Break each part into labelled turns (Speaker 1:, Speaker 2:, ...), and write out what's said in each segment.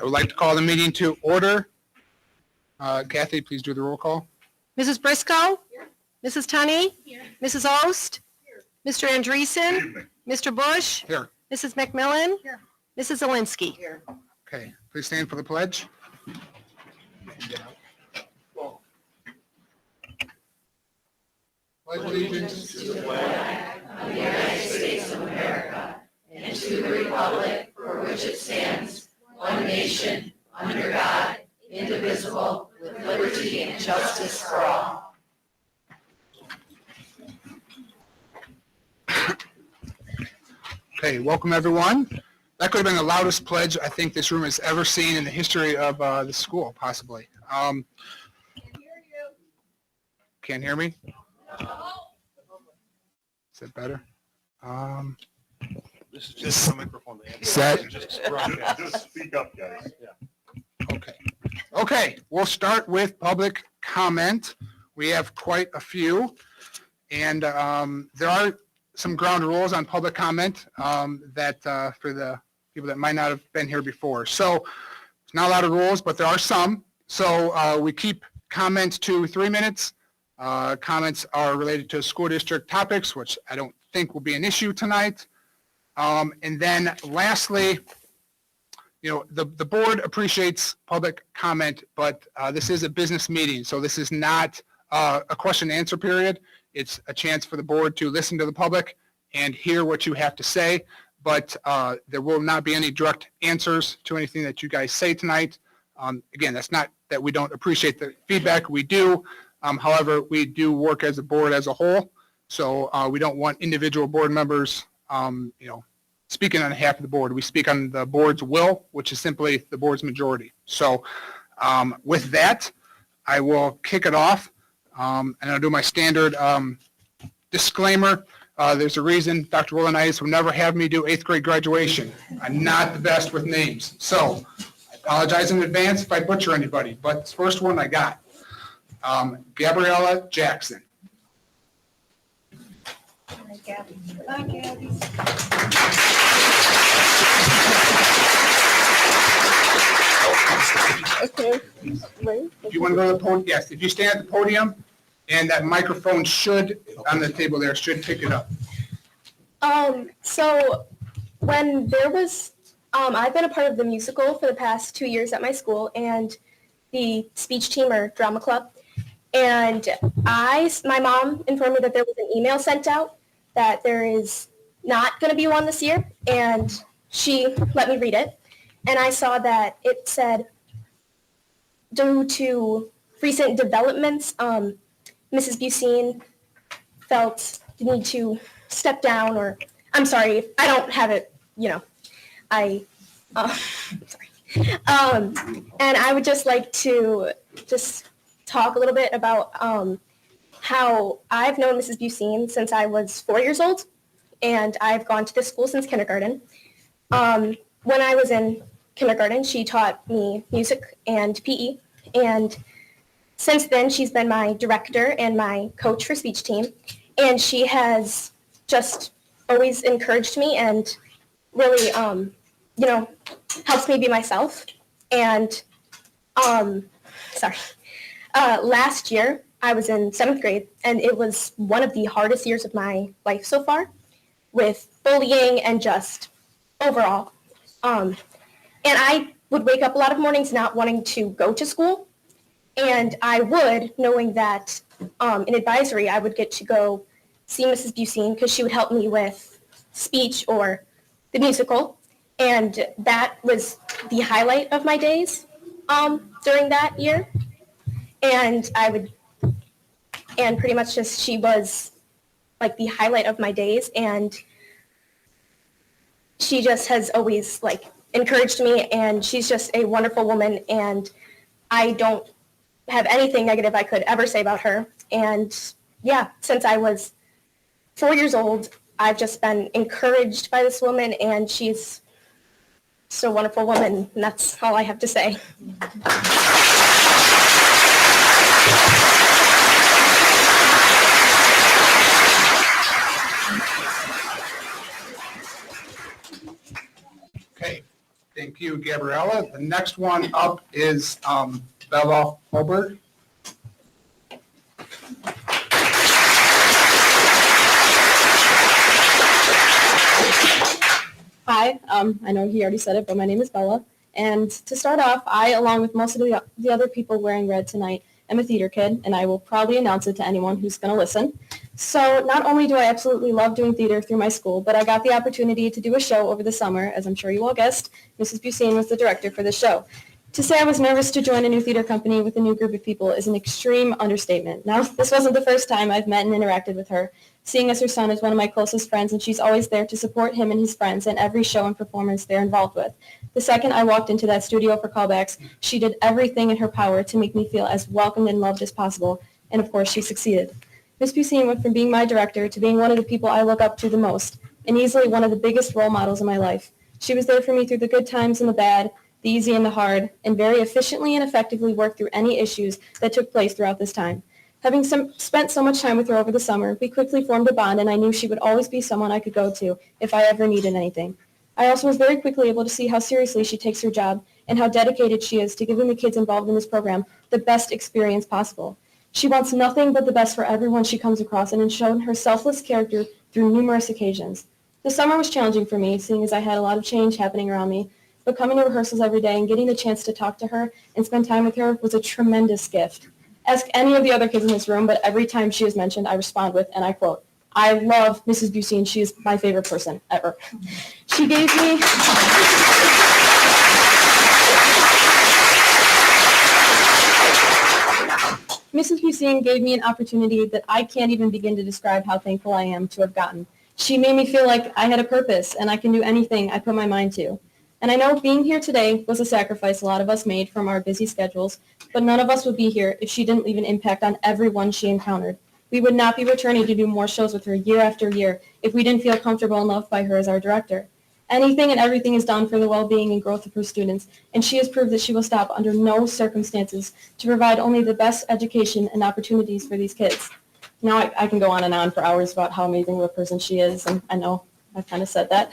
Speaker 1: I would like to call the meeting to order. Kathy, please do the roll call.
Speaker 2: Mrs. Briscoe? Here. Mrs. Tunney? Here. Mrs. Ost? Here. Mr. Andreessen? Mr. Bush?
Speaker 1: Here.
Speaker 2: Mrs. McMillan?
Speaker 3: Here.
Speaker 2: Mrs. Zelinski?
Speaker 3: Here.
Speaker 1: Okay, please stand for the pledge. Pledge allegiance to the flag
Speaker 4: of the United States of America and to the republic for which it stands, one nation, under God, indivisible, with liberty and justice for all.
Speaker 1: Okay, welcome everyone. That could have been the loudest pledge I think this room has ever seen in the history of the school, possibly.
Speaker 3: Can't hear you.
Speaker 1: Can't hear me? Is that better?
Speaker 5: This is just a microphone.
Speaker 1: Set.
Speaker 5: Just
Speaker 6: speak up, guys.
Speaker 1: Okay. Okay, we'll start with public comment. We have quite a few. And there are some ground rules on public comment that for the people that might not have been here before. So it's not a lot of rules, but there are some. So we keep comments to 3 minutes. Comments are related to school district topics, which I don't think will be an issue tonight. And then lastly, the board appreciates public comment, but this is a business meeting. So this is not a question and answer period. It's a chance for the board to listen to the public and hear what you have to say. But there will not be any direct answers to anything that you guys say tonight. Again, that's not that we don't appreciate the feedback. We do. However, we do work as a board as a whole. So we don't want individual board members, speaking on behalf of the board. We speak on the board's will, which is simply the board's majority. So with that, I will kick it off. And I'll do my standard disclaimer. There's a reason Dr. Willenitis will never have me do 8th grade graduation. I'm not the best with names. So I apologize in advance if I butcher anybody, but the first one I got. Gabriella Jackson.
Speaker 3: Hi, Gabby. Bye, Gabby. Okay. Wait.
Speaker 1: If you want to go to the podium, yes. If you stand at the podium, and that microphone should, on the table there, should pick it up.
Speaker 7: So when there was, I've been a part of the musical for the past 2 years at my school and the speech team or drama club. And my mom informed me that there was an email sent out that there is not going to be one this year. And she let me read it. And I saw that it said, due to recent developments, Mrs. Busine felt the need to step down, or I'm sorry, I don't have it, sorry. And I would just like to just talk a little bit about how I've known Mrs. Busine since I was 4 years old, and I've gone to this school since kindergarten. When I was in kindergarten, she taught me music and PE, and since then, she's been my director and my coach for speech team, and she has just always encouraged me and really, helps me be myself. And, last year, I was in 7th grade, and it was one of the hardest years of my life so far, with bullying and just overall. And I would wake up a lot of mornings not wanting to go to school. And I would, knowing that in advisory, I would get to go see Mrs. Busine because she would help me with speech or the musical. And that was the highlight of my days during that year. And pretty much just, she was like the highlight of my days. And she just has always encouraged me, and she's just a wonderful woman. And I don't have anything negative I could ever say about her. And yeah, since I was 4 years old, I've just been encouraged by this woman, and she's just a wonderful woman, and that's all I have to say.
Speaker 1: Okay. Thank you, Gabriella. The next one up is Bella Holbert.
Speaker 5: Hi, I know he already said it, but my name is Bella. And to start off, I, along with most of the other people wearing red tonight, am a theater kid, and I will probably announce it to anyone who's going to listen. So not only do I absolutely love doing theater through my school, but I got the opportunity to do a show over the summer. As I'm sure you all guessed, Mrs. Busine was the director for the show. To say I was nervous to join a new theater company with a new group of people is an extreme understatement. Now, this wasn't the first time I've met and interacted with her, seeing as her son is one of my closest friends, and she's always there to support him and his friends in every show and performance they're involved with. The second I walked into that studio for callbacks, she did everything in her power to make me feel as welcomed and loved as possible, and of course, she succeeded. Miss Busine went from being my director to being one of the people I look up to the most, and easily one of the biggest role models in my life. She was there for me through the good times and the bad, the easy and the hard, and very efficiently and effectively worked through any issues that took place throughout this time. Having spent so much time with her over the summer, we quickly formed a bond, and I knew she would always be someone I could go to if I ever needed anything. I also was very quickly able to see how seriously she takes her job and how dedicated she is to giving the kids involved in this program the best experience possible. She wants nothing but the best for everyone she comes across and has shown her selfless character through numerous occasions. The summer was challenging for me, seeing as I had a lot of change happening around me, but coming to rehearsals every day and getting the chance to talk to her and spend time with her was a tremendous gift. Ask any of the other kids in this room, but every time she is mentioned, I respond with, and I quote, "I love Mrs. Busine. She is my favorite person ever." She gave me... Mrs. Busine gave me an opportunity that I can't even begin to describe how thankful I am to have gotten. She made me feel like I had a purpose and I can do anything I put my mind to. And I know being here today was a sacrifice a lot of us made from our busy schedules, but none of us would be here if she didn't leave an impact on everyone she encountered. We would not be returning to do more shows with her year after year if we didn't feel comfortable and loved by her as our director. Anything and everything is done for the well-being and growth of her students, and she has proved that she will stop under no circumstances to provide only the best education and opportunities for these kids. Now I can go on and on for hours about how amazing of a person she is, and I know I've kind of said that.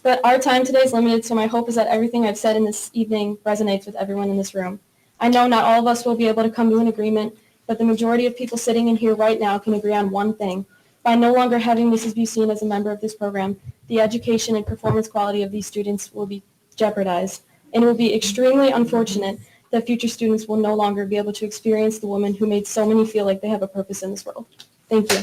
Speaker 5: But our time today is limited, so my hope is that everything I've said in this evening resonates with everyone in this room. I know not all of us will be able to come to an agreement, but the majority of people sitting in here right now can agree on one thing. By no longer having Mrs. Busine as a member of this program, the education and performance quality of these students will be jeopardized, and it will be extremely unfortunate that future students will no longer be able to experience the woman who made so many feel like they have a purpose in this world. Thank you.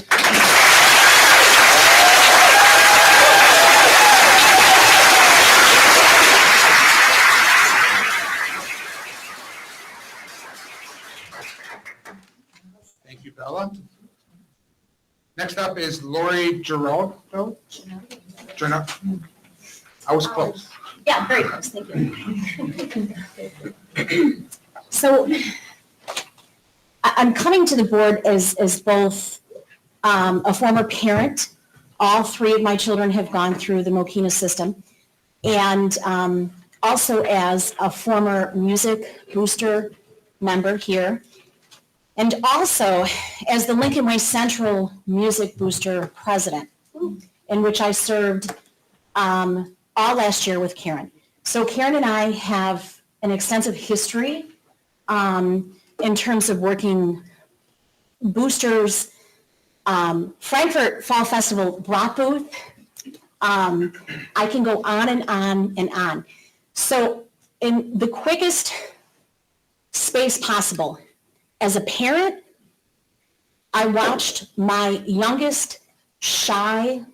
Speaker 1: Thank you, Bella. Next up is Lori Geraldo. I was close.
Speaker 8: Yeah, very close, thank you. So I'm coming to the board as both a former parent. All three of my children have gone through the Mokena system. And also as a former music booster member here. And also as the Lincoln Way Central Music Booster President, in which I served all last year with Karen. So Karen and I have an extensive history in terms of working boosters, Frankfurt Fall Festival block booth. I can go on and on and on. So in the quickest space possible, as a parent, I watched my youngest shy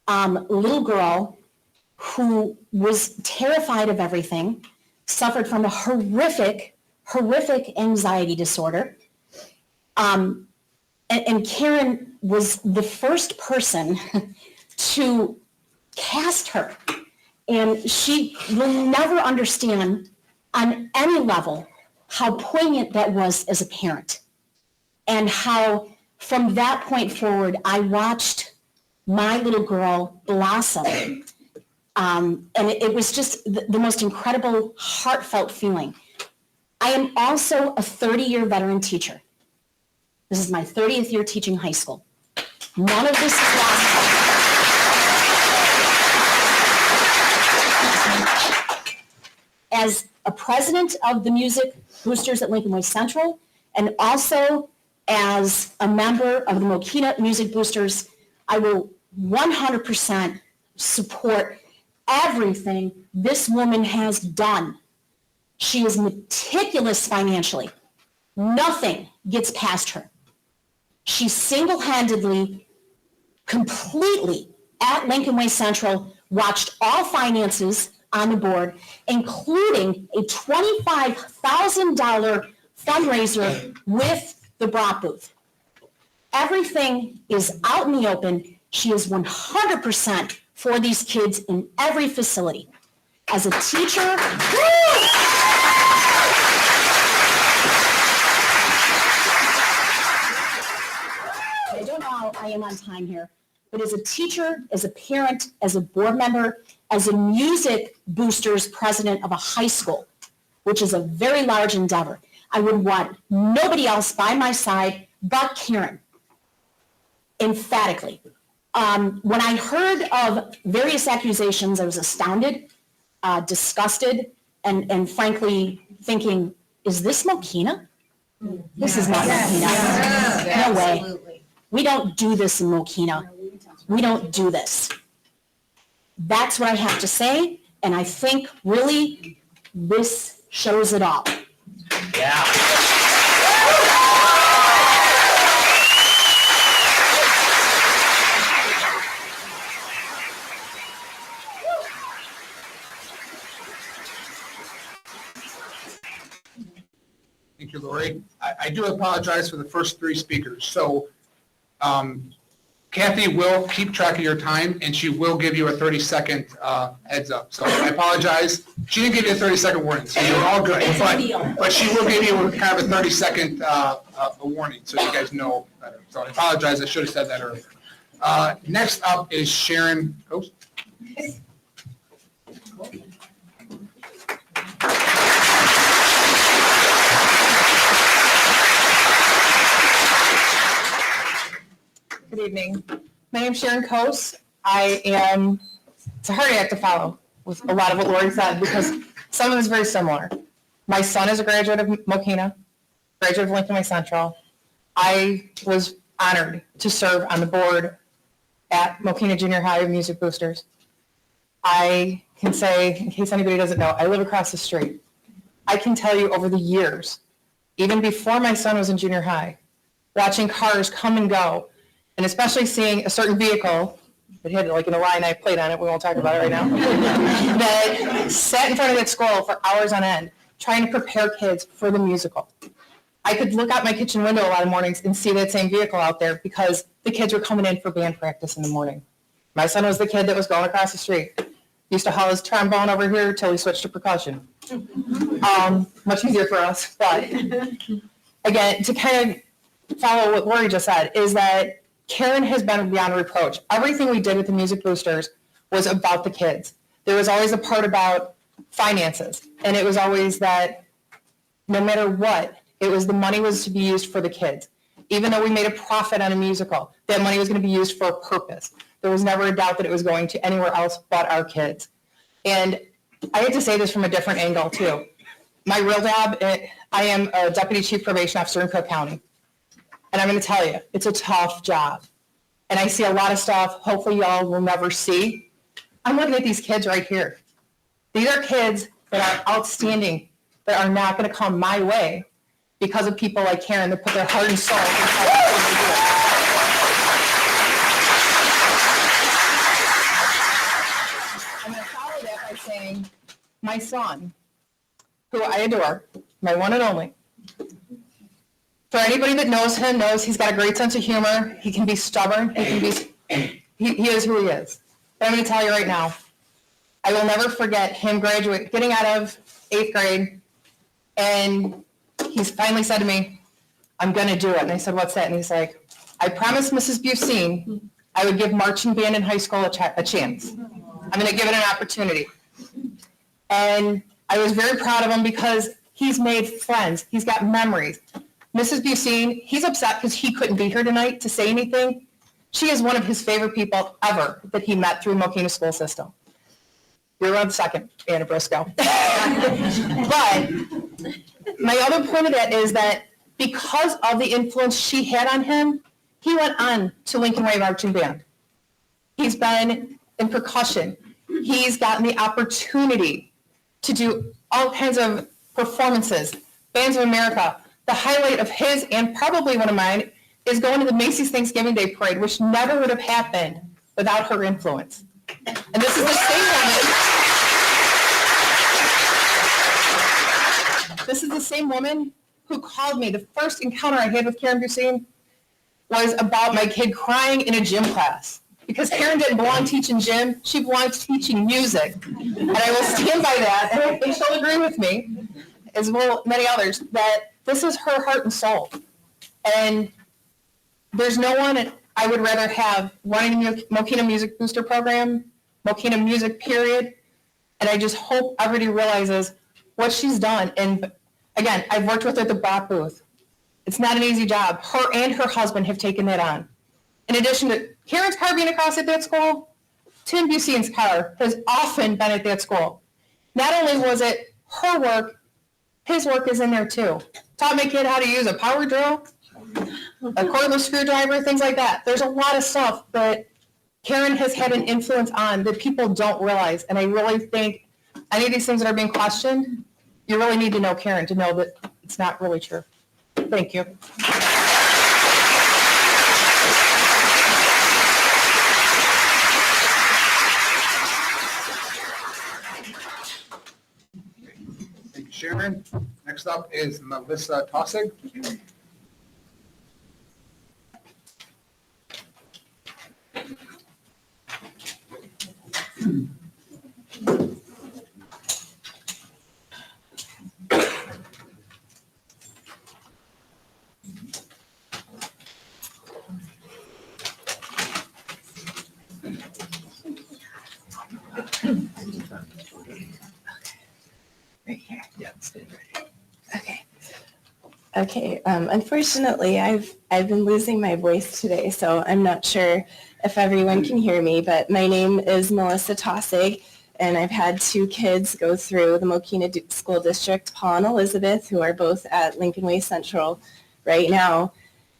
Speaker 8: little girl who was terrified of everything, suffered from a horrific anxiety disorder. And Karen was the first person to cast her. And she will never understand on any level how poignant that was as a parent. And how from that point forward, I watched my little girl blossom. And it was just the most incredible, heartfelt feeling. I am also a 30-year veteran teacher. This is my 30th year teaching high school. None of this is lost. as a president of the Music Boosters at Lincoln Way Central, and also as a member of the Mokena Music Boosters, I will 100% support everything this woman has done. She is meticulous financially. Nothing gets past her. She single-handedly, completely at Lincoln Way Central watched all finances on the board, including a $25,000 fundraiser with the Brock booth. Everything is out in the open. She is 100% for these kids in every facility. As a teacher, I don't know how I am on time here, but as a teacher, as a parent, as a board member, as a music boosters president of a high school, which is a very large endeavor, I would want nobody else by my side but Karen, emphatically. When I heard of various accusations, I was astounded, disgusted, and frankly thinking, is this Mokena? This is not Mokena. No way. We don't do this in Mokena. We don't do this. That's what I have to say, and I think really this shows it all.
Speaker 9: Yeah.
Speaker 1: Thank you, Lori. I do apologize for the first three speakers. So Kathy will keep track of your time, and she will give you a 30-second heads up. So I apologize. She didn't give you a 30-second warning, so you're all good. But she will give you kind of a 30-second warning, so you guys know better. So I apologize. I should have said that earlier. Next up is Sharon Coast.
Speaker 10: Good evening. My name's Sharon Coase. It's a hard act to follow with a lot of what Lori said because some of it is very similar. My son is a graduate of Mokena, graduate of Lincoln Way Central. I was honored to serve on the board at Mokena Junior High Music Boosters. I can say, in case anybody doesn't know, I live across the street. I can tell you over the years, even before my son was in junior high, watching cars come and go, and especially seeing a certain vehicle that had like an Illini plate on it, we won't talk about it right now, that sat in front of that school for hours on end, trying to prepare kids for the musical. I could look out my kitchen window a lot of mornings and see that same vehicle out there because the kids were coming in for band practice in the morning. My son was the kid that was going across the street. He used to haul his trombone over here till he switched to percussion. Much easier for us, but again, to kind of follow what Lori just said, is that Karen has been beyond reproach. Everything we did with the Music Boosters was about the kids. There was always a part about finances, and it was always that no matter what, it was the money was to be used for the kids. Even though we made a profit on a musical, that money was going to be used for a purpose. There was never a doubt that it was going to anywhere else but our kids. And I had to say this from a different angle too. My real job, I am a Deputy Chief Probation Officer in Cook County. And I'm going to tell you, it's a tough job. And I see a lot of stuff hopefully y'all will never see. I'm looking at these kids right here. These are kids that are outstanding, that are not going to come my way because of people like Karen that put their heart and soul into what they do. I'm going to follow that by saying, my son, who I adore, my one and only, for anybody that knows him knows he's got a great sense of humor. He can be stubborn. He is who he is. But I'm going to tell you right now, I will never forget him getting out of 8th grade, and he's finally said to me, I'm going to do it. And I said, what's that? And he's like, I promised Mrs. Busine I would give marching band in high school a chance. I'm going to give it an opportunity. And I was very proud of him because he's made friends. He's got memories. Mrs. Busine, he's upset because he couldn't be here tonight to say anything. She is one of his favorite people ever that he met through Mokena school system. You're on second, Anna Briscoe. But my other point of that is that because of the influence she had on him, he went on to Lincoln Way Marching Band. He's been in percussion. He's gotten the opportunity to do all kinds of performances, Bands of America. The highlight of his, and probably one of mine, is going to the Macy's Thanksgiving Day Parade, which never would have happened without her influence. And this is the same woman. This is the same woman who called me. The first encounter I had with Karen Busine was about my kid crying in a gym class. Because Karen didn't belong teaching gym, she belonged teaching music. And I will stand by that, and I think she'll agree with me, as will many others, that this is her heart and soul. And there's no one I would rather have running the Mokena Music Booster Program, Mokena Music period, and I just hope everybody realizes what she's done. And again, I've worked with her at the Bach booth. It's not an easy job. Her and her husband have taken that on. In addition to Karen's car being across at that school, Tim Busine's car has often been at that school. Not only was it her work, his work is in there too. Taught my kid how to use a power drill, a cordless screwdriver, things like that. There's a lot of stuff that Karen has had an influence on that people don't realize. And I really think any of these things that are being questioned, you really need to know Karen to know that it's not really true. Thank you.
Speaker 1: Thank you, Sharon. Next up is Melissa Tossig.
Speaker 9: Right here. Yeah, okay. Okay. Unfortunately, I've been losing my voice today, so I'm not sure if everyone can hear me. But my name is Melissa Tossig, and I've had two kids go through the Mokena School District, Paul and Elizabeth, who are both at Lincoln Way Central right now.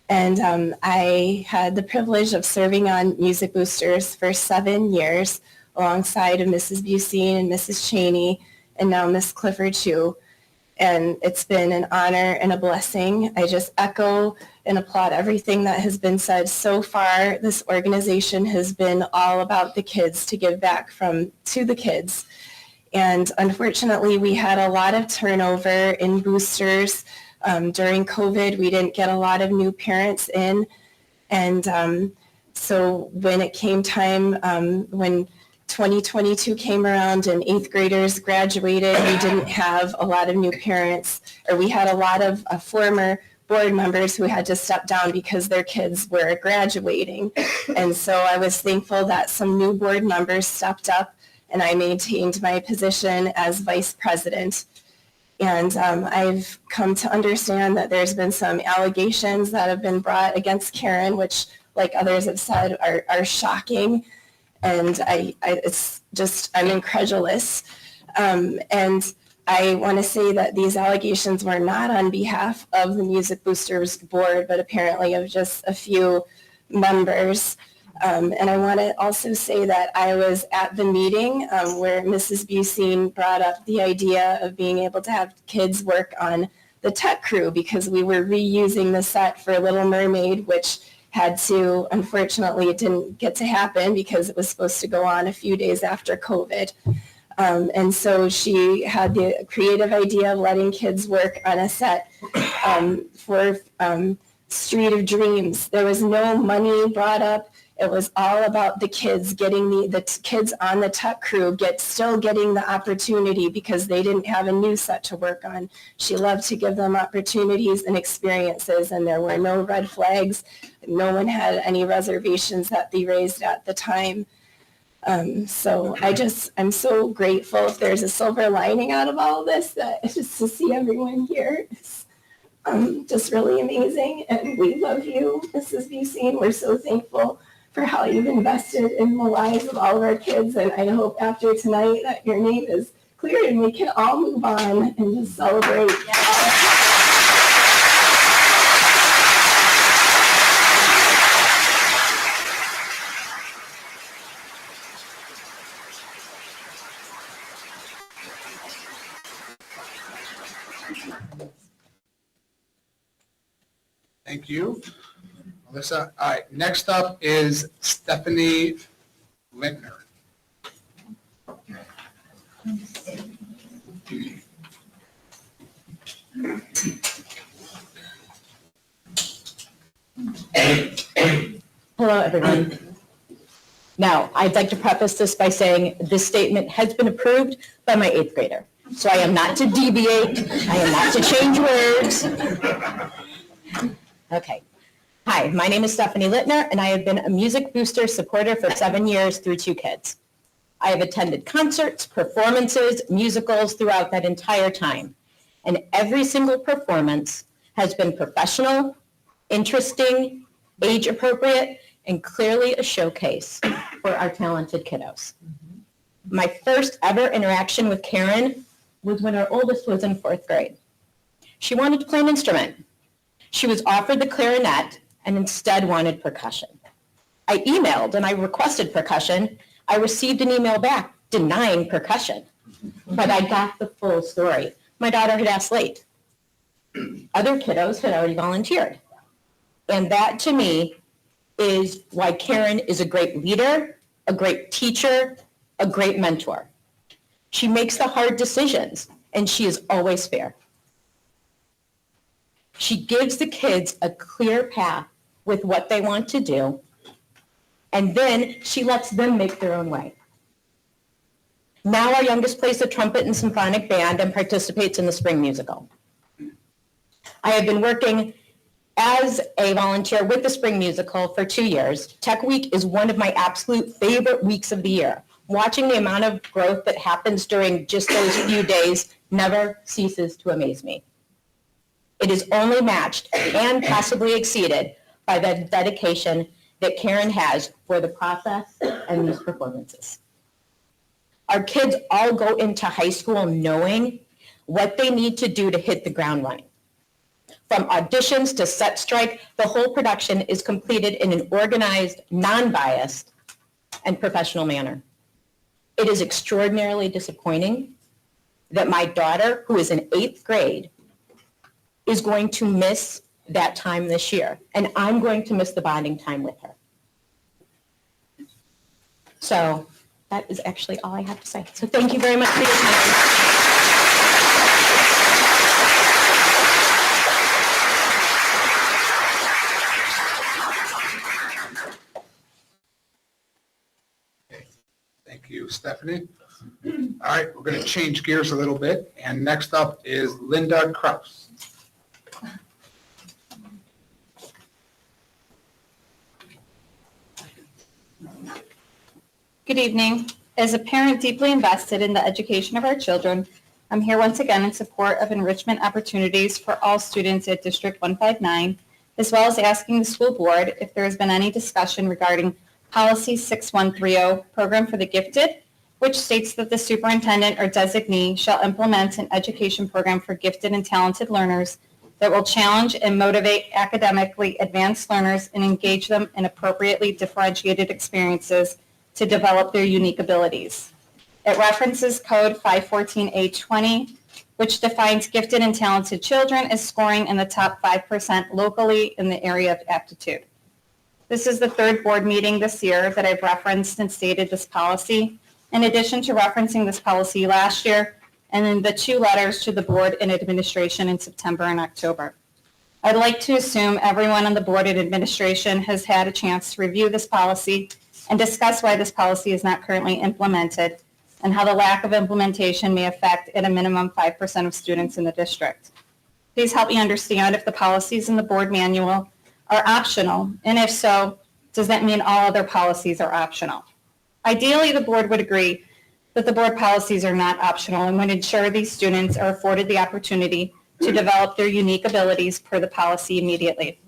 Speaker 9: And I had the privilege of serving on Music Boosters for 7 years alongside of Mrs. Busine and Mrs. Cheney, and now Miss Clifford Chu. And it's been an honor and a blessing. I just echo and applaud everything that has been said so far. This organization has been all about the kids, to give back to the kids. And unfortunately, we had a lot of turnover in boosters. During COVID, we didn't get a lot of new parents in. And so when it came time, when 2022 came around and 8th graders graduated, we didn't have a lot of new parents, or we had a lot of former board members who had to step down because their kids were graduating. And so I was thankful that some new board members stepped up, and I maintained my position as vice president. And I've come to understand that there's been some allegations that have been brought against Karen, which, like others have said, are shocking. And it's just, I'm incredulous. And I want to say that these allegations were not on behalf of the Music Boosters board, but apparently of just a few members. And I want to also say that I was at the meeting where Mrs. Busine brought up the idea of being able to have kids work on the tech crew, because we were reusing the set for Little Mermaid, which had to, unfortunately, it didn't get to happen because it was supposed to go on a few days after COVID. And so she had the creative idea of letting kids work on a set for Street of Dreams. There was no money brought up. It was all about the kids, getting the kids on the tech crew still getting the opportunity because they didn't have a new set to work on. She loved to give them opportunities and experiences, and there were no red flags. No one had any reservations that they raised at the time. So I'm so grateful. If there's a silver lining out of all of this, that just to see everyone here is just really amazing. And we love you, Mrs. Busine. We're so thankful for how you've invested in the lives of all of our kids. And I hope after tonight that your name is cleared and we can all move on and just celebrate.
Speaker 1: Thank you, Alyssa. All right, next up is Stephanie Lintner.
Speaker 8: Hello, everyone. Now, I'd like to preface this by saying this statement has been approved by my 8th grader. So I am not to deviate, I am not to change words. Okay. Hi, my name is Stephanie Littner, and I have been a Music Booster supporter for 7 years through 2 kids. I have attended concerts, performances, musicals throughout that entire time. And every single performance has been professional, interesting, age-appropriate, and clearly a showcase for our talented kiddos. My first ever interaction with Karen was when our oldest was in 4th grade. She wanted to play an instrument. She was offered the clarinet and instead wanted percussion. I emailed and I requested percussion. I received an email back denying percussion, but I got the full story. My daughter had asked late. Other kiddos had already volunteered. And that to me is why Karen is a great leader, a great teacher, a great mentor. She makes the hard decisions and she is always fair. She gives the kids a clear path with what they want to do, and then she lets them make their own way. Now our youngest plays the trumpet and symphonic band and participates in the spring musical. I have been working as a volunteer with the spring musical for 2 years. Tech Week is one of my absolute favorite weeks of the year. Watching the amount of growth that happens during just those few days never ceases to amaze me. It is only matched and possibly exceeded by the dedication that Karen has for the process and these performances. Our kids all go into high school knowing what they need to do to hit the ground running. From auditions to set strike, the whole production is completed in an organized, non-biased, and professional manner. It is extraordinarily disappointing that my daughter, who is in 8th grade, is going to miss that time this year, and I'm going to miss the bonding time with her. So that is actually all I have to say. So thank you very much for your time.
Speaker 1: Thank you, Stephanie. All right, we're going to change gears a little bit, and next up is Linda Kraus.
Speaker 11: Good evening. As a parent deeply invested in the education of our children, I'm here once again in support of enrichment opportunities for all students at District 159, as well as asking the school board if there has been any discussion regarding Policy 6130, Program for the Gifted, which states that the superintendent or designee shall implement an education program for gifted and talented learners that will challenge and motivate academically advanced learners and engage them in appropriately differentiated experiences to develop their unique abilities. It references Code 514A20, which defines gifted and talented children as scoring in the top 5% locally in the area of aptitude. This is the third board meeting this year that I've referenced and stated this policy, in addition to referencing this policy last year and in the 2 letters to the board and administration in September and October. I'd like to assume everyone on the board and administration has had a chance to review this policy and discuss why this policy is not currently implemented and how the lack of implementation may affect at a minimum 5% of students in the district. Please help me understand if the policies in the board manual are optional, and if so, does that mean all other policies are optional? Ideally, the board would agree that the board policies are not optional and would ensure these students are afforded the opportunity to develop their unique abilities per the policy immediately.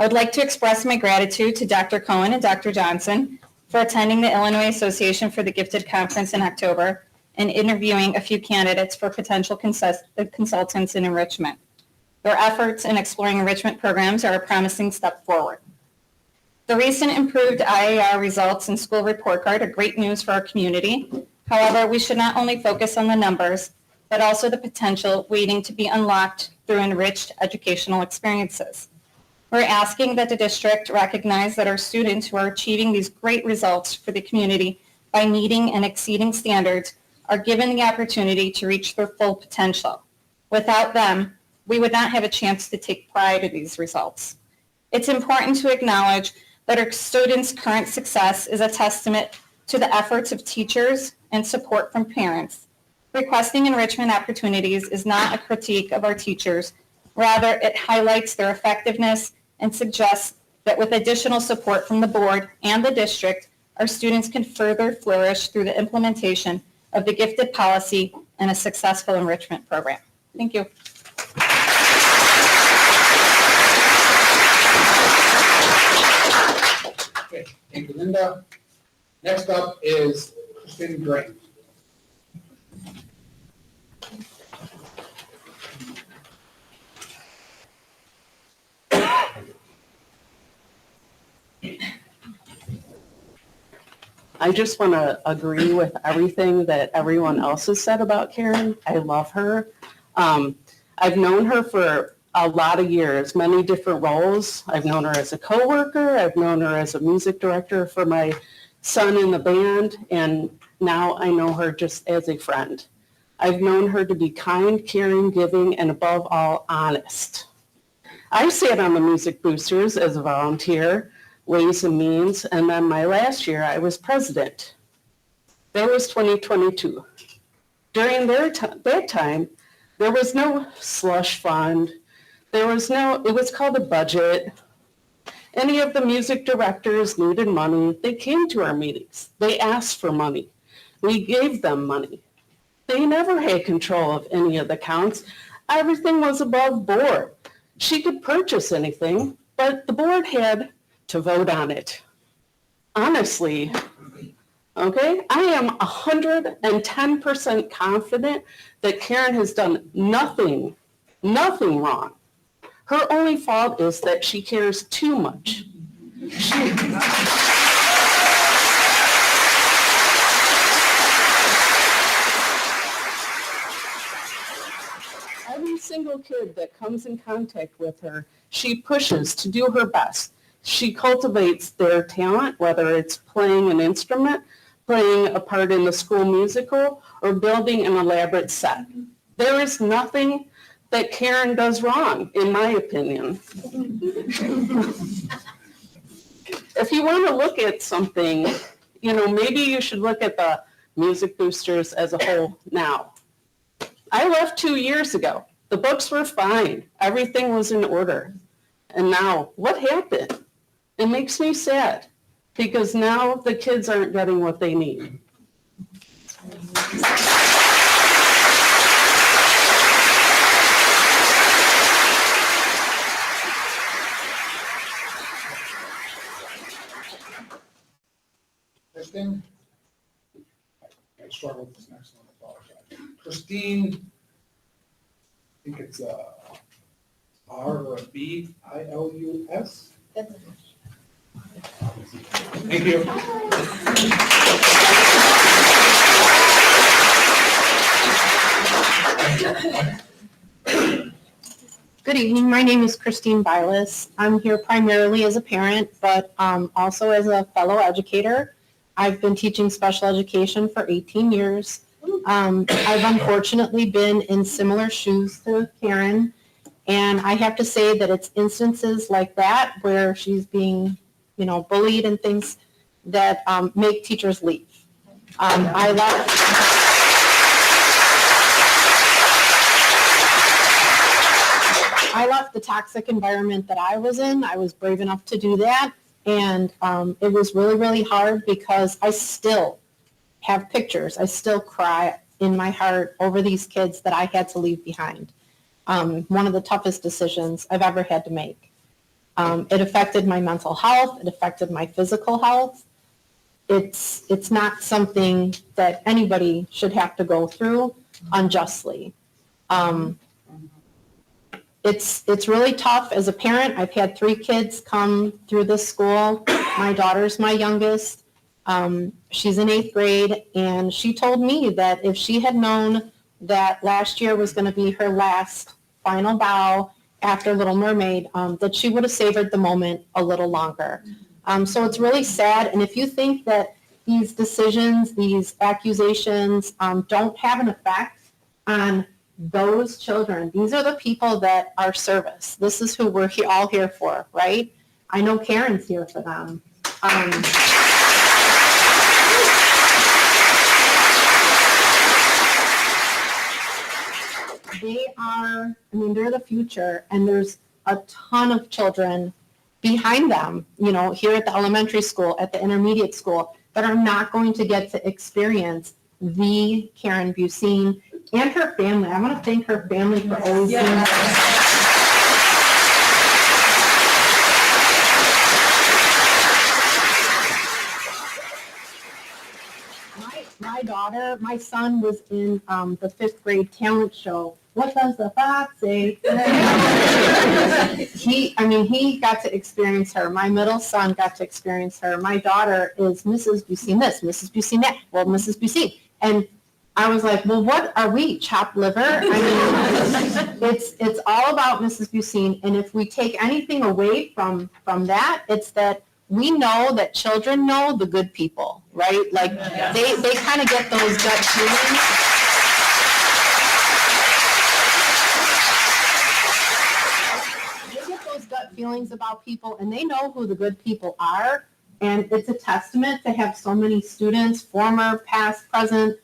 Speaker 11: I would like to express my gratitude to Dr. Cohen and Dr. Johnson for attending the Illinois Association for the Gifted Conference in October and interviewing a few candidates for potential consultants in enrichment. Their efforts in exploring enrichment programs are a promising step forward. The recent improved IAR results and school report card are great news for our community. However, we should not only focus on the numbers, but also the potential waiting to be unlocked through enriched educational experiences. We're asking that the district recognize that our students who are achieving these great results for the community by meeting and exceeding standards are given the opportunity to reach their full potential. Without them, we would not have a chance to take pride in these results. It's important to acknowledge that our students' current success is a testament to the efforts of teachers and support from parents. Requesting enrichment opportunities is not a critique of our teachers. Rather, it highlights their effectiveness and suggests that with additional support from the board and the district, our students can further flourish through the implementation of the gifted policy and a successful enrichment program. Thank you.
Speaker 1: Okay, thank you, Linda. Next up is Christine Grant.
Speaker 12: I just want to agree with everything that everyone else has said about Karen. I love her. I've known her for a lot of years, many different roles. I've known her as a coworker. I've known her as a music director for my son in the band, and now I know her just as a friend. I've known her to be kind, caring, giving, and above all, honest. I sat on the Music Boosters as a volunteer, Ways and Means, and then my last year I was president. That was 2022. During that time, there was no slush fund. It was called a budget. Any of the music directors needed money. They came to our meetings. They asked for money. We gave them money. They never had control of any of the accounts. Everything was above board. She could purchase anything, but the board had to vote on it. Honestly, okay, I am 110% confident that Karen has done nothing wrong. Her only fault is that she cares too much. Every single kid that comes in contact with her, she pushes to do her best. She cultivates their talent, whether it's playing an instrument, playing a part in the school musical, or building an elaborate set. There is nothing that Karen does wrong, in my opinion. If you want to look at something, maybe you should look at the Music Boosters as a whole now. I left 2 years ago. The books were fine. Everything was in order. And now, what happened? It makes me sad because now the kids aren't getting what they need.
Speaker 1: Kristen? I struggle with this next one, I apologize. Christine, I think it's R or a B, I-L-U-S? Thank you.
Speaker 2: Good evening. My name is Christine Bilas. I'm here primarily as a parent, but also as a fellow educator. I've been teaching special education for 18 years. I've unfortunately been in similar shoes to Karen, and I have to say that it's instances like that where she's being, bullied and things that make teachers leave. I left the toxic environment that I was in. I was brave enough to do that. And it was really, really hard because I still have pictures. I still cry in my heart over these kids that I had to leave behind. One of the toughest decisions I've ever had to make. It affected my mental health. It affected my physical health. It's not something that anybody should have to go through unjustly. It's really tough as a parent. I've had 3 kids come through this school. My daughter's my youngest. She's in 8th grade, and she told me that if she had known that last year was going to be her last final bow after Little Mermaid, that she would have savored the moment a little longer. So it's really sad. And if you think that these decisions, these accusations don't have an effect on those children, these are the people that are service. This is who we're all here for, right? I know Karen's here for them. They're the future, and there's a ton of children behind them, here at the elementary school, at the intermediate school, that are not going to get to experience the Karen Busine and her family. I want to thank her family for always being there. My daughter, my son was in the 5th grade talent show. What does the fox say? He got to experience her. My middle son got to experience her. My daughter is Mrs. Busine this, Mrs. Busine that. Well, Mrs. Busine. And I was like, well, what are we, chopped liver? It's all about Mrs. Busine. And if we take anything away from that, it's that we know that children know the good people, right? Like they kind of get those gut feelings. They get those gut feelings about people, and they know who the good people are. And it's a testament to have so many students, former, past, present,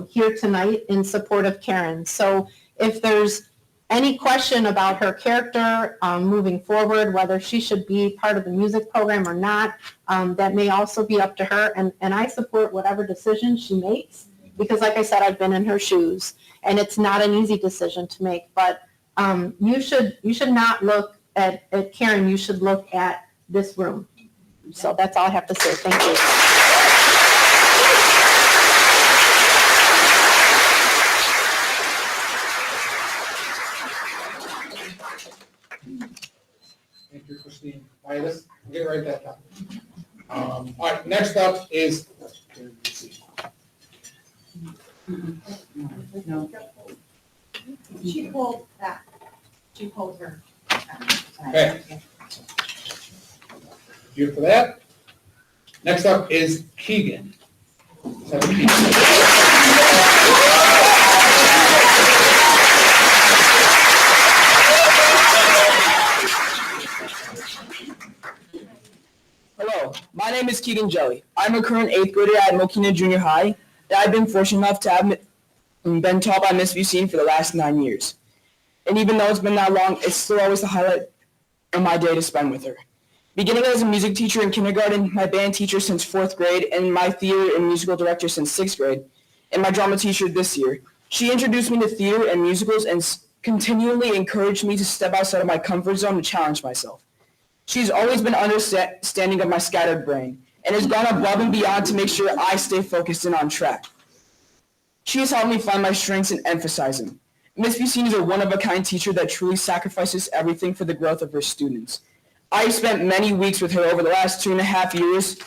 Speaker 2: here tonight in support of Karen. So if there's any question about her character moving forward, whether she should be part of the music program or not, that may also be up to her. And I support whatever decision she makes, because like I said, I've been in her shoes, and it's not an easy decision to make. But you should not look at Karen, you should look at this room. So that's all I have to say. Thank you.
Speaker 1: Thank you, Christine. Let's get right back up. All right, next up is.
Speaker 3: She pulled that. She pulled her.
Speaker 1: Okay. You for that. Next up is Keegan.
Speaker 13: Hello, my name is Keegan Jelly. I'm a current 8th grader at Mokena Junior High, and I've been fortunate enough to have been taught by Miss Busine for the last 9 years. And even though it's been that long, it's still always the highlight of my day to spend with her. Beginning as a music teacher in kindergarten, my band teacher since 4th grade, and my theater and musical director since 6th grade, and my drama teacher this year, she introduced me to theater and musicals and continually encouraged me to step outside of my comfort zone and challenge myself. She's always been understanding of my scattered brain and has gone above and beyond to make sure I stay focused and on track. She has helped me find my strengths and emphasize them. Miss Busine is a one-of-a-kind teacher that truly sacrifices everything for the growth of her students. I spent many weeks with her over the last 2.5 years,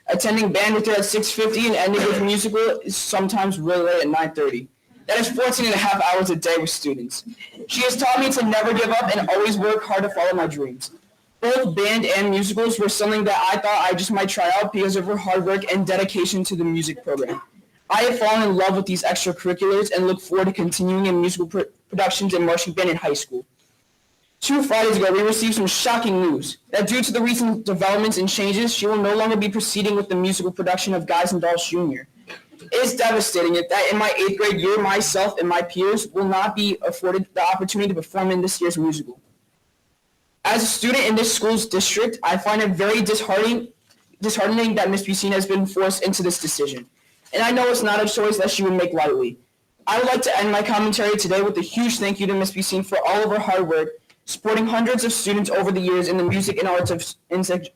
Speaker 13: attending band with her at 6:50 and ending with musical sometimes really late at 9:30. That is 14.5 hours a day with students. She has taught me to never give up and always work hard to follow my dreams. Both band and musicals were something that I thought I just might try out because of her hard work and dedication to the music program. I have fallen in love with these extracurriculars and look forward to continuing in musical productions and marching band in high school. 2 Fridays ago, we received some shocking news that due to the recent developments and changes, she will no longer be proceeding with the musical production of Guys and Dolls Jr. It is devastating that in my 8th grade year, myself and my peers will not be afforded the opportunity to perform in this year's musical. As a student in this school's district, I find it very disheartening that Miss Busine has been forced into this decision. And I know it's not a choice that she would make lightly. I would like to end my commentary today with a huge thank you to Miss Busine for all of her hard work, supporting hundreds of students over the years in the music and arts of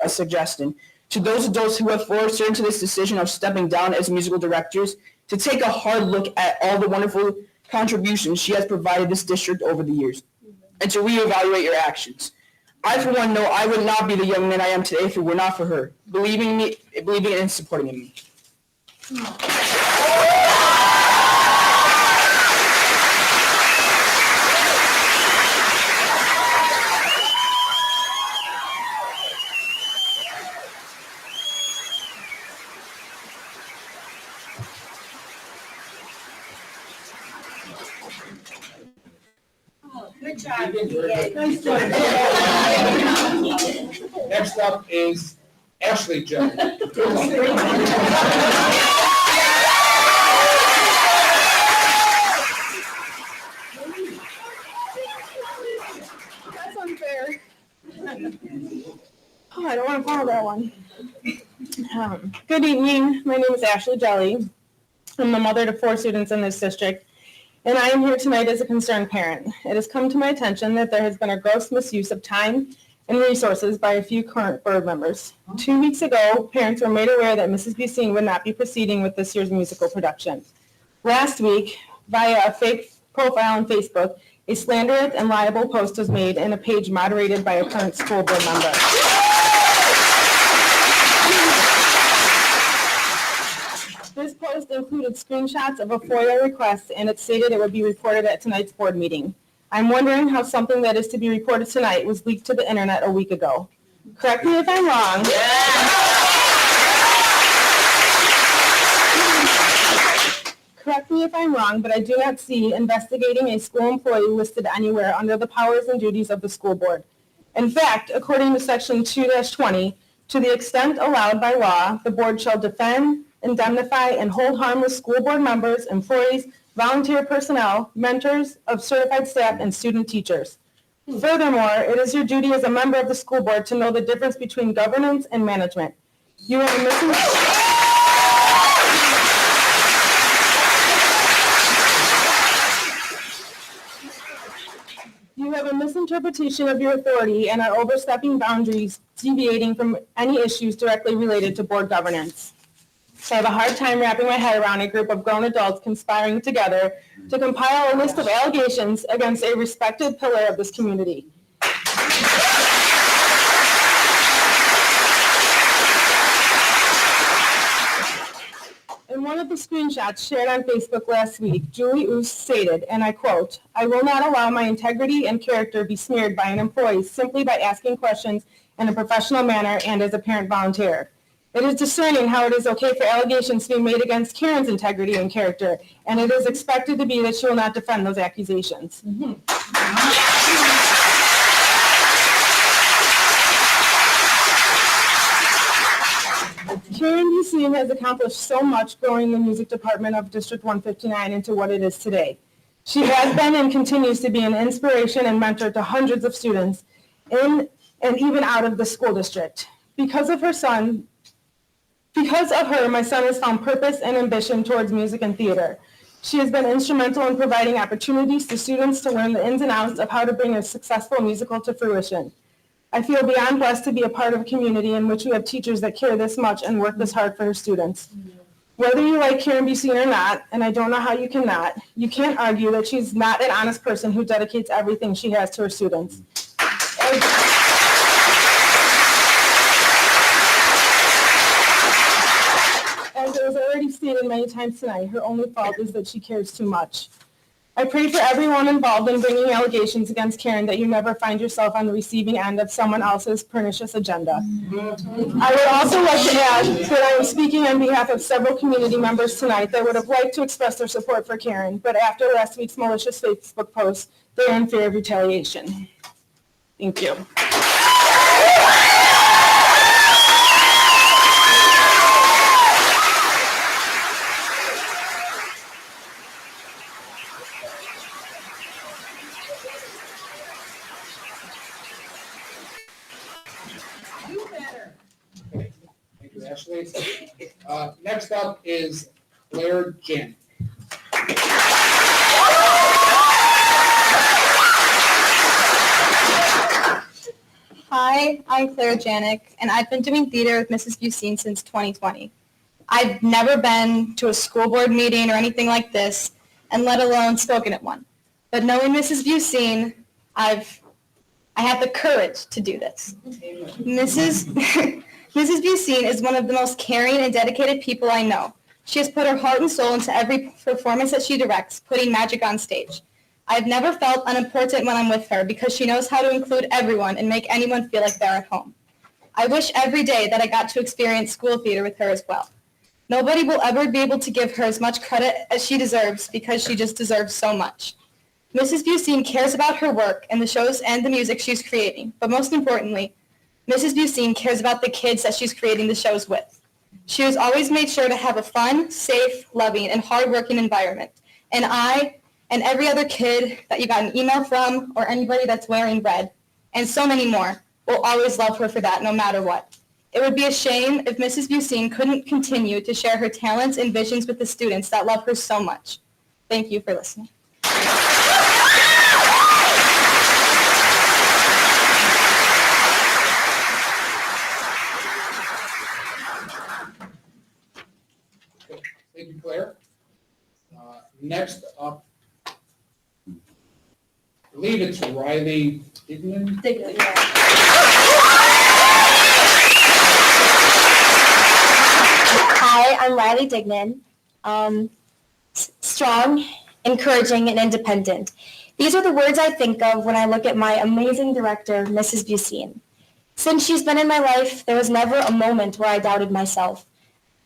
Speaker 13: suggestion. To those adults who have forced her into this decision of stepping down as musical directors, to take a hard look at all the wonderful contributions she has provided this district over the years, and to reevaluate your actions. I, for one, know I would not be the young man I am today if it were not for her, believing and supporting in me.
Speaker 3: Good job.
Speaker 1: Next up is Ashley Jones.
Speaker 2: That's unfair. Oh, I don't want to follow that one. Good evening. My name is Ashley Jelly. I'm the mother to 4 students in this district, and I am here tonight as a concerned parent. It has come to my attention that there has been a gross misuse of time and resources by a few current board members. 2 weeks ago, parents were made aware that Mrs. Bucine would not be proceeding with this year's musical production. Last week, via a fake profile on Facebook, a slanderous and liable post was made in a page moderated by a current school board member. This post included screenshots of a FOIA request, and it stated it would be reported at tonight's board meeting. I'm wondering how something that is to be reported tonight was leaked to the internet a week ago. Correct me if I'm wrong. Correct me if I'm wrong, but I do not see investigating a school employee listed anywhere under the powers and duties of the school board. In fact, according to section 2-20, to the extent allowed by law, the board shall defend, indemnify, and hold harmless school board members, employees, volunteer personnel, mentors of certified staff, and student teachers. Furthermore, it is your duty as a member of the school board to know the difference between governance and management. You have a misinterpretation of your authority and are overstepping boundaries, deviating from any issues directly related to board governance. So I have a hard time wrapping my head around a group of grown adults conspiring together to compile a list of allegations against a respected pillar of this community. In one of the screenshots shared on Facebook last week, Julie Oos stated, and I quote, "I will not allow my integrity and character be smeared by an employee simply by asking questions in a professional manner and as a parent volunteer. It is discerning how it is okay for allegations to be made against Karen's integrity and character, and it is expected to be that she will not defend those accusations." Karen Bucine has accomplished so much growing the music department of District 159 into what it is today. She has been and continues to be an inspiration and mentor to hundreds of students in and even out of the school district. Because of her, my son has found purpose and ambition towards music and theater. She has been instrumental in providing opportunities to students to learn the ins and outs of how to bring a successful musical to fruition. I feel beyond blessed to be a part of a community in which we have teachers that care this much and work this hard for their students. Whether you like Karen Bucine or not, and I don't know how you cannot, you can't argue that she's not an honest person who dedicates everything she has to her students. As it was already stated many times tonight, her only fault is that she cares too much. I pray for everyone involved in bringing allegations against Karen that you never find yourself on the receiving end of someone else's pernicious agenda. I would also like to add that I am speaking on behalf of several community members tonight that would have liked to express their support for Karen, but after last week's malicious Facebook post, they are in fear of retaliation. Thank you.
Speaker 1: Thank you, Ashley. Next up is Claire Jan.
Speaker 11: Hi, I'm Claire Janik, and I've been doing theater with Mrs. Busine since 2020. I've never been to a school board meeting or anything like this, and let alone spoken at one. But knowing Mrs. Busine, I have the courage to do this. Mrs. Mrs. Busine is one of the most caring and dedicated people I know. She has put her heart and soul into every performance that she directs, putting magic on stage. I've never felt unimportant when I'm with her because she knows how to include everyone and make anyone feel like they're at home. I wish every day that I got to experience school theater with her as well. Nobody will ever be able to give her as much credit as she deserves because she just deserves so much. Mrs. Busine cares about her work and the shows and the music she's creating, but most importantly, Mrs. Busine cares about the kids that she's creating the shows with. She has always made sure to have a fun, safe, loving, and hardworking environment. And I and every other kid that you got an email from or anybody that's wearing red, and so many more, will always love her for that no matter what. It would be a shame if Mrs. Busine couldn't continue to share her talents and visions with the students that love her so much. Thank you for listening.
Speaker 1: Thank you, Claire. Next up, I believe it's Riley Dignan.
Speaker 7: Hi, I'm Riley Dignan. Strong, encouraging, and independent. These are the words I think of when I look at my amazing director, Mrs. Busine. Since she's been in my life, there was never a moment where I doubted myself.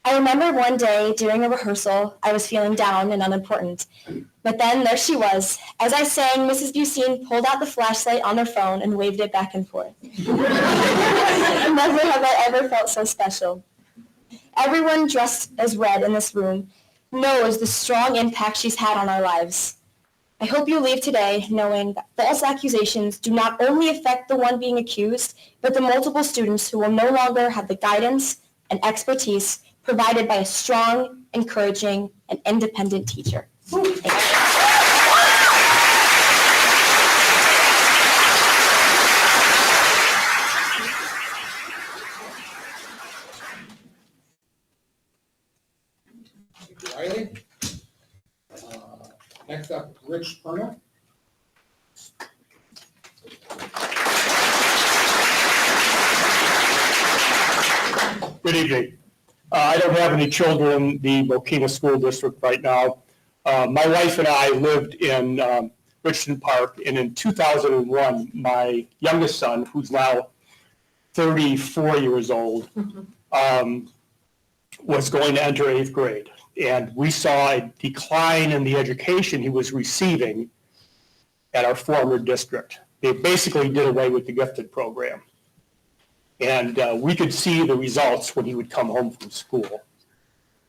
Speaker 7: I remember one day during a rehearsal, I was feeling down and unimportant. But then there she was. As I sang, Mrs. Busine pulled out the flashlight on her phone and waved it back and forth. Never have I ever felt so special. Everyone dressed as red in this room knows the strong impact she's had on our lives. I hope you leave today knowing that false accusations do not only affect the one being accused, but the multiple students who will no longer have the guidance and expertise provided by a strong, encouraging, and independent teacher. Thank you.
Speaker 1: Thank you, Riley. Next up, Rich Perna.
Speaker 14: Good evening. I don't have any children in the Mokena School District right now. My wife and I lived in Richmond Park, and in 2001, my youngest son, who's now 34 years old, was going to enter 8th grade. And we saw a decline in the education he was receiving at our former district. They basically did away with the gifted program. And we could see the results when he would come home from school.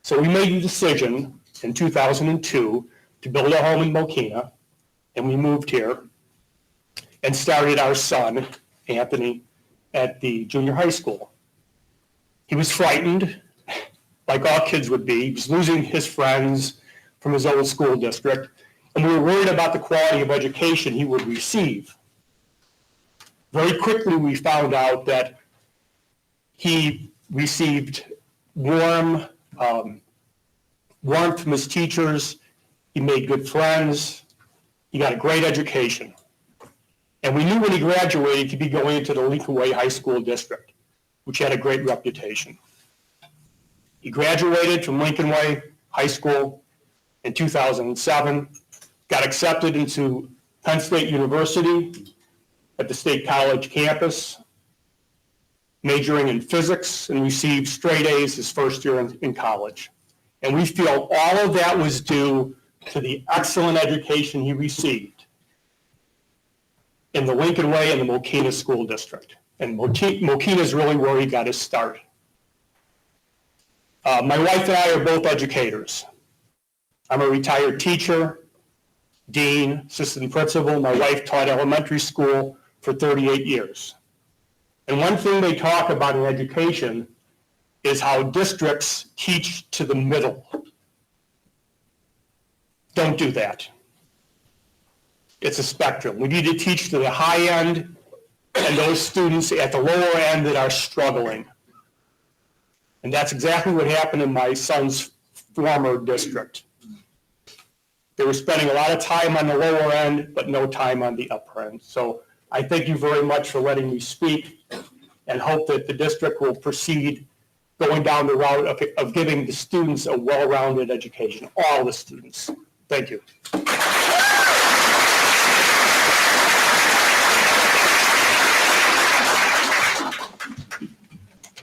Speaker 14: So we made the decision in 2002 to build a home in Mokena, and we moved here and started our son, Anthony, at the junior high school. He was frightened, like all kids would be. He was losing his friends from his old school district, and we were worried about the quality of education he would receive. Very quickly, we found out that he received warmth from his teachers. He made good friends. He got a great education. And we knew when he graduated he'd be going into the Lincoln Way High School District, which had a great reputation. He graduated from Lincoln Way High School in 2007, got accepted into Penn State University at the State College campus, majoring in physics, and received straight A's his first year in college. And we feel all of that was due to the excellent education he received in the Lincoln Way and the Mokena School District. And Mokena is really where he got his start. My wife and I are both educators. I'm a retired teacher, dean, assistant principal. My wife taught elementary school for 38 years. And one thing they talk about in education is how districts teach to the middle. Don't do that. It's a spectrum. We need to teach to the high end and those students at the lower end that are struggling. And that's exactly what happened in my son's former district. They were spending a lot of time on the lower end, but no time on the upper end. So I thank you very much for letting me speak and hope that the district will proceed going down the route of giving the students a well-rounded education, all the students. Thank you.
Speaker 1: Thank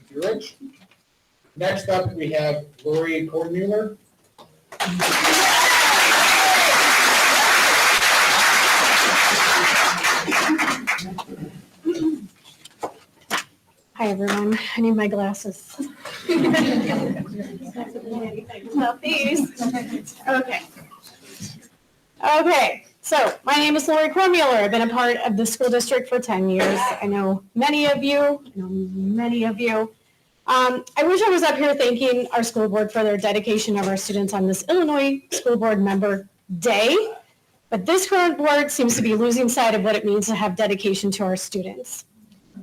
Speaker 1: you, Rich. Next up, we have Lori Kornmuller.
Speaker 2: Hi, everyone. I need my glasses. Not these. Okay. Okay, so my name is Lori Kornmuller. I've been a part of the school district for 10 years. I know many of you. I wish I was up here thanking our school board for their dedication of our students on this Illinois School Board Member Day, but this current board seems to be losing sight of what it means to have dedication to our students,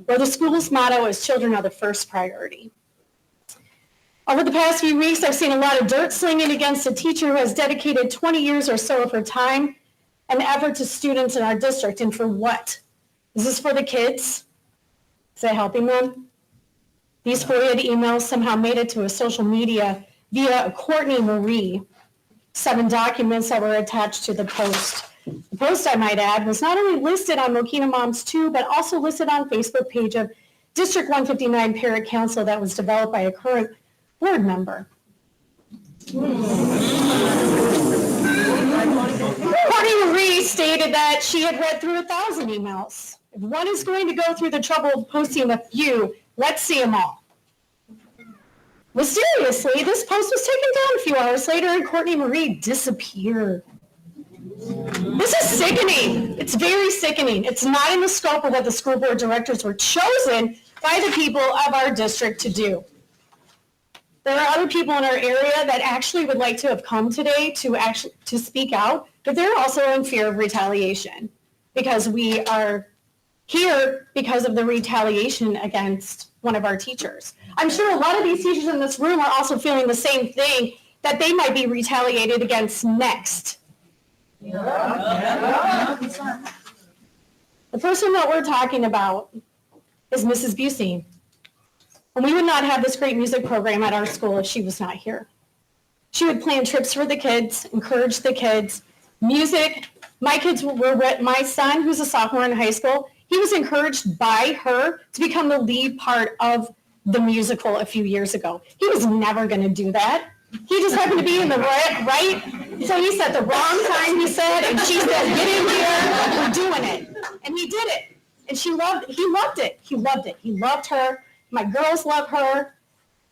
Speaker 2: where the school's motto is children are the first priority. Over the past few weeks, I've seen a lot of dirt slinging against a teacher who has dedicated 20 years or so of her time and effort to students in our district. And for what? Is this for the kids? Is it helping them? These FOIA emails somehow made it to a social media via a Courtney Marie. 7 documents that were attached to the post. The post, I might add, was not only listed on Mokena Moms 2, but also listed on Facebook page of District 159 Parent Council that was developed by a current board member. Courtney Marie stated that she had read through 1,000 emails. If one is going to go through the trouble of posting a few, let's see them all. Mysteriously, this post was taken down a few hours later and Courtney Marie disappeared. This is sickening. It's very sickening. It's not in the scope of what the school board directors were chosen by the people of our district to do. There are other people in our area that actually would like to have come today to speak out, but they're also in fear of retaliation because we are here because of the retaliation against one of our teachers. I'm sure a lot of these teachers in this room are also feeling the same thing, that they might be retaliated against next. The person that we're talking about is Mrs. Busey. And we would not have this great music program at our school if she was not here. She would plan trips for the kids, encourage the kids. Music, my son, who's a sophomore in high school, he was encouraged by her to become the lead part of the musical a few years ago. He was never going to do that. He just happened to be in the right, so he said the wrong time, he said, and she said, get in here, we're doing it. And he did it. And he loved it. He loved her. My girls love her.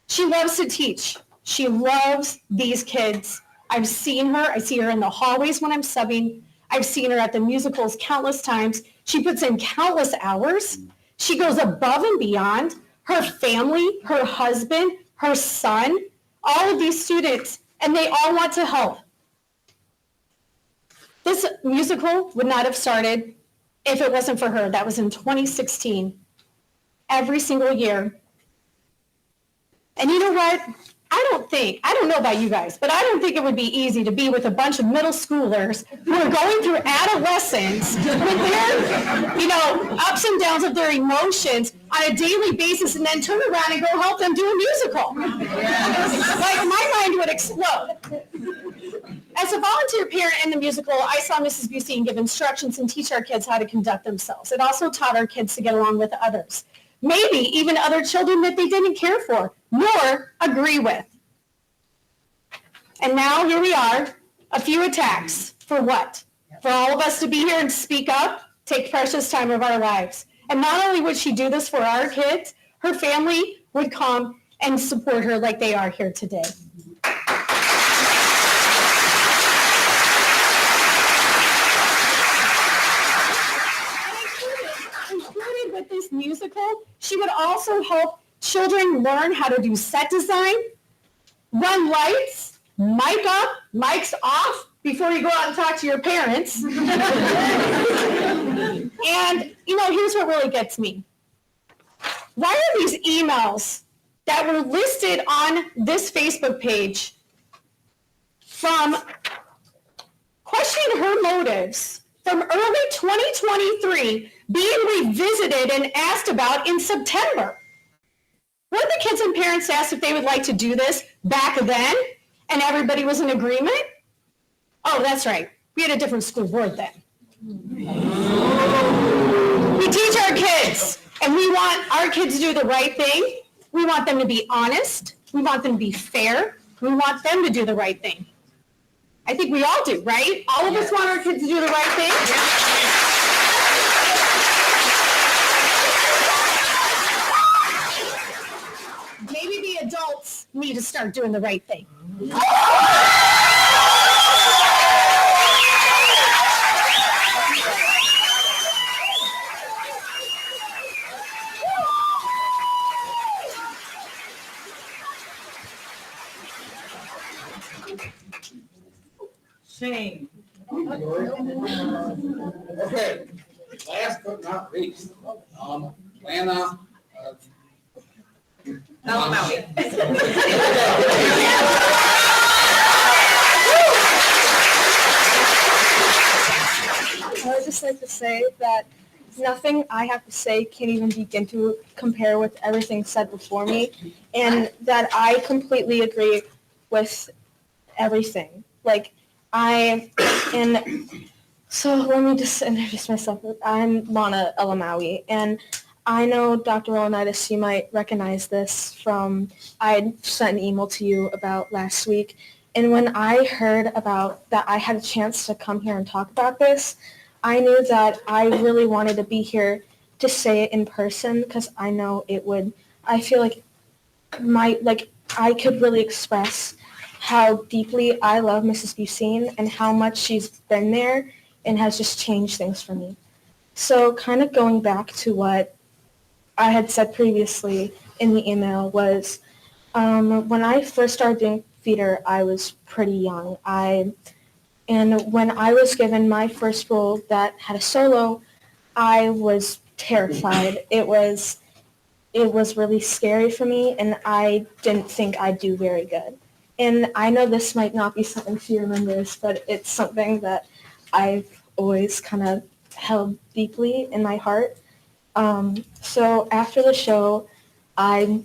Speaker 2: She loves to teach. She loves these kids. I've seen her. I see her in the hallways when I'm subbing. I've seen her at the musicals countless times. She puts in countless hours. She goes above and beyond. Her family, her husband, her son, all of these students, and they all want to help. This musical would not have started if it wasn't for her. That was in 2016. Every single year. And you know what? I don't know about you guys, but I don't think it would be easy to be with a bunch of middle schoolers who are going through adolescence with their, ups and downs of their emotions on a daily basis and then turn around and go help them do a musical. Like, my mind would explode. As a volunteer parent in the musical, I saw Mrs. Busey give instructions and teach our kids how to conduct themselves. It also taught our kids to get along with others. Maybe even other children that they didn't care for, nor agree with. And now here we are, a few attacks. For what? For all of us to be here and speak up, take precious time of our lives. And not only would she do this for our kids, her family would come and support her like they are here today. Included with this musical, she would also help children learn how to do set design, run lights, mic up, mics off, before you go out and talk to your parents. And, here's what really gets me. Why are these emails that were listed on this Facebook page from questioning her motives from early 2023 being revisited and asked about in September? Weren't the kids and parents asked if they would like to do this back then and everybody was in agreement? Oh, that's right. We had a different school board then. We teach our kids, and we want our kids to do the right thing. We want them to be honest. We want them to be fair. We want them to do the right thing. I think we all do, right? All of us want our kids to do the right thing. Maybe the adults need to start doing the right thing.
Speaker 1: Shame. Okay, last but not least, Lana.
Speaker 7: I would just like to say that nothing I have to say can even begin to compare with everything said before me, and that I completely agree with everything. So let me just introduce myself. I'm Lana Elamawi, and I know Dr. Rolanitis, you might recognize this from, I sent an email to you about last week, and when I heard about that I had a chance to come here and talk about this, I knew that I really wanted to be here to say it in person because I know it would, I feel like I could really express how deeply I love Mrs. Busine and how much she's been there and has just changed things for me. So kind of going back to what I had said previously in the email was when I first started doing theater, I was pretty young. And when I was given my first role that had a solo, I was terrified. It was really scary for me, and I didn't think I'd do very good. And I know this might not be something she remembers, but it's something that I've always kind of held deeply in my heart. So after the show, I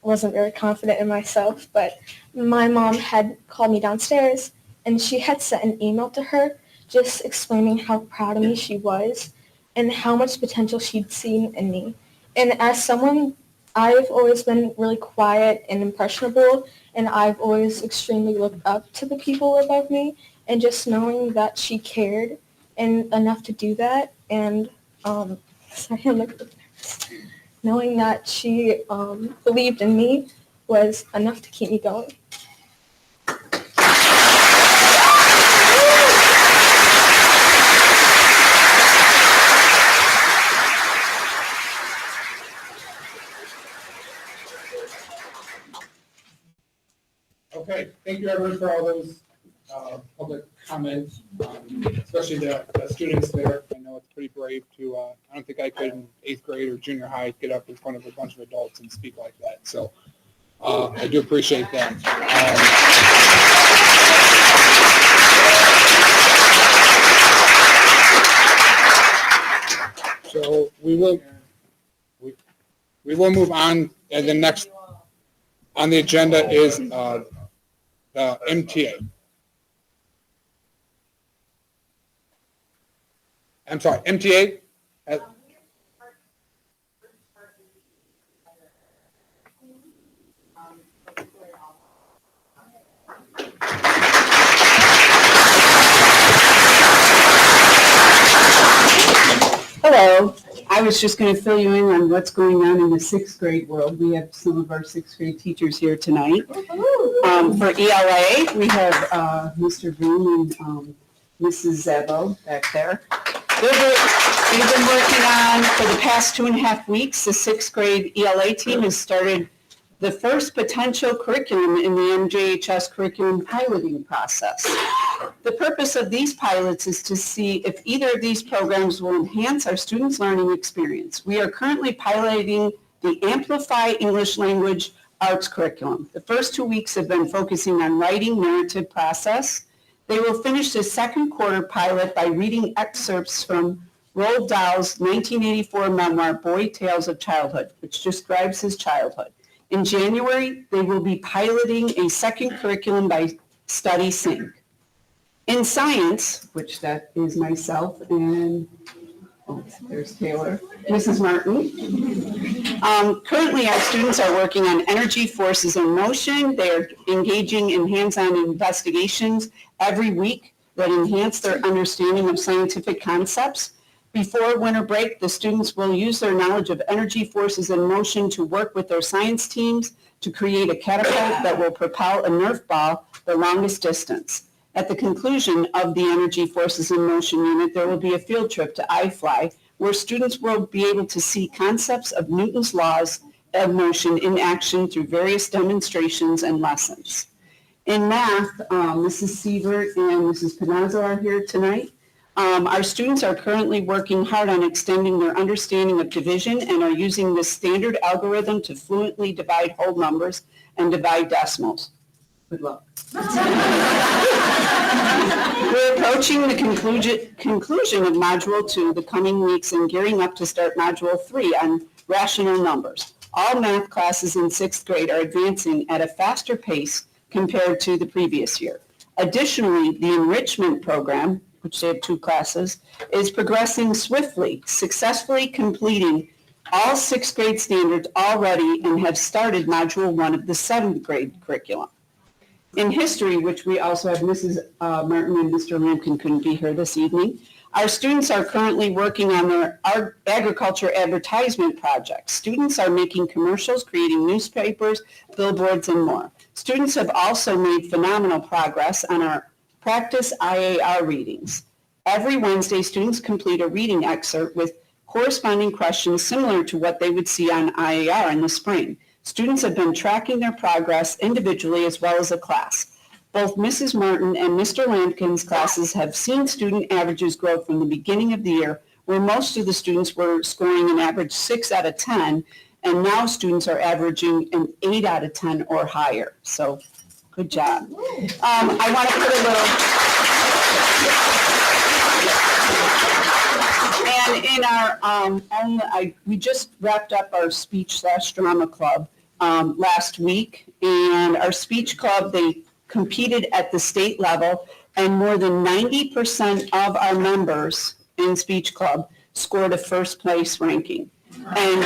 Speaker 7: wasn't very confident in myself, but my mom had called me downstairs, and she had sent an email to her just explaining how proud of me she was and how much potential she'd seen in me. And as someone, I've always been really quiet and impressionable, and I've always extremely looked up to the people above me, and just knowing that she cared and enough to do that, and knowing that she believed in me was enough to keep me going.
Speaker 1: Okay, thank you everyone for all those public comments, especially the students there. I know it's pretty brave to, I don't think I could in 8th grade or junior high get up in front of a bunch of adults and speak like that. So I do appreciate that. So we will move on, and the next on the agenda is MTA. I'm sorry, MTA.
Speaker 12: Hello. I was just going to fill you in on what's going on in the 6th grade world. We have some of our 6th grade teachers here tonight. For ELA, we have Mr. Boone and Mrs. Zebo back there. We've been working on, for the past 2.5 weeks, the 6th grade ELA team has started the first potential curriculum in the MJHS curriculum piloting process. The purpose of these pilots is to see if either of these programs will enhance our students' learning experience. We are currently piloting the Amplify English Language Arts curriculum. The first 2 weeks have been focusing on writing narrative process. They will finish the second quarter pilot by reading excerpts from Roald Dahl's 1984 memoir, Boy Tales of Childhood, which describes his childhood. In January, they will be piloting a second curriculum by Study Sync. In science, which that is myself and, there's Taylor, Mrs. Martin. Currently, our students are working on energy, forces, and motion. They are engaging in hands-on investigations every week that enhance their understanding of scientific concepts. Before winter break, the students will use their knowledge of energy, forces, and motion to work with their science teams to create a catapult that will propel a Nerf ball the longest distance. At the conclusion of the Energy, Forces, and Motion unit, there will be a field trip to iFly, where students will be able to see concepts of Newton's laws of motion in action through various demonstrations and lessons. In math, Mrs. Sievert and Mrs. Panazzo are here tonight. Our students are currently working hard on extending their understanding of division and are using this standard algorithm to fluently divide whole numbers and divide decimals. Good luck. We're approaching the conclusion of Module 2 the coming weeks and gearing up to start Module 3 on rational numbers. All math classes in 6th grade are advancing at a faster pace compared to the previous year. Additionally, the enrichment program, which they have 2 classes, is progressing swiftly, successfully completing all 6th grade standards already and have started Module 1 of the 7th grade curriculum. In history, which we also have Mrs. Martin and Mr. Lampkin couldn't be here this evening, our students are currently working on their agriculture advertisement project. Students are making commercials, creating newspapers, billboards, and more. Students have also made phenomenal progress on our practice IAR readings. Every Wednesday, students complete a reading excerpt with corresponding questions similar to what they would see on IAR in the spring. Students have been tracking their progress individually as well as a class. Both Mrs. Martin and Mr. Lampkin's classes have seen student averages grow from the beginning of the year, where most of the students were scoring an average 6 out of 10, and now students are averaging an 8 out of 10 or higher. So, good job. I want to put a little... And in our we just wrapped up our speech/drama club last week, and our speech club, they competed at the state level, and more than 90% of our members in speech club scored a first place ranking. And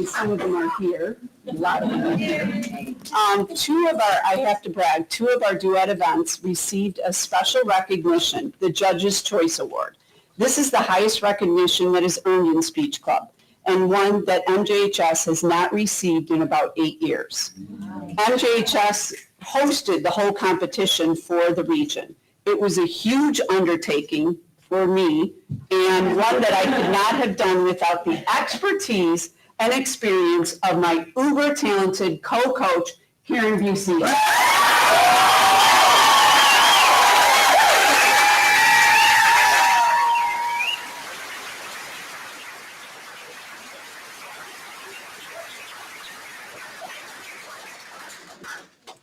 Speaker 12: some of them are here, a lot of them are here. I have to brag, 2 of our duet events received a special recognition, the Judge's Choice Award. This is the highest recognition that is earned in Speech Club, and one that MJHS has not received in about 8 years. MJHS hosted the whole competition for the region. It was a huge undertaking for me, and one that I could not have done without the expertise and experience of my uber talented co-coach, Karen Busey.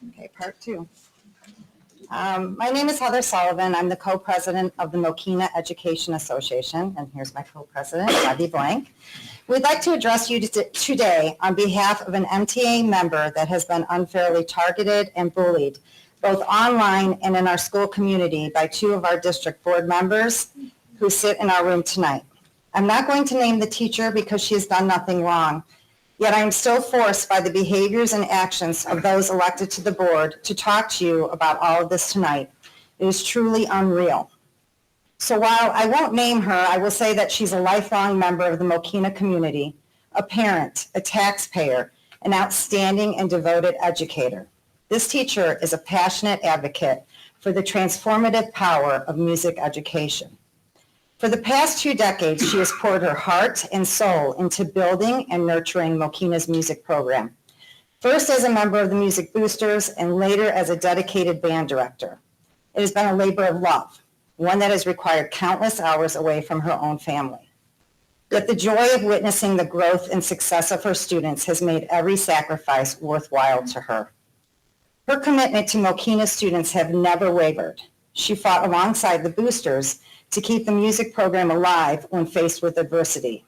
Speaker 11: Okay, part 2. My name is Heather Sullivan. I'm the co-president of the Mokena Education Association, and here's my co-president, Debbie Blank. We'd like to address you today on behalf of an MTA member that has been unfairly targeted and bullied, both online and in our school community, by 2 of our district board members who sit in our room tonight. I'm not going to name the teacher because she has done nothing wrong. Yet I am still forced by the behaviors and actions of those elected to the board to talk to you about all of this tonight. It is truly unreal. So while I won't name her, I will say that she's a lifelong member of the Mokena community, a parent, a taxpayer, an outstanding and devoted educator. This teacher is a passionate advocate for the transformative power of music education. For the past 2 decades, she has poured her heart and soul into building and nurturing Mokena's music program.
Speaker 15: First as a member of the Music Boosters and later as a dedicated band director. It has been a labor of love, one that has required countless hours away from her own family. Yet the joy of witnessing the growth and success of her students has made every sacrifice worthwhile to her. Her commitment to Mokena students have never wavered. She fought alongside the boosters to keep the music program alive when faced with adversity.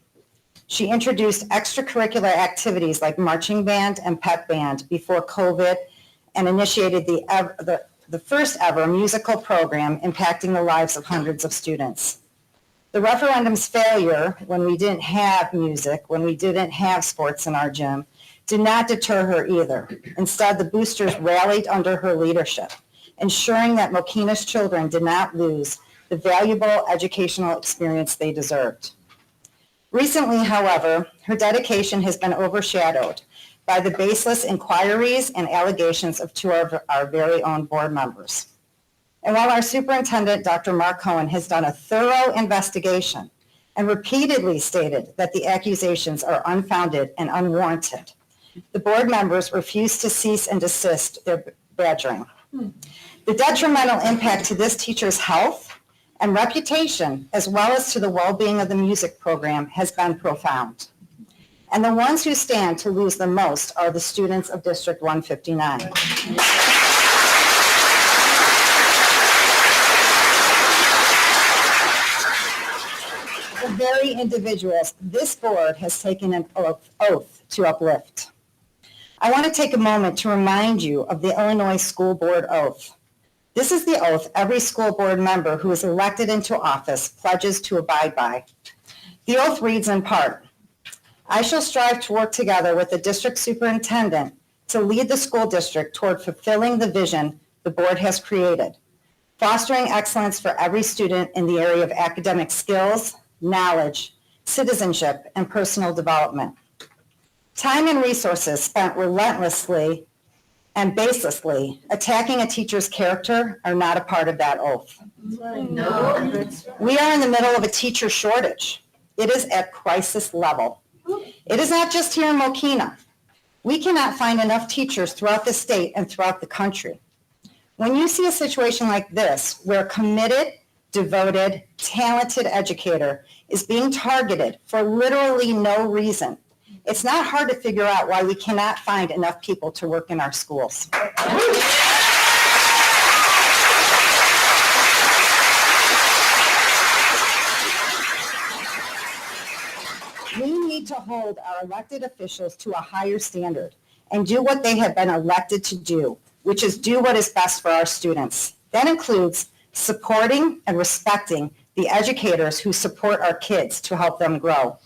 Speaker 15: She introduced extracurricular activities like marching band and pep band before COVID and initiated the first ever musical program impacting the lives of hundreds of students. The referendum's failure when we didn't have music, when we didn't have sports in our gym, did not deter her either. Instead, the boosters rallied under her leadership, ensuring that Mokena's children did not lose the valuable educational experience they deserved. Recently, however, her dedication has been overshadowed by the baseless inquiries and allegations of two of our very own board members. And while our superintendent, Dr. Mark Cohen, has done a thorough investigation and repeatedly stated that the accusations are unfounded and unwarranted, the board members refuse to cease and desist their badgering. The detrimental impact to this teacher's health and reputation, as well as to the well-being of the music program, has been profound. And the ones who stand to lose the most are the students of District 159. The very individuals this board has taken an oath to uplift. I want to take a moment to remind you of the Illinois School Board Oath. This is the oath every school board member who is elected into office pledges to abide by. The oath reads in part, I shall strive to work together with the district superintendent to lead the school district toward fulfilling the vision the board has created, fostering excellence for every student in the area of academic skills, knowledge, citizenship, and personal development. Time and resources spent relentlessly and baselessly attacking a teacher's character are not a part of that oath.
Speaker 4: No.
Speaker 15: We are in the middle of a teacher shortage. It is at crisis level. It is not just here in Mokena. We cannot find enough teachers throughout the state and throughout the country. When you see a situation like this, where a committed, devoted, talented educator is being targeted for literally no reason, it's not hard to figure out why we cannot find enough people to work in our schools. We need to hold our elected officials to a higher standard and do what they have been elected to do, which is do what is best for our students. That includes supporting and respecting the educators who support our kids to help them grow.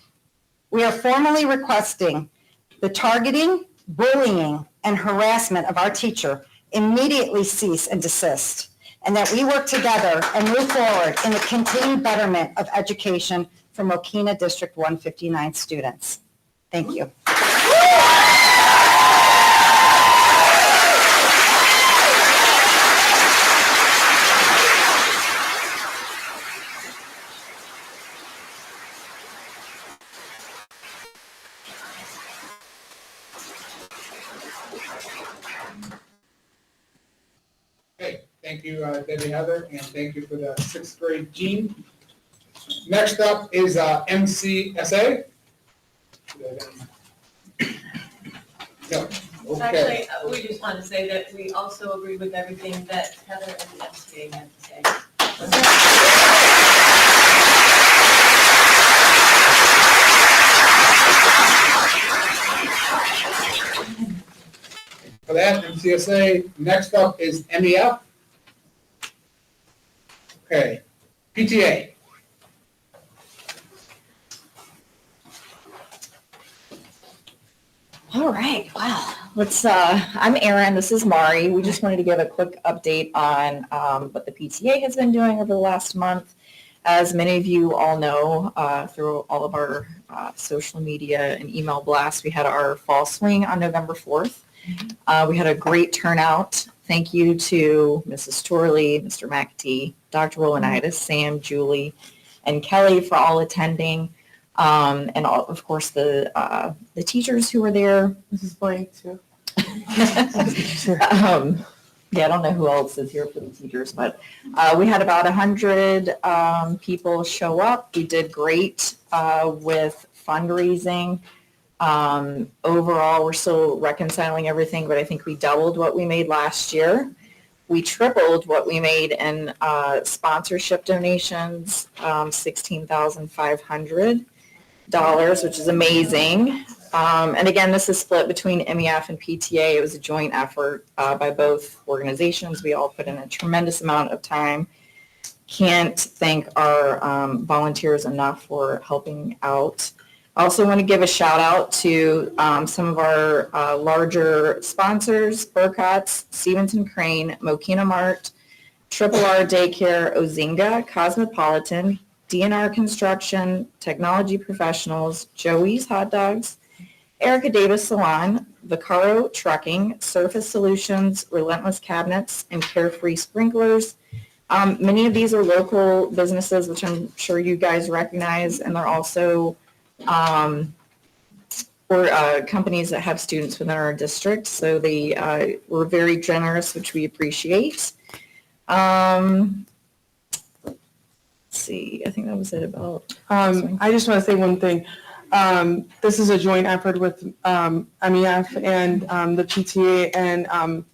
Speaker 15: We are formally requesting the targeting, bullying, and harassment of our teacher immediately cease and desist, and that we work together and move forward in the continued betterment of education for Mokena District 159 students. Thank you.
Speaker 1: Okay, thank you, Debbie Heather, and thank you for the sixth grade Jean. Next up is MCSA. No, okay.
Speaker 3: Actually, we just want to say that we also agree with everything that Heather and the MCA had to say.
Speaker 1: For that, MCSA. Next up is MEF. Okay, PTA.
Speaker 11: All right, wow. I'm Erin, this is Mari. We just wanted to give a quick update on what the PTA has been doing over the last month. As many of you all know, through all of our social media and email blasts, we had our fall swing on November 4th. We had a great turnout. Thank you to Mrs. Torley, Mr. McAtee, Dr. Rowanitis, Sam, Julie, and Kelly for all attending. And all, of course, the teachers who were there.
Speaker 10: Mrs. Blank too.
Speaker 16: Yeah, I don't know who else is here for the teachers, but we had about 100 people show up. We did great with fundraising. Overall, we're still reconciling everything, but I think we doubled what we made last year. We tripled what we made in sponsorship donations, $16,500, which is amazing. And again, this is split between MEF and PTA. It was a joint effort by both organizations. We all put in a tremendous amount of time. Can't thank our volunteers enough for helping out. I also want to give a shout out to some of our larger sponsors, Burcott's, Stevenson Crane, Mokena Mart, Triple R Daycare, Ozinga, Cosmopolitan, DNR Construction, Technology Professionals, Joey's Hot Dogs, Erica Davis Salon, Vaccaro Trucking, Surface Solutions, Relentless Cabinets, and Carefree Sprinklers. Many of these are local businesses, which I'm sure you guys recognize, and they're also companies that have students within our district. So they were very generous, which we appreciate. Let's see, I think that was it about.
Speaker 10: I just want to say one thing. This is a joint effort with MEF and the PTA, and I'd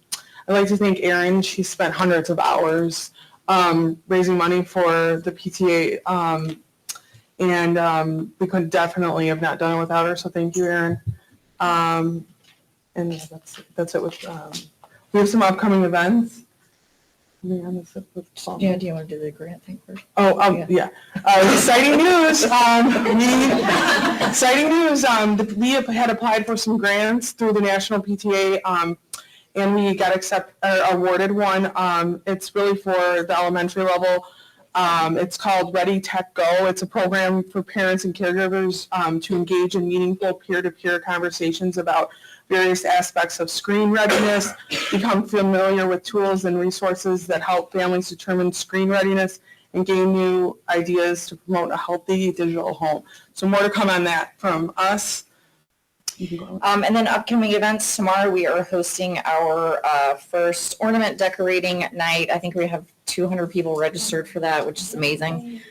Speaker 10: like to thank Erin. She spent hundreds of hours raising money for the PTA, and we could definitely have not done it without her, so thank you, Erin. And that's it with, we have some upcoming events.
Speaker 16: Yeah, do you want to do the grant thing first?
Speaker 10: Yeah. Exciting news. Exciting news. We had applied for some grants through the National PTA, and we got awarded one. It's really for the elementary level. It's called Ready Tech Go. It's a program for parents and caregivers to engage in meaningful peer-to-peer conversations about various aspects of screen readiness, become familiar with tools and resources that help families determine screen readiness, and gain new ideas to promote a healthy digital home. So more to come on that from us.
Speaker 16: And then upcoming events, tomorrow we are hosting our first ornament decorating night. I think we have 200 people registered for that, which is amazing.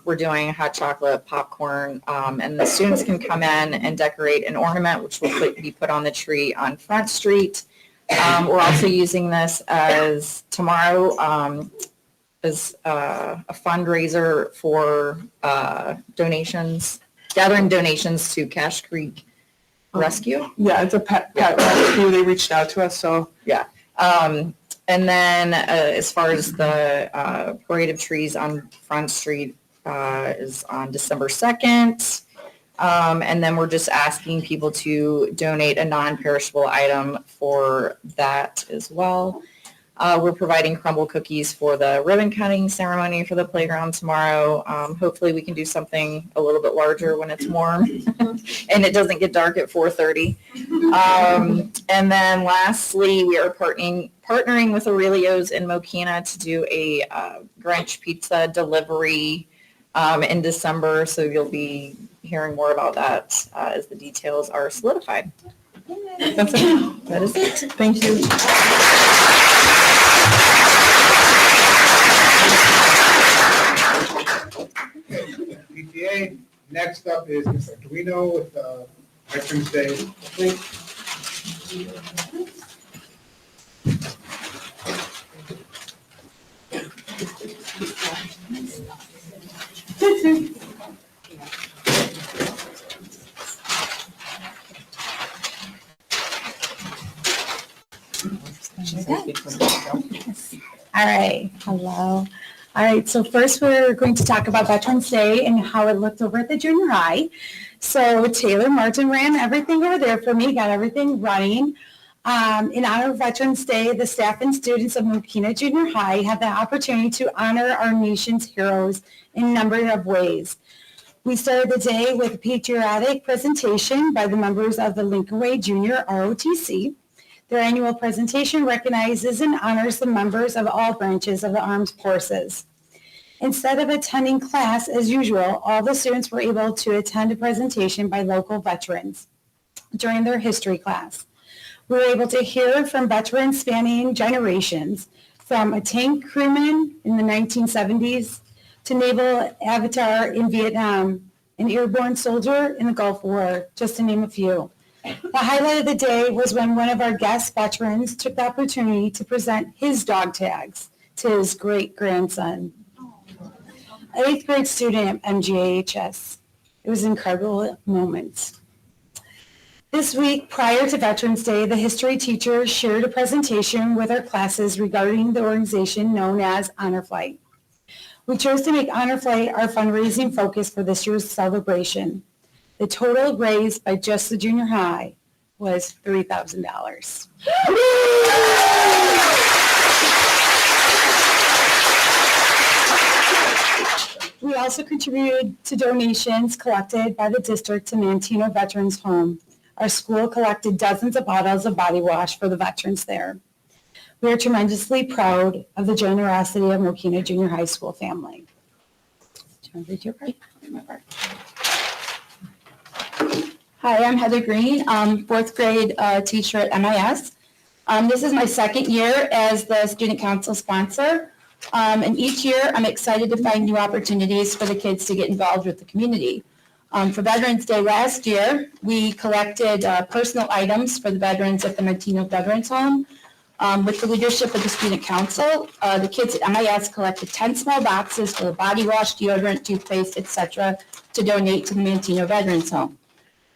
Speaker 16: We're doing hot chocolate, popcorn, and the students can come in and decorate an ornament, which will be put on the tree on Front Street. We're also using this as tomorrow as a fundraiser for donations, gathering donations to Cache Creek Rescue.
Speaker 10: Yeah, it's a pet rescue. They reached out to us, so.
Speaker 16: Yeah. And then as far as the parade of trees on Front Street is on December 2nd. And then we're just asking people to donate a non-perishable item for that as well. We're providing crumble cookies for the ribbon cutting ceremony for the playground tomorrow. Hopefully we can do something a little bit larger when it's warm and it doesn't get dark at 4:30. And then lastly, we are partnering with Aurelio's in Mokena to do a Grinch pizza delivery in December. So you'll be hearing more about that as the details are solidified.
Speaker 10: That's it.
Speaker 16: That is it.
Speaker 10: Thank you.
Speaker 1: PTA. Next up is Mr. Arduino with Veterans Day.
Speaker 17: All right, hello. All right, so first we're going to talk about Veterans Day and how it looked over at the junior high. So Taylor Martin ran everything over there for me, got everything running. In honor of Veterans Day, the staff and students of Mokena Junior High had the opportunity to honor our nation's heroes in a number of ways. We started the day with a patriotic presentation by the members of the Lincoln Way Junior ROTC. Their annual presentation recognizes and honors the members of all branches of the armed forces. Instead of attending class as usual, all the students were able to attend a presentation by local veterans during their history class. We were able to hear from veterans spanning generations, from a tank crewman in the 1970s to naval avatar in Vietnam, an airborne soldier in the Gulf War, just to name a few. The highlight of the day was when one of our guest veterans took the opportunity to present his dog tags to his great-grandson, an 8th grade student at MGAHS. It was an incredible moment. This week, prior to Veterans Day, the history teacher shared a presentation with our classes regarding the organization known as Honor Flight. We chose to make Honor Flight our fundraising focus for this year's celebration. The total raised by just the junior high was $3,000. We also contributed to donations collected by the district to Manteno Veterans Home. Our school collected dozens of bottles of body wash for the veterans there. We are tremendously proud of the generosity of Mokena Junior High School family. Do you want to read your part?
Speaker 11: Hi, I'm Heather Green, 4th grade teacher at MIS. This is my second year as the student council sponsor. And each year I'm excited to find new opportunities for the kids to get involved with the community. For Veterans Day last year, we collected personal items for the veterans at the Manteno Veterans Home. With the leadership of the student council, the kids at MIS collected 10 small boxes full of body wash, deodorant, toothpaste, etc. to donate to the Manteno Veterans Home.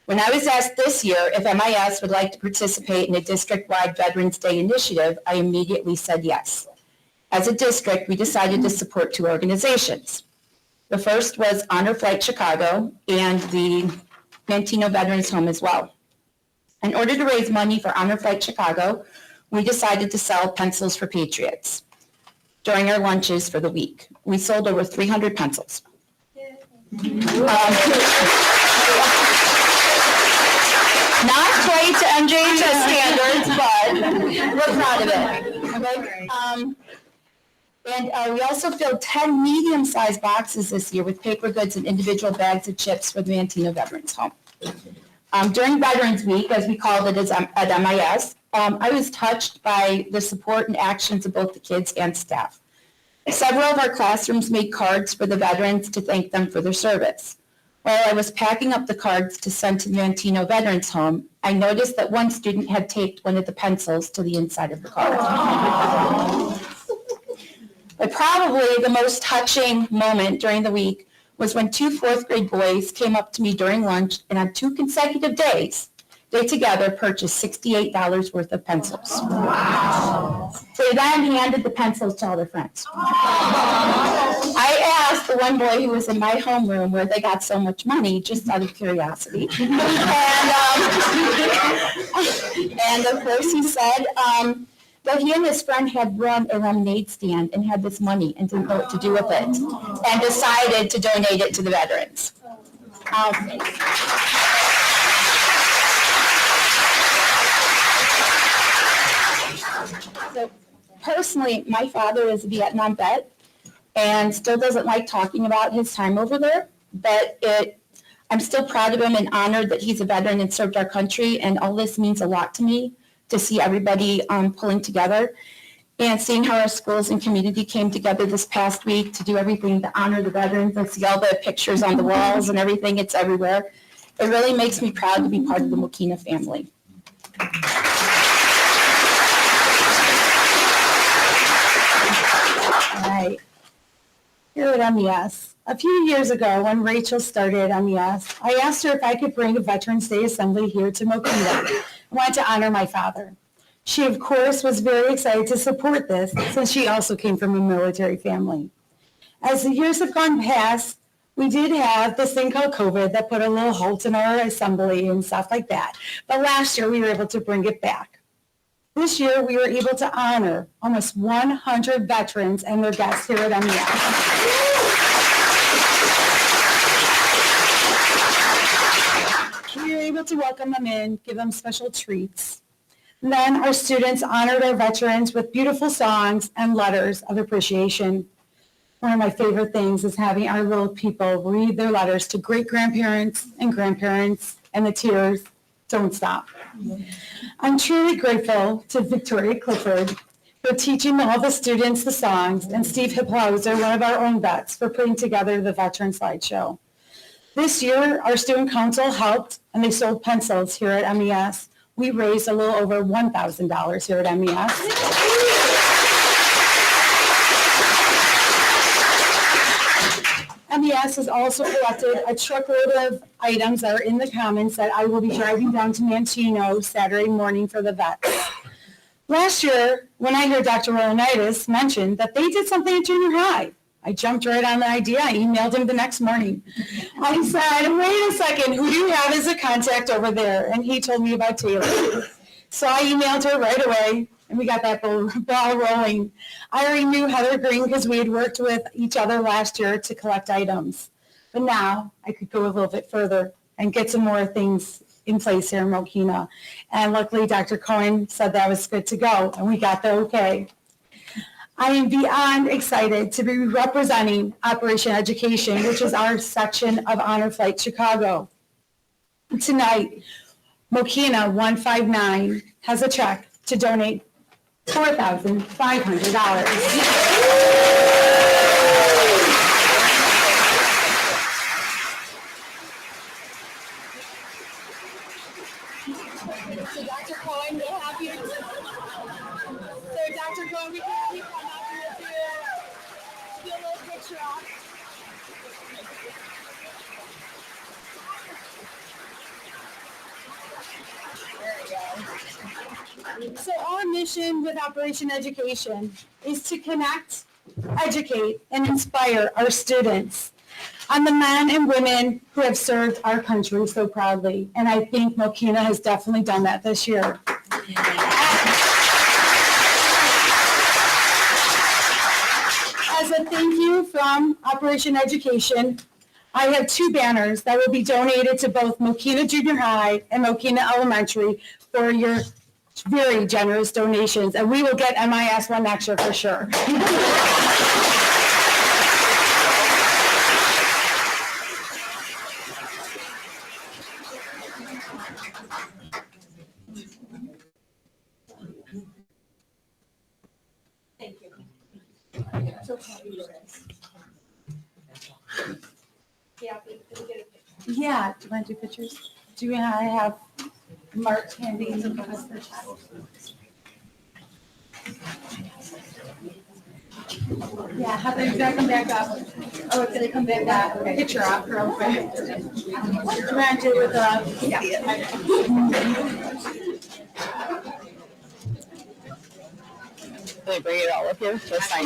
Speaker 11: When I was asked this year if MIS would like to participate in a district-wide Veterans Day initiative, I immediately said yes. As a district, we decided to support 2 organizations. The first was Honor Flight Chicago and the Manteno Veterans Home as well. In order to raise money for Honor Flight Chicago, we decided to sell pencils for Patriots during our lunches for the week. We sold over 300 pencils. Not quite to MJHS standards, but we're proud of it. Okay? And we also filled 10 medium-sized boxes this year with paper goods and individual bags of chips for the Manteno Veterans Home. During Veterans Week, as we called it at MIS, I was touched by the support and actions of both the kids and staff. Several of our classrooms made cards for the veterans to thank them for their service. While I was packing up the cards to send to the Manteno Veterans Home, I noticed that one student had taped one of the pencils to the inside of the card. But probably the most touching moment during the week was when 2 4th grade boys came up to me during lunch and on 2 consecutive days, they together purchased $68 worth of pencils. Wow. They then handed the pencils to all their friends. I asked the one boy who was in my homeroom where they got so much money, just out of curiosity. And of course he said that he and his friend had run a lemonade stand and had this money and didn't know what to do with it and decided to donate it to the veterans. So personally, my father is a Vietnam vet and still doesn't like talking about his time over there, but I'm still proud of him and honored that he's a veteran and served our country, and all this means a lot to me to see everybody pulling together and seeing how our schools and community came together this past week to do everything to honor the veterans. I see all the pictures on the walls and everything, it's everywhere. It really makes me proud to be part of the Mokena family.
Speaker 17: All right. Here at MES, a few years ago when Rachel started MES, I asked her if I could bring a Veterans Day assembly here to Mokena. I wanted to honor my father. She, of course, was very excited to support this since she also came from a military family. As the years have gone past, we did have this thing called COVID that put a little halt in our assembly and stuff like that. But last year we were able to bring it back. This year we were able to honor almost 100 veterans and their guests here at MES. We were able to welcome them in, give them special treats. And then our students honored our veterans with beautiful songs and letters of appreciation. One of my favorite things is having our little people read their letters to great-grandparents and grandparents, and the tears don't stop. I'm truly grateful to Victoria Clifford for teaching all the students the songs, and Steve Hiplauser, one of our own vets, for putting together the veteran slideshow. This year, our student council helped, and they sold pencils here at MES. We raised a little over $1,000 here at MES. MES has also collected a truckload of items that are in the Commons that I will be driving down to Mantino Saturday morning for the vets. Last year, when I heard Dr. Rolanitis mention that they did something at junior high, I jumped right on the idea. I emailed him the next morning. I said, wait a second, who do you have as a contact over there? And he told me about Taylor. So I emailed her right away, and we got that ball rolling. I already knew Heather Green because we had worked with each other last year to collect items. But now I could go a little bit further and get some more things in place here in Mokena. And luckily, Dr. Cohen said that was good to go, and we got the okay. I am beyond excited to be representing Operation Education, which is our section of Honor Flight Chicago. Tonight, Mokena 159 has a check to donate $4,500. So Dr. Cohen, we'll have you. So Dr. Cohen, we can have you come out here to do a little picture op. So our mission with Operation Education is to connect, educate, and inspire our students on the men and women who have served our country so proudly. And I think Mokena has definitely done that this year. As a thank you from Operation Education, I have 2 banners that will be donated to both Mokena Junior High and Mokena Elementary for your very generous donations, and we will get MIS one next year for sure.
Speaker 3: Thank you.
Speaker 17: Yeah, do you want to do pictures? Do I have Mark handy to give us the check? Yeah, have they come back up? Oh, it's gonna come back up. Okay. Picture up real quick. Do you want to do with
Speaker 13: Can they bring it all up here? Just sign.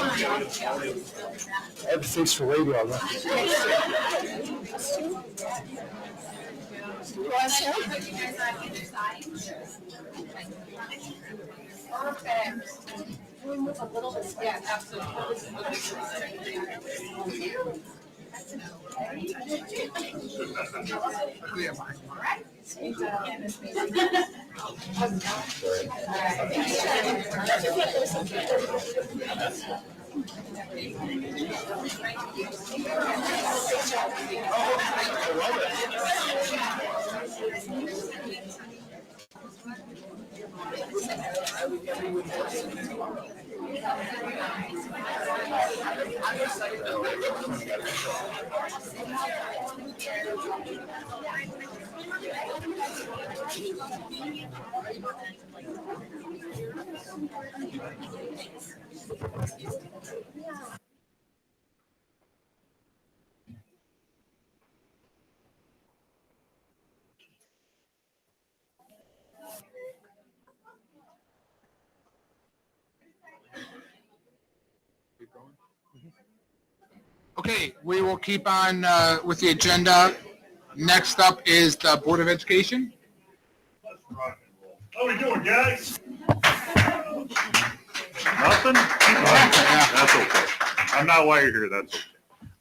Speaker 14: Everything's for radio.
Speaker 3: Yeah, absolutely.
Speaker 1: Okay, we will keep on with the agenda. Next up is the Board of Education.
Speaker 6: How we doing, guys? Nothing? That's okay. I'm not why you're here, that's okay.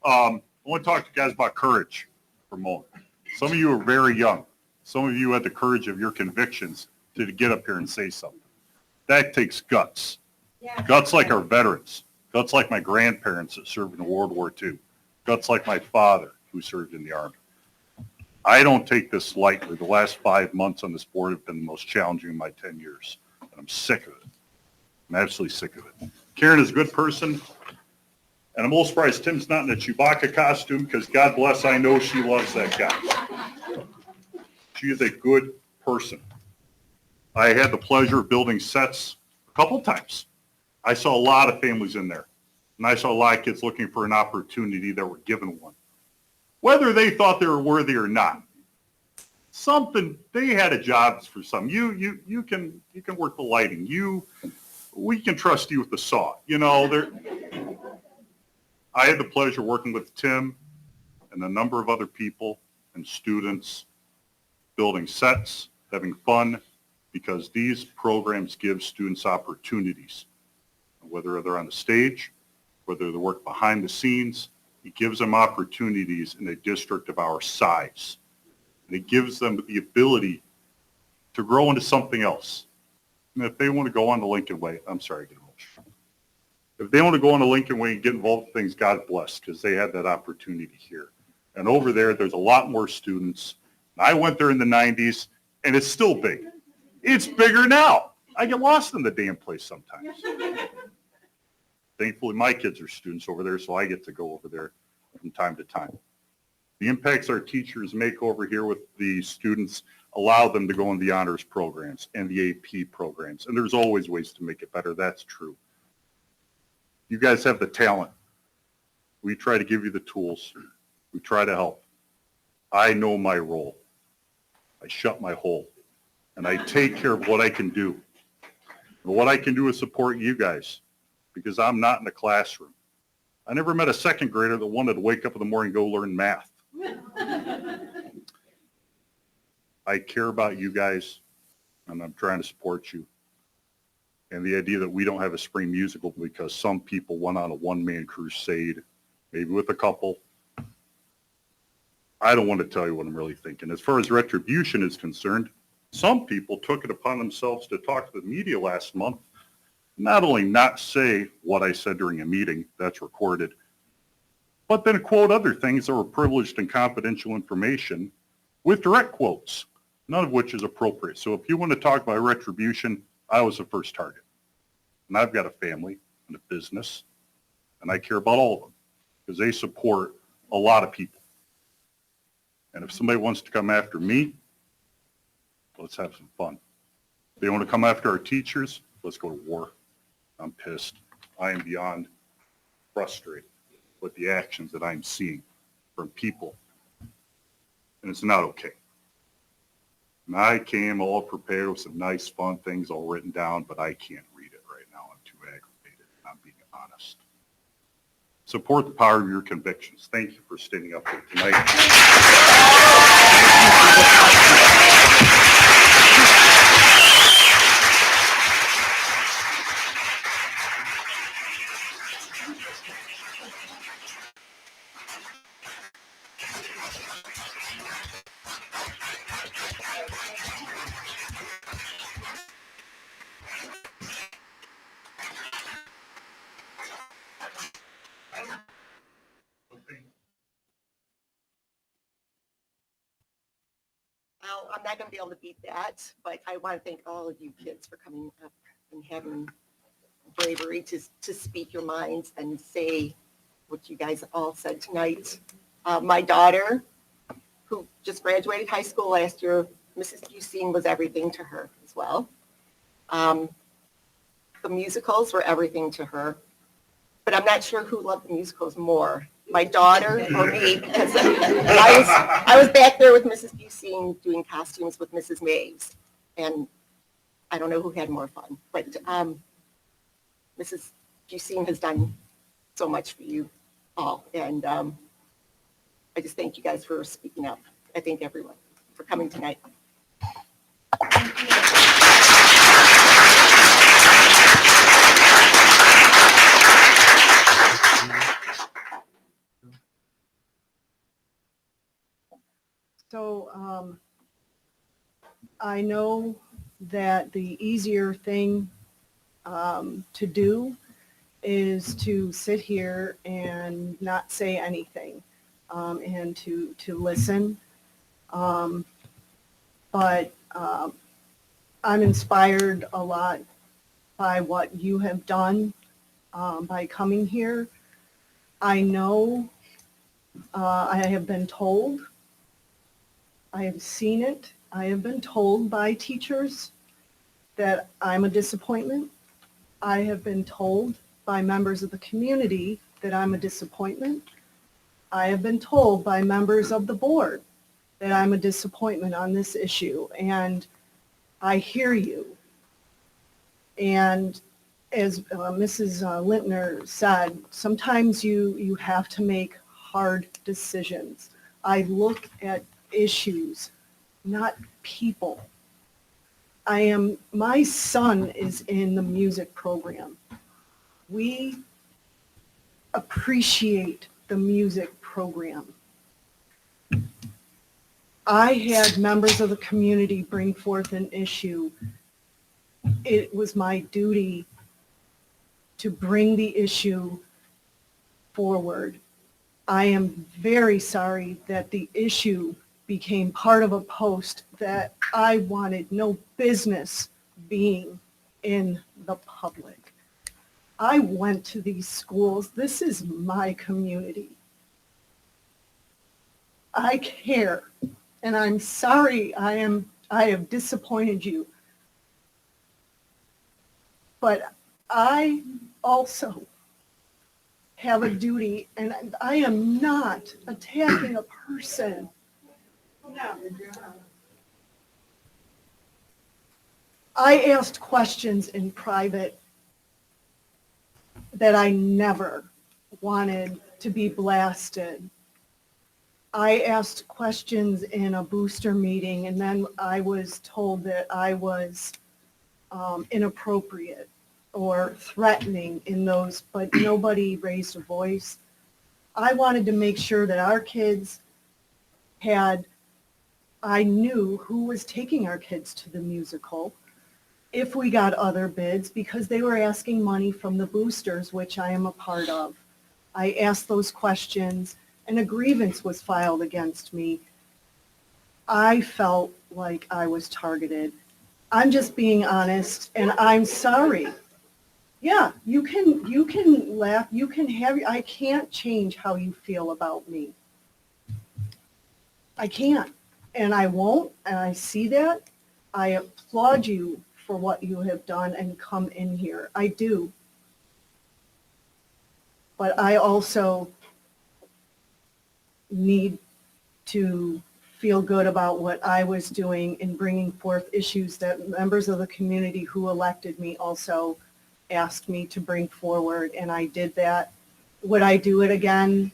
Speaker 6: I want to talk to you guys about courage for a moment. Some of you are very young. Some of you had the courage of your convictions to get up here and say something. That takes guts. Guts like our veterans. Guts like my grandparents that served in World War II. Guts like my father who served in the Army. I don't take this lightly. The last 5 months on this board have been the most challenging in my 10 years. And I'm sick of it. I'm absolutely sick of it. Karen is a good person. And I'm a little surprised Tim's not in a Chewbacca costume because God bless, I know she loves that guy. She is a good person. I had the pleasure of building sets a couple times. I saw a lot of families in there. And I saw a lot of kids looking for an opportunity that were given one. Whether they thought they were worthy or not. Something, they had a job for some. You can work the lighting. We can trust you with the saw. You know, I had the pleasure of working with Tim and a number of other people and students, building sets, having fun, because these programs give students opportunities. Whether they're on the stage, whether they work behind the scenes, it gives them opportunities in a district of our size. And it gives them the ability to grow into something else. And if they want to go on the Lincoln Way, I'm sorry, I get emotional. If they want to go on the Lincoln Way and get involved in things, God bless, because they had that opportunity here. And over there, there's a lot more students. I went there in the 90s, and it's still big. It's bigger now. I get lost in the damn place sometimes. Thankfully, my kids are students over there, so I get to go over there from time to time. The impacts our teachers make over here with the students allow them to go in the honors programs and the AP programs. And there's always ways to make it better. That's true. You guys have the talent. We try to give you the tools. We try to help. I know my role. I shut my hole. And I take care of what I can do. And what I can do is support you guys, because I'm not in the classroom. I never met a second grader that wanted to wake up in the morning and go learn math. I care about you guys, and I'm trying to support you. And the idea that we don't have a spring musical because some people went on a one-man crusade, maybe with a couple. I don't want to tell you what I'm really thinking. As far as retribution is concerned, some people took it upon themselves to talk to the media last month, not only not say what I said during a meeting, that's recorded, but then quote other things that were privileged and confidential information with direct quotes, none of which is appropriate. So if you want to talk about retribution, I was the first target. And I've got a family and a business, and I care about all of them because they support a lot of people. And if somebody wants to come after me, let's have some fun. If they want to come after our teachers, let's go to war. I'm pissed. I am beyond frustrated with the actions that I'm seeing from people. And it's not okay. And I came all prepared with some nice, fun things all written down, but I can't read it right now. I'm too aggravated. I'm being honest. Support the power of your convictions. Thank you for standing up here tonight.
Speaker 18: Well, I'm not going to be able to beat that, but I want to thank all of you kids for coming up and having bravery to speak your minds and say what you guys all said tonight. My daughter, who just graduated high school last year, Mrs. Busine was everything to her as well. The musicals were everything to her, but I'm not sure who loved the musicals more, my daughter or me, because I was back there with Mrs. Busine doing costumes with Mrs. Maves, and I don't know who had more fun, but Mrs. Busine has done so much for you all, and I just thank you guys for speaking up. I thank everyone for coming tonight.
Speaker 19: So I know that the easier thing to do is to sit here and not say anything and to listen. Um, but I'm inspired a lot by what you have done by coming here. I know I have been told, I have seen it, I have been told by teachers that I'm a disappointment. I have been told by members of the community that I'm a disappointment. I have been told by members of the board that I'm a disappointment on this issue, and I hear you. And as Mrs. Lintner said, sometimes you have to make hard decisions. I look at issues, not people. My son is in the music program. We appreciate the music program. I had members of the community bring forth an issue. It was my duty to bring the issue forward. I am very sorry that the issue became part of a post that I wanted no business being in the public. I went to these schools. This is my community. I care, and I'm sorry I have disappointed you. But I also have a duty, and I am not attacking a person. No. I asked questions in private that I never wanted to be blasted. I asked questions in a booster meeting, and then I was told that I was inappropriate or threatening in those, but nobody raised a voice. I wanted to make sure that our kids I knew who was taking our kids to the musical, if we got other bids, because they were asking money from the boosters, which I am a part of. I asked those questions, and a grievance was filed against me. I felt like I was targeted. I'm just being honest, and I'm sorry. Yeah, you can laugh, you can I can't change how you feel about me. I can't, and I won't, and I see that. I applaud you for what you have done and come in here. I do. But I also need to feel good about what I was doing in bringing forth issues that members of the community who elected me also asked me to bring forward, and I did that. Would I do it again?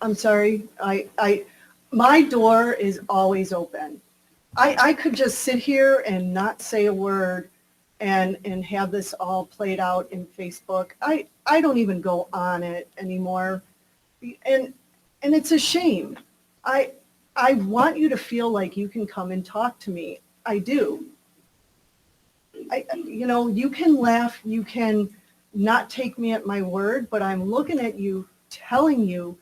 Speaker 19: I'm sorry. My door is always open. I could just sit here and not say a word and have this all played out in Facebook. I don't even go on it anymore. And it's a shame. I want you to feel like you can come and talk to me. I do. You can laugh, you can not take me at my word, but I'm looking at you, telling you,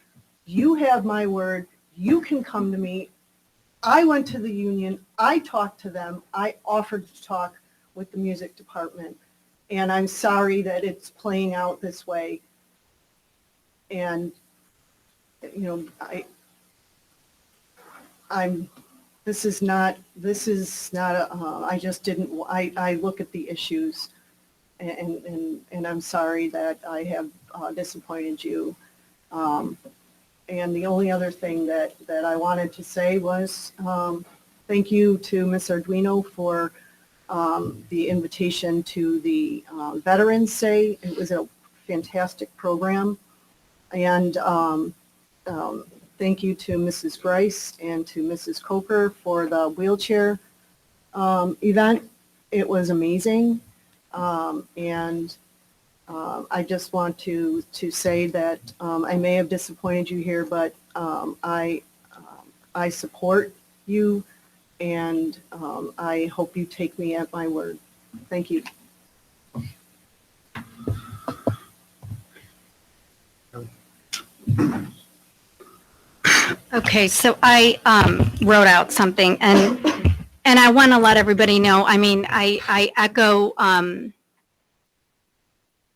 Speaker 19: you have my word, you can come to me. I went to the union, I talked to them, I offered to talk with the music department, and I'm sorry that it's playing out this way. And, this is not I just didn't, I look at the issues, and I'm sorry that I have disappointed you. And the only other thing that I wanted to say was thank you to Ms. Arduino for the invitation to the Veterans Day. It was a fantastic program. And thank you to Mrs. Grice and to Mrs. Coker for the wheelchair event. It was amazing. And I just want to say that I may have disappointed you here, but I support you, and I hope you take me at my word. Thank you.
Speaker 20: Okay, so I wrote out something and I want to let everybody know, I mean, I echo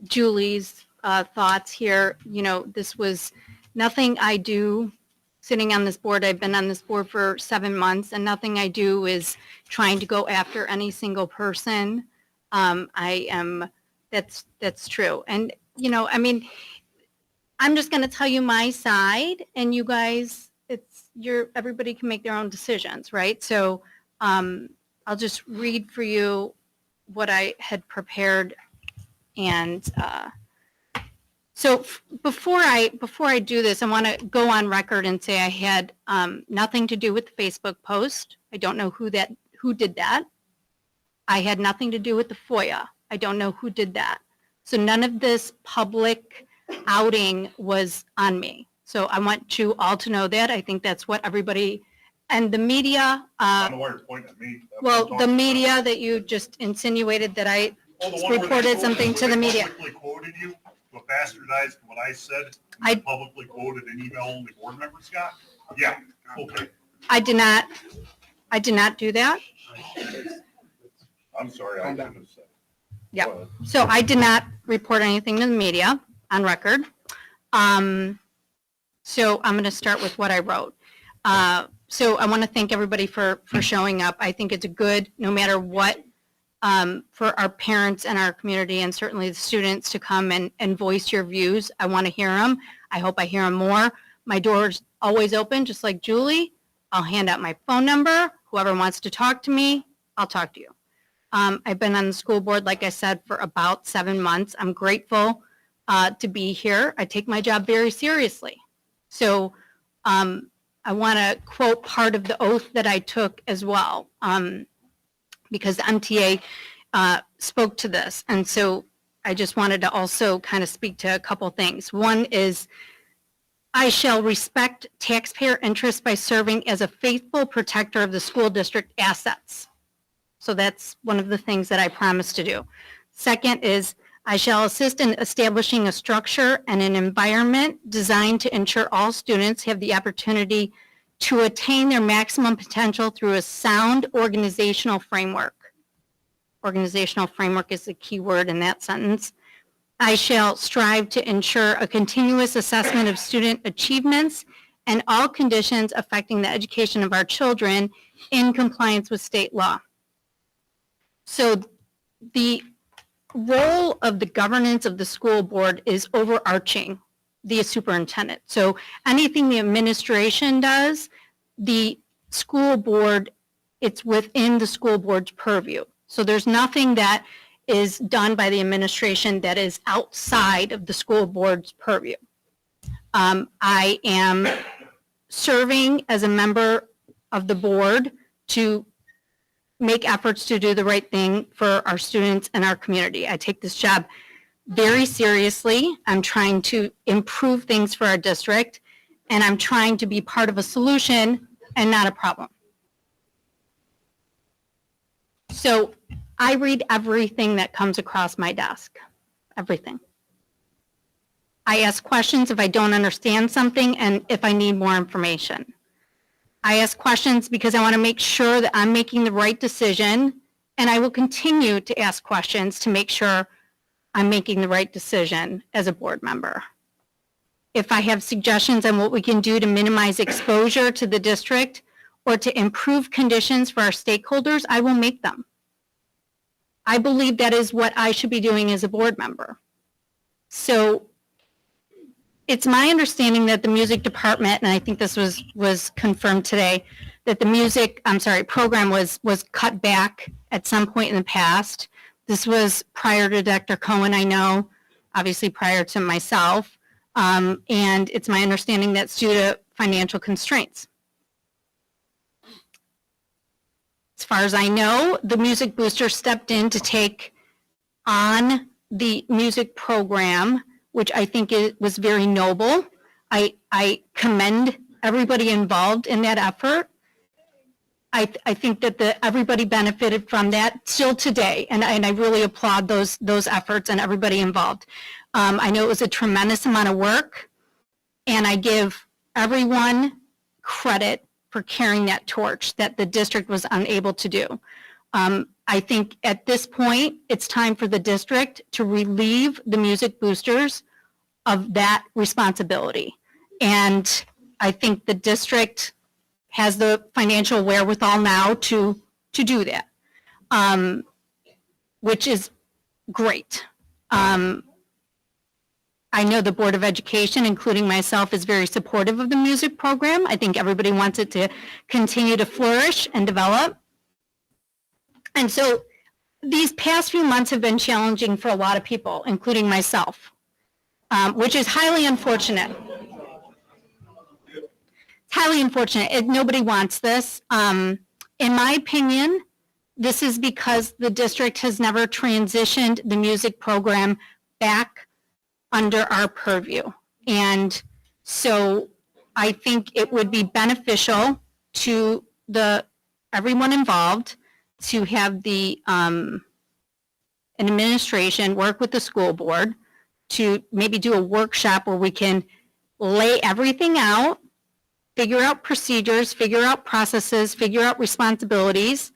Speaker 20: Julie's thoughts here. You know, this was nothing I do sitting on this board. I've been on this board for 7 months and nothing I do is trying to go after any single person. That's true. And, you know, I mean, I'm just going to tell you my side and you guys, everybody can make their own decisions, right? So I'll just read for you what I had prepared. And so before I do this, I want to go on record and say I had nothing to do with the Facebook post. I don't know who did that. I had nothing to do with the FOIA. I don't know who did that. So none of this public outing was on me. So I want you all to know that. I think that's what everybody and the media.
Speaker 6: I don't know why you're pointing at me.
Speaker 20: Well, the media that you just insinuated that I reported something to the media.
Speaker 6: Publicly quoted you, but bastardized what I said.
Speaker 20: I
Speaker 6: publicly quoted an email only board members got. Yeah. Okay.
Speaker 20: I did not do that.
Speaker 6: I'm sorry. I shouldn't have said.
Speaker 20: Yeah. So I did not report anything to the media on record. So I'm going to start with what I wrote. So I want to thank everybody for showing up. I think it's a good, no matter what, for our parents and our community and certainly the students to come and voice your views. I want to hear them. I hope I hear them more. My door's always open, just like Julie. I'll hand out my phone number. Whoever wants to talk to me, I'll talk to you. I've been on the school board, like I said, for about 7 months. I'm grateful to be here. I take my job very seriously. So I want to quote part of the oath that I took as well, because the MTA spoke to this. And so I just wanted to also kind of speak to a couple things. One is, I shall respect taxpayer interests by serving as a faithful protector of the school district assets. So that's one of the things that I promised to do. Second is, I shall assist in establishing a structure and an environment designed to ensure all students have the opportunity to attain their maximum potential through a sound organizational framework. Organizational framework is the key word in that sentence. I shall strive to ensure a continuous assessment of student achievements and all conditions affecting the education of our children in compliance with state law. So the role of the governance of the school board is overarching the superintendent. So anything the administration does, the school board, it's within the school board's purview. So there's nothing that is done by the administration that is outside of the school board's purview. I am serving as a member of the board to make efforts to do the right thing for our students and our community. I take this job very seriously. I'm trying to improve things for our district, and I'm trying to be part of a solution and not a problem. So I read everything that comes across my desk, everything. I ask questions if I don't understand something and if I need more information. I ask questions because I want to make sure that I'm making the right decision, and I will continue to ask questions to make sure I'm making the right decision as a board member. If I have suggestions on what we can do to minimize exposure to the district or to improve conditions for our stakeholders, I will make them. I believe that is what I should be doing as a board member. So it's my understanding that the music department, and I think this was confirmed today, that the music, program was cut back at some point in the past. This was prior to Dr. Cohen, I know, obviously prior to myself, and it's my understanding that's due to financial constraints. As far as I know, the Music Booster stepped in to take on the music program, which I think it was very noble. I commend everybody involved in that effort. I think that everybody benefited from that still today, and I really applaud those efforts and everybody involved. I know it was a tremendous amount of work, and I give everyone credit for carrying that torch that the district was unable to do. I think at this point, it's time for the district to relieve the music boosters of that responsibility. And I think the district has the financial wherewithal now to do that, which is great. I know the Board of Education, including myself, is very supportive of the music program. I think everybody wants it to continue to flourish and develop. And so these past few months have been challenging for a lot of people, including myself, which is highly unfortunate. It's highly unfortunate. Nobody wants this. In my opinion, this is because the district has never transitioned the music program back under our purview. And so I think it would be beneficial to everyone involved to have the administration work with the school board to maybe do a workshop where we can lay everything out, figure out procedures, figure out processes, figure out responsibilities.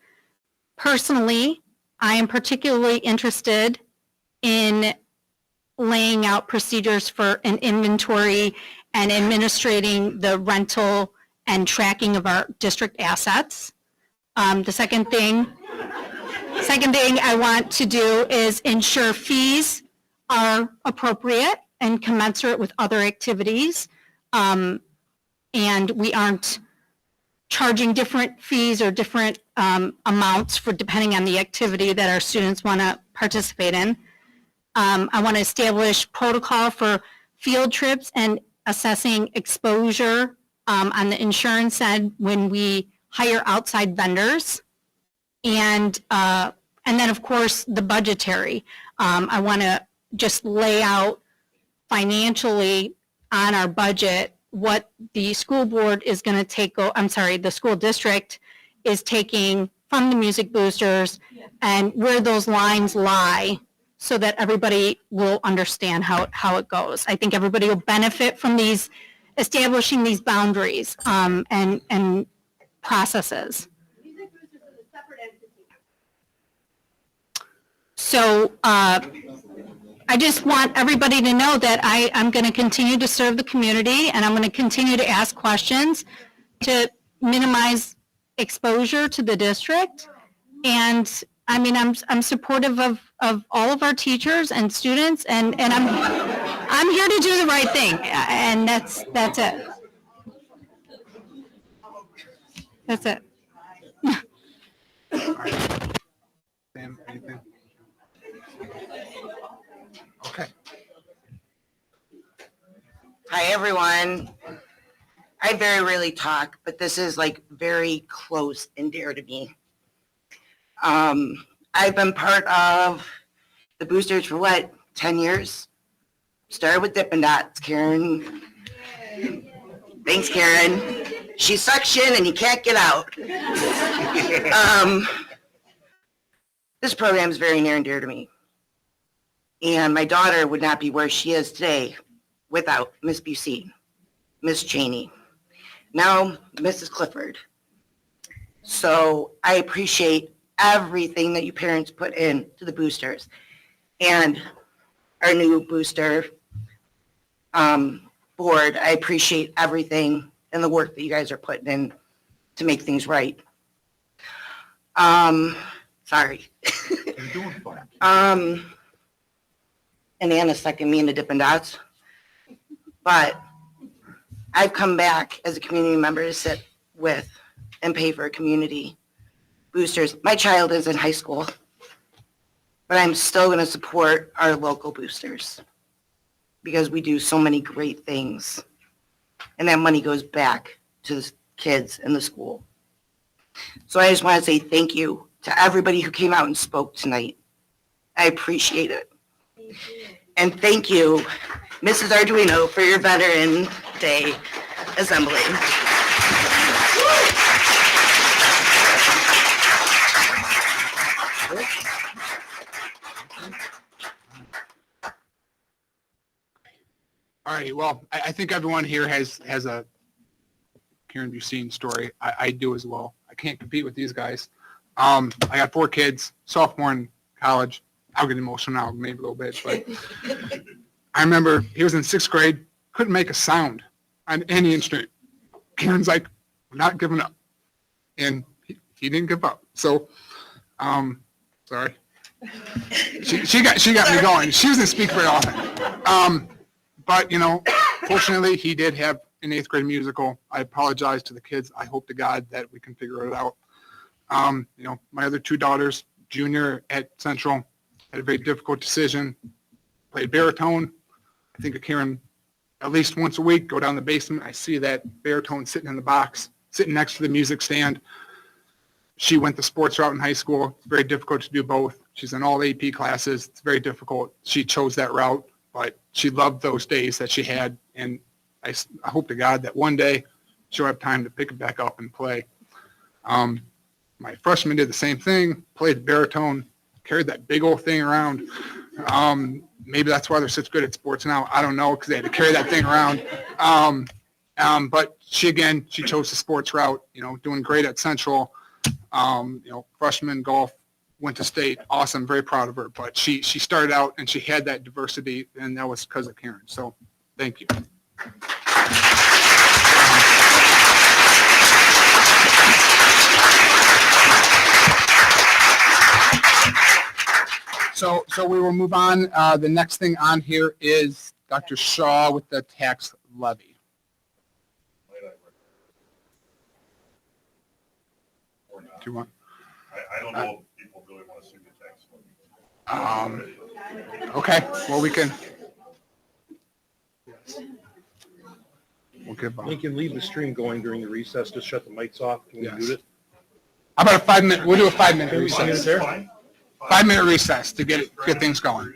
Speaker 20: Personally, I am particularly interested in laying out procedures for an inventory and administrating the rental and tracking of our district assets. The second thing I want to do is ensure fees are appropriate and commensurate with other activities. And we aren't charging different fees or different amounts for depending on the activity that our students want to participate in. I want to establish protocol for field trips and assessing exposure on the insurance side when we hire outside vendors. And then, of course, the budgetary. I want to just lay out financially on our budget what the school board is going to take, the school district is taking from the music boosters and where those lines lie so that everybody will understand how it goes. I think everybody will benefit from establishing these boundaries and processes. So I just want everybody to know that I'm going to continue to serve the community and I'm going to continue to ask questions to minimize exposure to the district. And I mean, I'm supportive of all of our teachers and students, and I'm here to do the right thing, and that's it. That's it.
Speaker 1: Sam, anything? Okay.
Speaker 21: Hi, everyone. I very rarely talk, but this is like very close and dear to me. I've been part of the boosters for 10 years? Started with Dippin' Dots, Karen. Thanks, Karen. She sucks in and you can't get out. This program is very near and dear to me. And my daughter would not be where she is today without Miss Busey, Miss Cheney, now Mrs. Clifford. So I appreciate everything that you parents put into the boosters and our new booster board. I appreciate everything and the work that you guys are putting in to make things right. Sorry.
Speaker 6: You're doing fine.
Speaker 21: And Anna's second me into Dippin' Dots. But I've come back as a community member to sit with and pay for community boosters. My child is in high school, but I'm still going to support our local boosters because we do so many great things. And that money goes back to the kids in the school. So I just want to say thank you to everybody who came out and spoke tonight. I appreciate it. And thank you, Mrs. Arduino, for your Veteran Day assembly.
Speaker 1: All right, well, I think everyone here has a Karen Bucine story. I do as well. I can't compete with these guys. I got 4 kids, sophomore in college. I'll get emotional now, maybe a little bit, but I remember he was in 6th grade, couldn't make a sound on any instrument. Karen's like, "We're not giving up." And he didn't give up. So, sorry. She got me going. She doesn't speak very often. But, fortunately, he did have an 8th grade musical. I apologize to the kids. I hope to God that we can figure it out. My other 2 daughters, junior at Central, had a very difficult decision, played baritone. I think of Karen at least once a week, go down the basement. I see that baritone sitting in the box, sitting next to the music stand. She went the sports route in high school. It's very difficult to do both. She's in all AP classes. It's very difficult. She chose that route, but she loved those days that she had. And I hope to God that one day she'll have time to pick it back up and play. My freshman did the same thing, played the baritone, carried that big old thing around. Maybe that's why they're such good at sports now. I don't know, because they had to carry that thing around. But she chose the sports route, doing great at Central. Freshman golf, went to state. Awesome. Very proud of her. But she started out and she had that diversity, and that was because of Karen. So thank you. So we will move on. The next thing on here is Dr. Shaw with the tax levy.
Speaker 6: Or not.
Speaker 1: Do you want?
Speaker 6: I don't know if people really want to see the tax levy.
Speaker 1: Okay, well, we can. We'll give,
Speaker 5: We can leave the stream going during the recess, just shut the mics off. Can we
Speaker 1: Yes.
Speaker 5: do it?
Speaker 1: How about a 5-minute, we'll do a 5-minute
Speaker 5: Can we do it
Speaker 1: recess.
Speaker 5: there?
Speaker 1: 5-minute recess to get things going.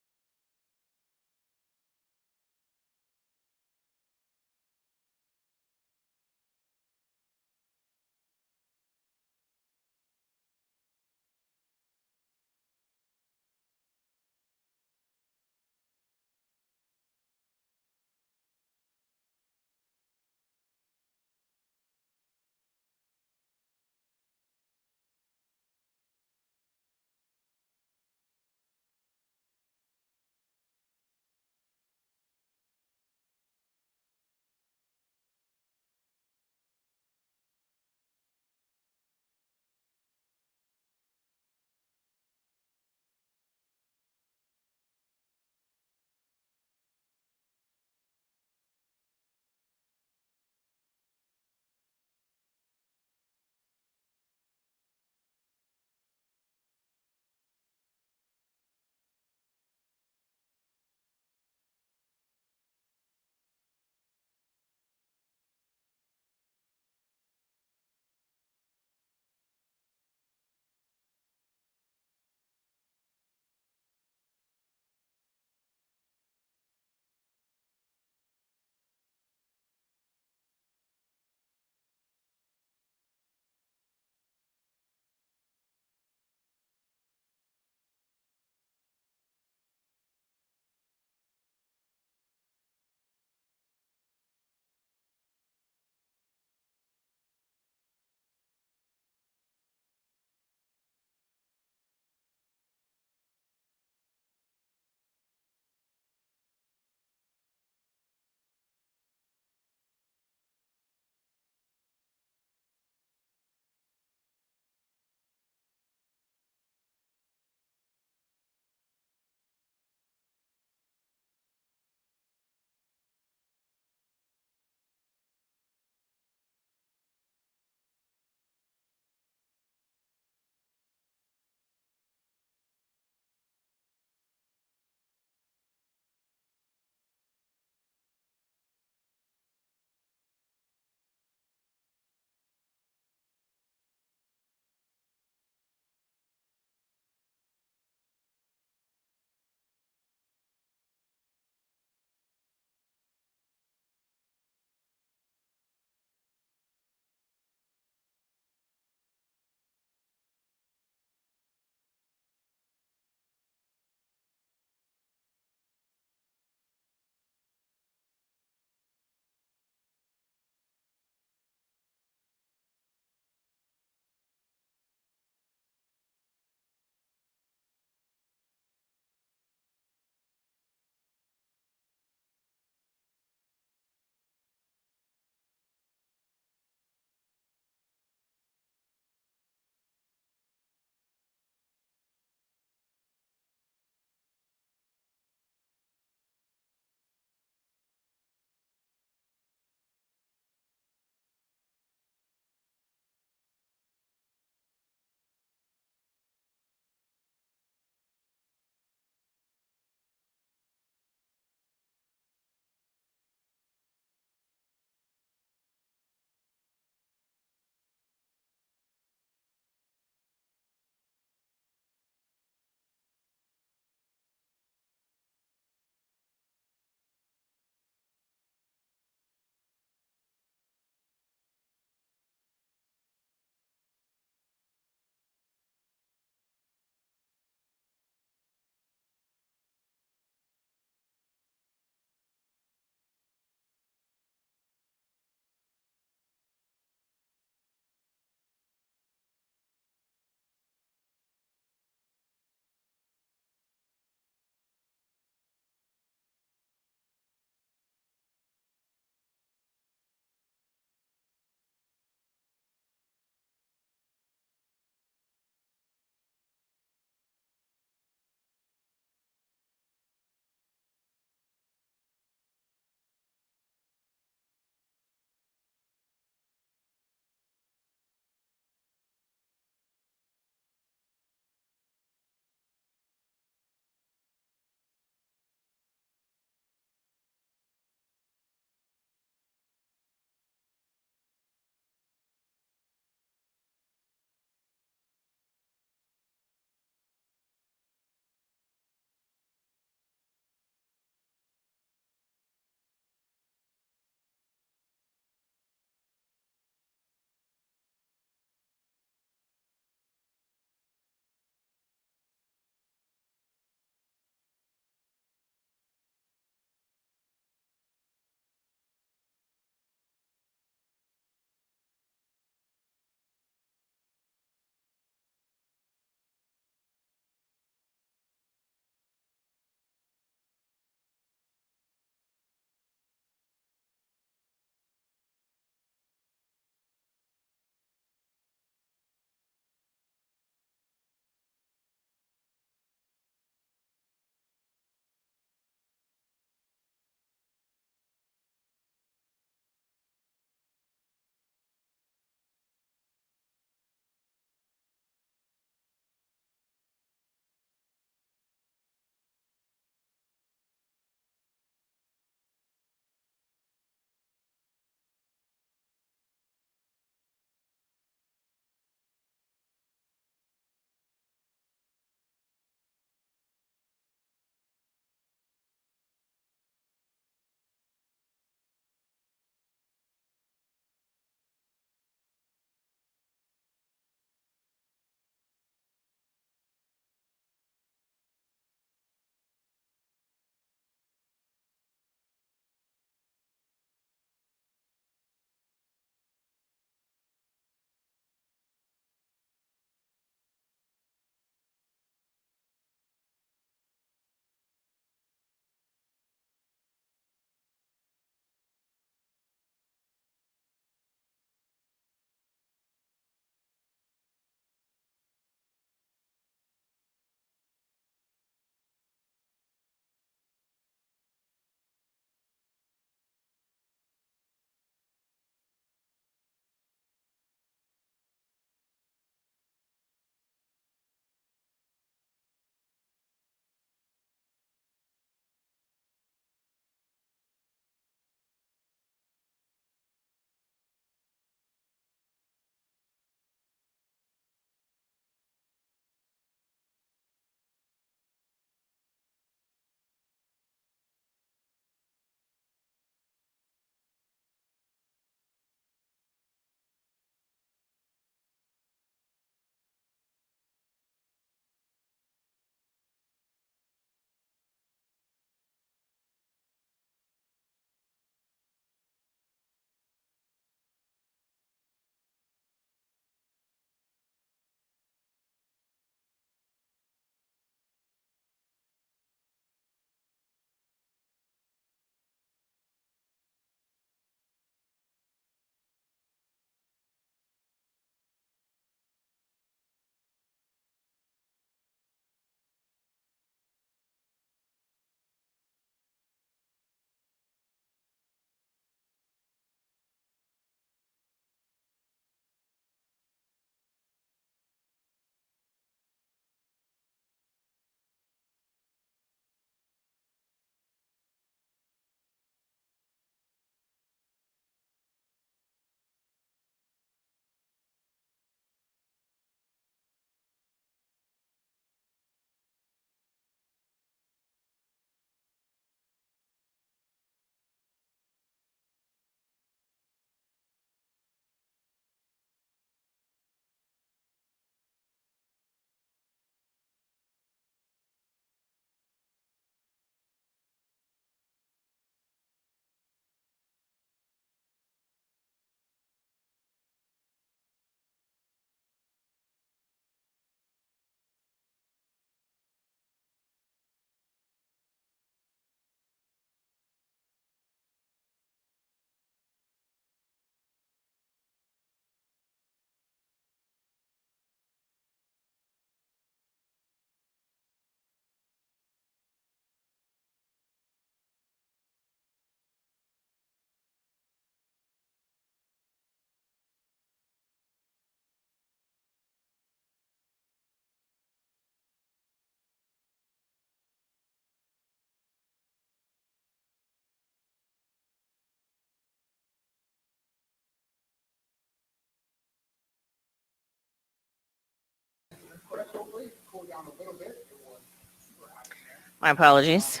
Speaker 9: My apologies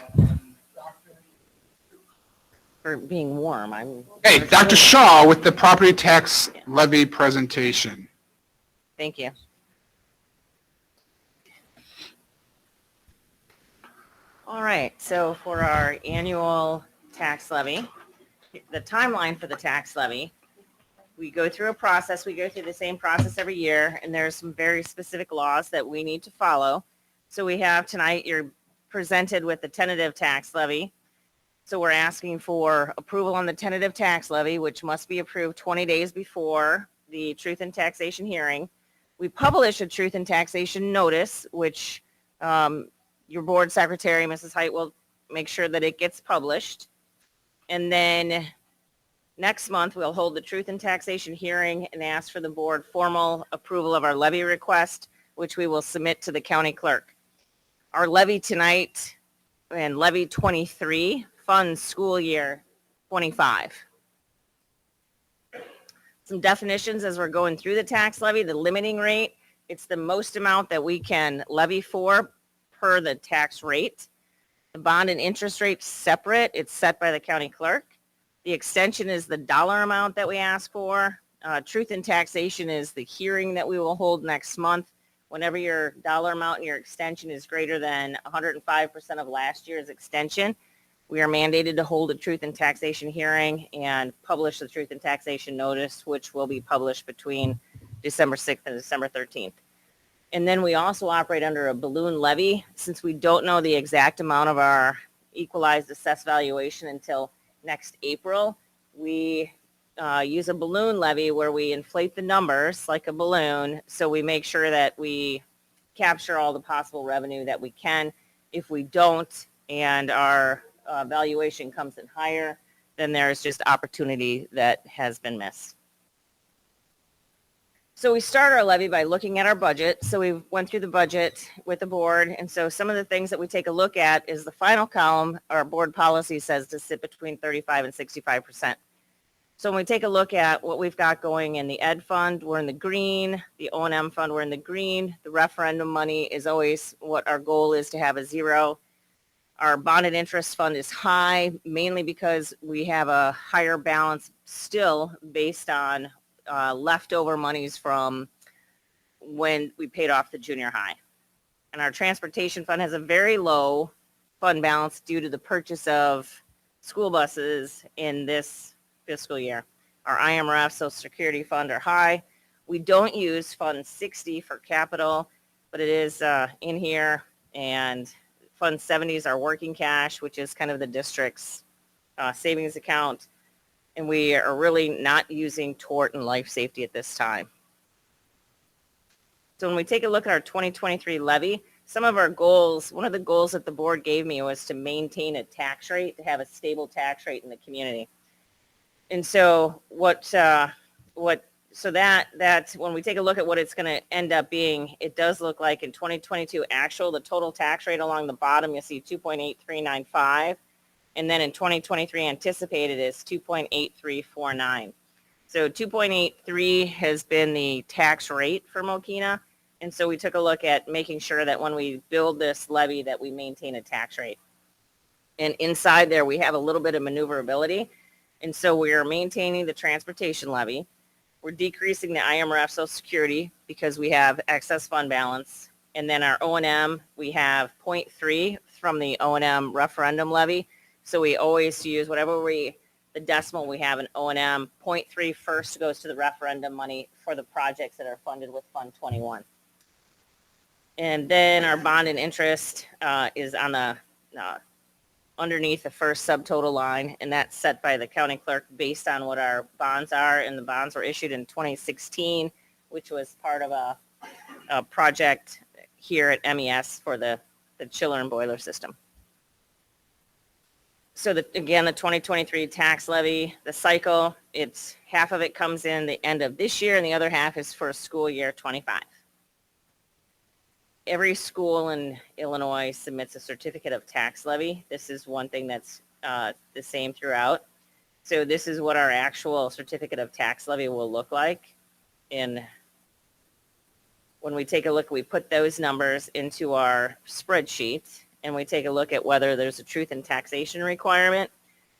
Speaker 9: for being warm.
Speaker 1: Hey, Dr. Shaw with the property tax levy presentation.
Speaker 9: Thank you. All right, so for our annual tax levy, the timeline for the tax levy, we go through a process. We go through the same process every year, and there's some very specific laws that we need to follow. So we have tonight, you're presented with the tentative tax levy. So we're asking for approval on the tentative tax levy, which must be approved 20 days before the truth and taxation hearing. We publish a truth and taxation notice, which your board secretary, Mrs. Height, will make sure that it gets published. And then next month, we'll hold the truth and taxation hearing and ask for the board formal approval of our levy request, which we will submit to the county clerk. Our levy tonight and levy 23 funds school year 25. Some definitions as we're going through the tax levy. The limiting rate, it's the most amount that we can levy for per the tax rate. The bond and interest rate separate. It's set by the county clerk. The extension is the dollar amount that we ask for. Truth and taxation is the hearing that we will hold next month. Whenever your dollar amount and your extension is greater than 105% of last year's extension, we are mandated to hold a truth and taxation hearing and publish the truth and taxation notice, which will be published between December 6th and December 13th. And then we also operate under a balloon levy. Since we don't know the exact amount of our equalized assessed valuation until next April, we use a balloon levy where we inflate the numbers like a balloon, so we make sure that we capture all the possible revenue that we can. If we don't and our valuation comes in higher, then there's just opportunity that has been missed. So we start our levy by looking at our budget. So we went through the budget with the board. And so some of the things that we take a look at is the final column. Our board policy says to sit between 35 and 65%. So when we take a look at what we've got going in the ed fund, we're in the green. The O&M fund, we're in the green. The referendum money is always what our goal is, to have a zero. Our bonded interest fund is high, mainly because we have a higher balance still based on leftover monies from when we paid off the junior high. And our transportation fund has a very low fund balance due to the purchase of school buses in this fiscal year. Our IMRF, Social Security fund are high. We don't use Fund 60 for capital, but it is in here. And Fund 70 is our working cash, which is kind of the district's savings account. And we are really not using tort and life safety at this time. So when we take a look at our 2023 levy, some of our goals, one of the goals that the board gave me was to maintain a tax rate, to have a stable tax rate in the community. And so that when we take a look at what it's going to end up being, it does look like in 2022 actual, the total tax rate along the bottom, you'll see 2.8395. And then in 2023 anticipated is 2.8349. So 2.83 has been the tax rate for Mokena. And so we took a look at making sure that when we build this levy that we maintain a tax rate. And inside there we have a little bit of maneuverability. And so we are maintaining the transportation levy. We're decreasing the IMRF Social Security because we have excess fund balance. And then our O&M, we have 0.3 from the O&M referendum levy. So we always use whatever the decimal we have in O&M, 0.3 first goes to the referendum money for the projects that are funded with Fund 21. And then our bond and interest is on the underneath the first subtotal line, and that's set by the county clerk based on what our bonds are. And the bonds were issued in 2016, which was part of a project here at MES for the chiller and boiler system. So again, the 2023 tax levy, the cycle, it's half of it comes in the end of this year and the other half is for school year 25. Every school in Illinois submits a certificate of tax levy. This is one thing that's the same throughout. So this is what our actual certificate of tax levy will look like in When we take a look, we put those numbers into our spreadsheet and we take a look at whether there's a truth in taxation requirement.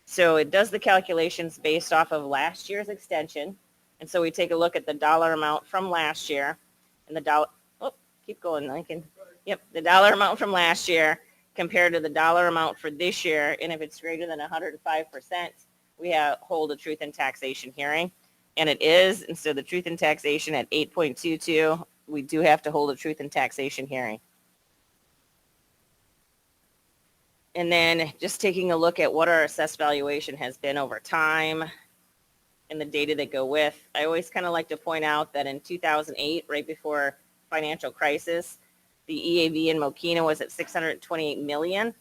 Speaker 9: So it does the calculations based off of last year's extension. And so we take a look at the dollar amount from last year and the dollar, oh, keep going, Lincoln. Yep, the dollar amount from last year compared to the dollar amount for this year. And if it's greater than 105%, we hold a truth in taxation hearing. And it is, and so the truth in taxation at 8.22, we do have to hold a truth in taxation hearing. And then just taking a look at what our assessed valuation has been over time and the data that go with. I always kind of like to point out that in 2008, right before financial crisis, the EAV in Mokena was at 628 million.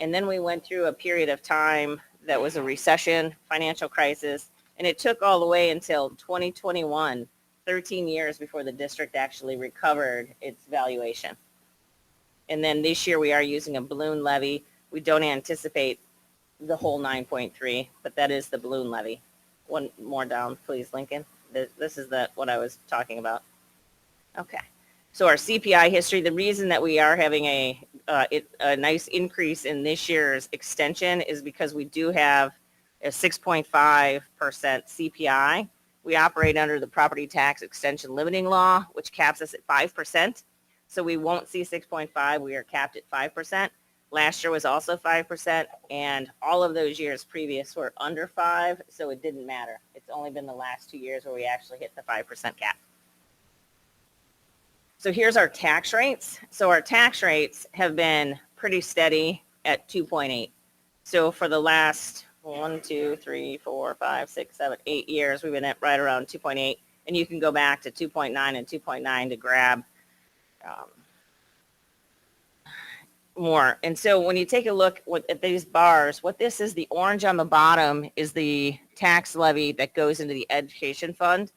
Speaker 9: And then we went through a period of time that was a recession, financial crisis, and it took all the way until 2021, 13 years before the district actually recovered its valuation. And then this year we are using a balloon levy. We don't anticipate the whole 9.3, but that is the balloon levy. One more down, please, Lincoln. This is what I was talking about. Okay. So our CPI history, the reason that we are having a nice increase in this year's extension is because we do have a 6.5% CPI. We operate under the property tax extension limiting law, which caps us at 5%. So we won't see 6.5. We are capped at 5%. Last year was also 5%, and all of those years previous were under 5, so it didn't matter. It's only been the last 2 years where we actually hit the 5% cap. So here's our tax rates. So our tax rates have been pretty steady at 2.8. So for the last 1, 2, 3, 4, 5, 6, 7, 8 years, we've been at right around 2.8, and you can go back to 2.9 and 2.9 to grab more. And so when you take a look at these bars, what this is, the orange on the bottom is the tax levy that goes into the education fund,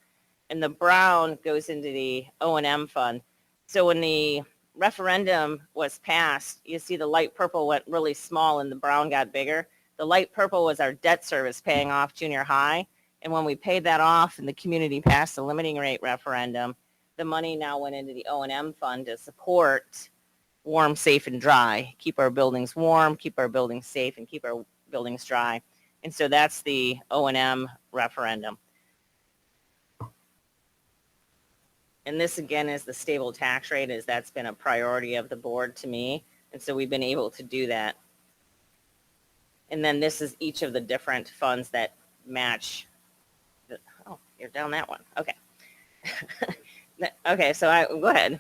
Speaker 9: and the brown goes into the O&M fund. So when the referendum was passed, you see the light purple went really small and the brown got bigger. The light purple was our debt service paying off junior high. And when we paid that off and the community passed the limiting rate referendum, the money now went into the O&M fund to support warm, safe, and dry. Keep our buildings warm, keep our buildings safe, and keep our buildings dry. And so that's the O&M referendum. And this, again, is the stable tax rate, as that's been a priority of the board to me. And so we've been able to do that. And then this is each of the different funds that match. Oh, you're down that one. Okay. Okay, so go ahead.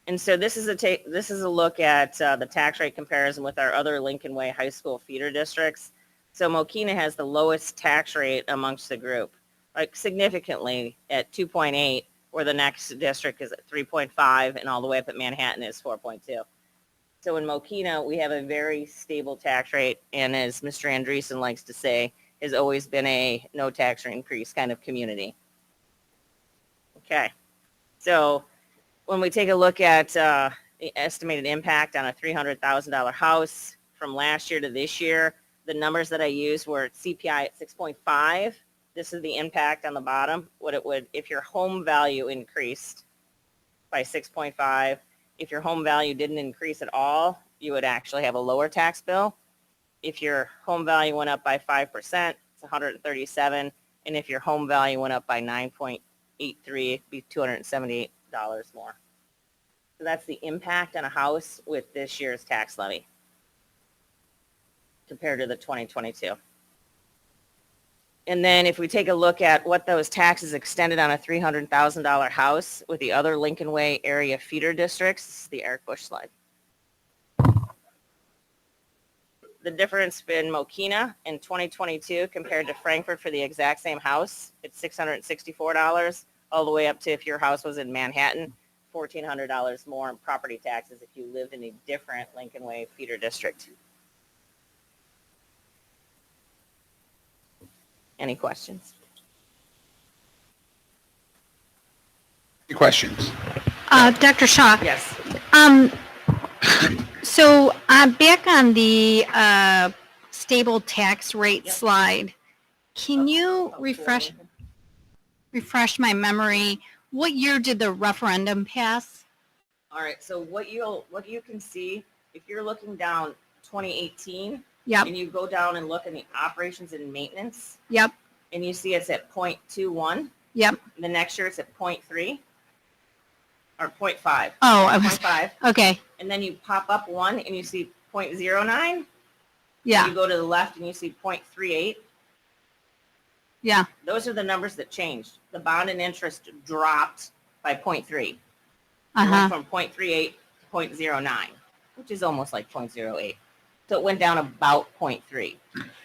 Speaker 9: And so this is a look at the tax rate comparison with our other Lincoln Way High School feeder districts. So Mokena has the lowest tax rate amongst the group, like significantly at 2.8, where the next district is at 3.5, and all the way up at Manhattan is 4.2. So in Mokena, we have a very stable tax rate, and as Mr. Andreessen likes to say, has always been a no tax rate increase kind of community. Okay, so when we take a look at the estimated impact on a $300,000 house from last year to this year, the numbers that I used were CPI at 6.5. This is the impact on the bottom, what it would if your home value increased by 6.5. If your home value didn't increase at all, you would actually have a lower tax bill. If your home value went up by 5%, it's 137. And if your home value went up by 9.83, it'd be $278 more. So that's the impact on a house with this year's tax levy compared to the 2022. And then if we take a look at what those taxes extended on a $300,000 house with the other Lincoln Way area feeder districts, this is the Eric Bush slide. The difference in Mokena in 2022 compared to Frankfurt for the exact same house, it's $664, all the way up to if your house was in Manhattan, $1,400 more in property taxes if you lived in a different Lincoln Way feeder district. Any questions?
Speaker 1: Any questions?
Speaker 20: Dr. Shaw.
Speaker 9: Yes.
Speaker 20: So back on the stable tax rate slide, can you refresh my memory? what year did the referendum pass?
Speaker 9: All right, so what you can see, if you're looking down 2018,
Speaker 20: Yep.
Speaker 9: and you go down and look in the operations and maintenance,
Speaker 20: Yep.
Speaker 9: and you see it's at 0.21.
Speaker 20: Yep.
Speaker 9: The next year it's at 0.3 or 0.5.
Speaker 20: Oh, I was
Speaker 9: 0.5.
Speaker 20: okay.
Speaker 9: And then you pop up one and you see 0.09.
Speaker 20: Yeah.
Speaker 9: You go to the left and you see 0.38.
Speaker 20: Yeah.
Speaker 9: Those are the numbers that changed. The bond and interest dropped by 0.3. It
Speaker 20: Uh-huh.
Speaker 9: went from 0.38 to 0.09, which is almost like 0.08. So it went down about 0.3.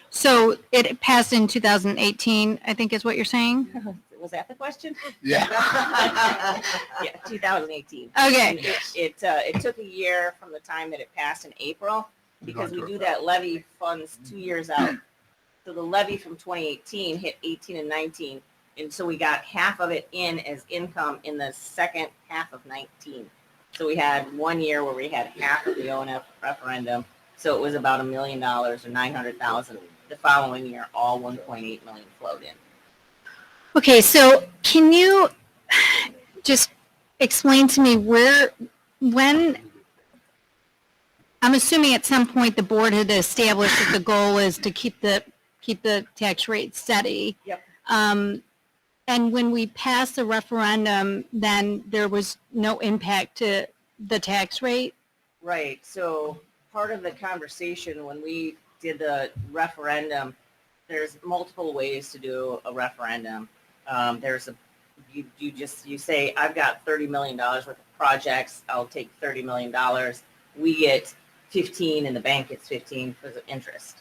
Speaker 20: So it passed in 2018, I think is what you're saying?
Speaker 9: Was that the question?
Speaker 1: Yeah.
Speaker 9: Yeah, 2018.
Speaker 20: Okay.
Speaker 9: And it took a year from the time that it passed in April because we do that levy funds 2 years out. So the levy from 2018 hit 18 and 19. And so we got half of it in as income in the second half of 19. So we had 1 year where we had half of the O&F referendum. So it was about $1 million or 900,000. The following year, all 1.8 million flowed in.
Speaker 20: Okay, so can you just explain to me when, I'm assuming at some point the board had established that the goal is to keep the tax rate steady.
Speaker 9: Yep.
Speaker 20: And when we passed the referendum, then there was no impact to the tax rate?
Speaker 9: Right. So part of the conversation when we did the referendum, there's multiple ways to do a referendum. You say, I've got $30 million worth of projects. I'll take $30 million. We get 15 and the bank gets 15 for the interest.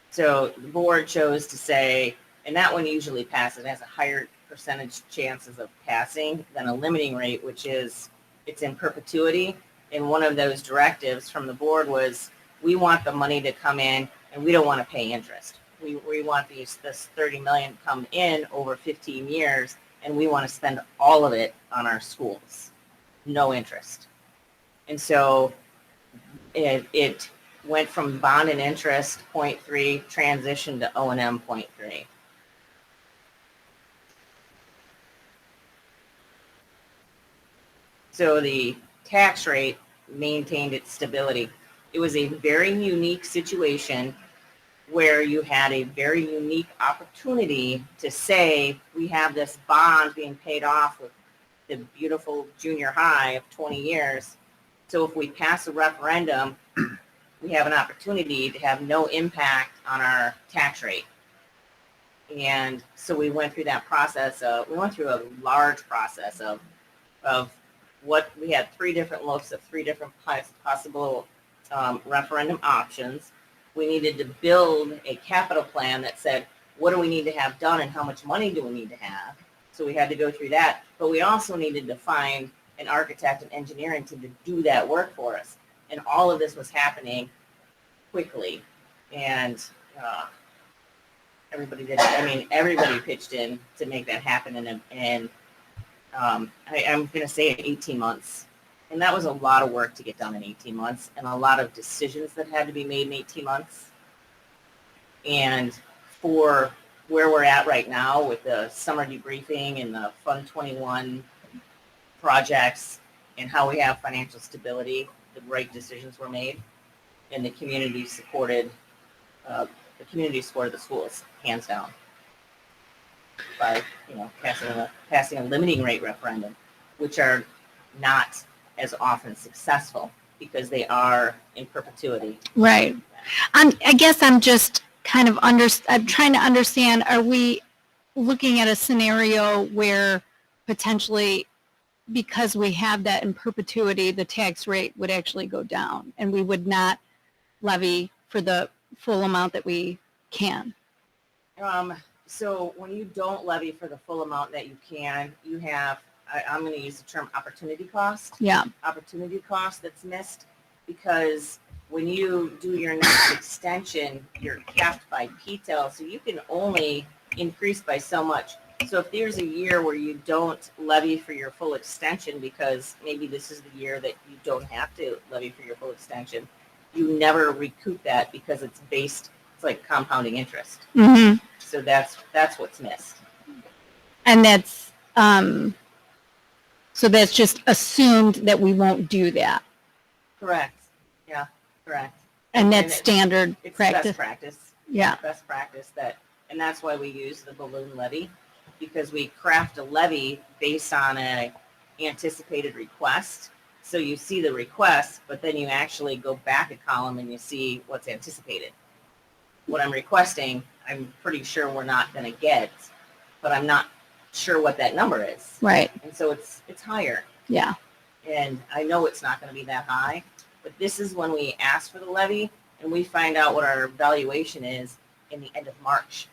Speaker 9: So the board chose to say, and that one usually passes, it has a higher percentage chances of passing than a limiting rate, which is it's in perpetuity. And one of those directives from the board was, we want the money to come in and we don't want to pay interest. We want this 30 million come in over 15 years and we want to spend all of it on our schools, no interest. And so it went from bond and interest 0.3 transition to O&M 0.3. So the tax rate maintained its stability. It was a very unique situation where you had a very unique opportunity to say, we have this bond being paid off with the beautiful junior high of 20 years. So if we pass a referendum, we have an opportunity to have no impact on our tax rate. And so we went through that process. We went through a large process of what we had 3 different looks of 3 different possible referendum options. We needed to build a capital plan that said, what do we need to have done and how much money do we need to have? So we had to go through that. But we also needed to find an architect and engineering team to do that work for us. And all of this was happening quickly. And everybody pitched in to make that happen. And I'm going to say 18 months. And that was a lot of work to get done in 18 months and a lot of decisions that had to be made in 18 months. And for where we're at right now with the summer debriefing and the Fund 21 projects and how we have financial stability, the right decisions were made and the community supported the schools, hands down, by passing a limiting rate referendum, which are not as often successful because they are in perpetuity.
Speaker 20: Right. I guess I'm just kind of I'm trying to understand, are we looking at a scenario where potentially, because we have that in perpetuity, the tax rate would actually go down and we would not levy for the full amount that we can?
Speaker 9: So when you don't levy for the full amount that you can, you have, I'm going to use the term opportunity cost.
Speaker 20: Yeah.
Speaker 9: Opportunity cost that's missed because when you do your next extension, you're capped by PTEL, so you can only increase by so much. So if there's a year where you don't levy for your full extension because maybe this is the year that you don't have to levy for your full extension, you never recoup that because it's like compounding interest.
Speaker 20: Mm-hmm.
Speaker 9: So that's what's missed.
Speaker 20: And that's, So that's just assumed that we won't do that.
Speaker 9: Correct. Yeah, correct.
Speaker 20: And that's
Speaker 9: it-
Speaker 20: standard
Speaker 9: It's
Speaker 20: practice.
Speaker 9: best practice.
Speaker 20: Yeah.
Speaker 9: Best practice and that's why we use the balloon levy, because we craft a levy based on a anticipated request. So you see the request, but then you actually go back a column and you see what's anticipated. What I'm requesting, I'm pretty sure we're not going to get, but I'm not sure what that number is.
Speaker 20: Right.
Speaker 9: And so it's higher.
Speaker 20: Yeah.
Speaker 9: And I know it's not going to be that high, but this is when we ask for the levy and we find out what our valuation is in the end of March.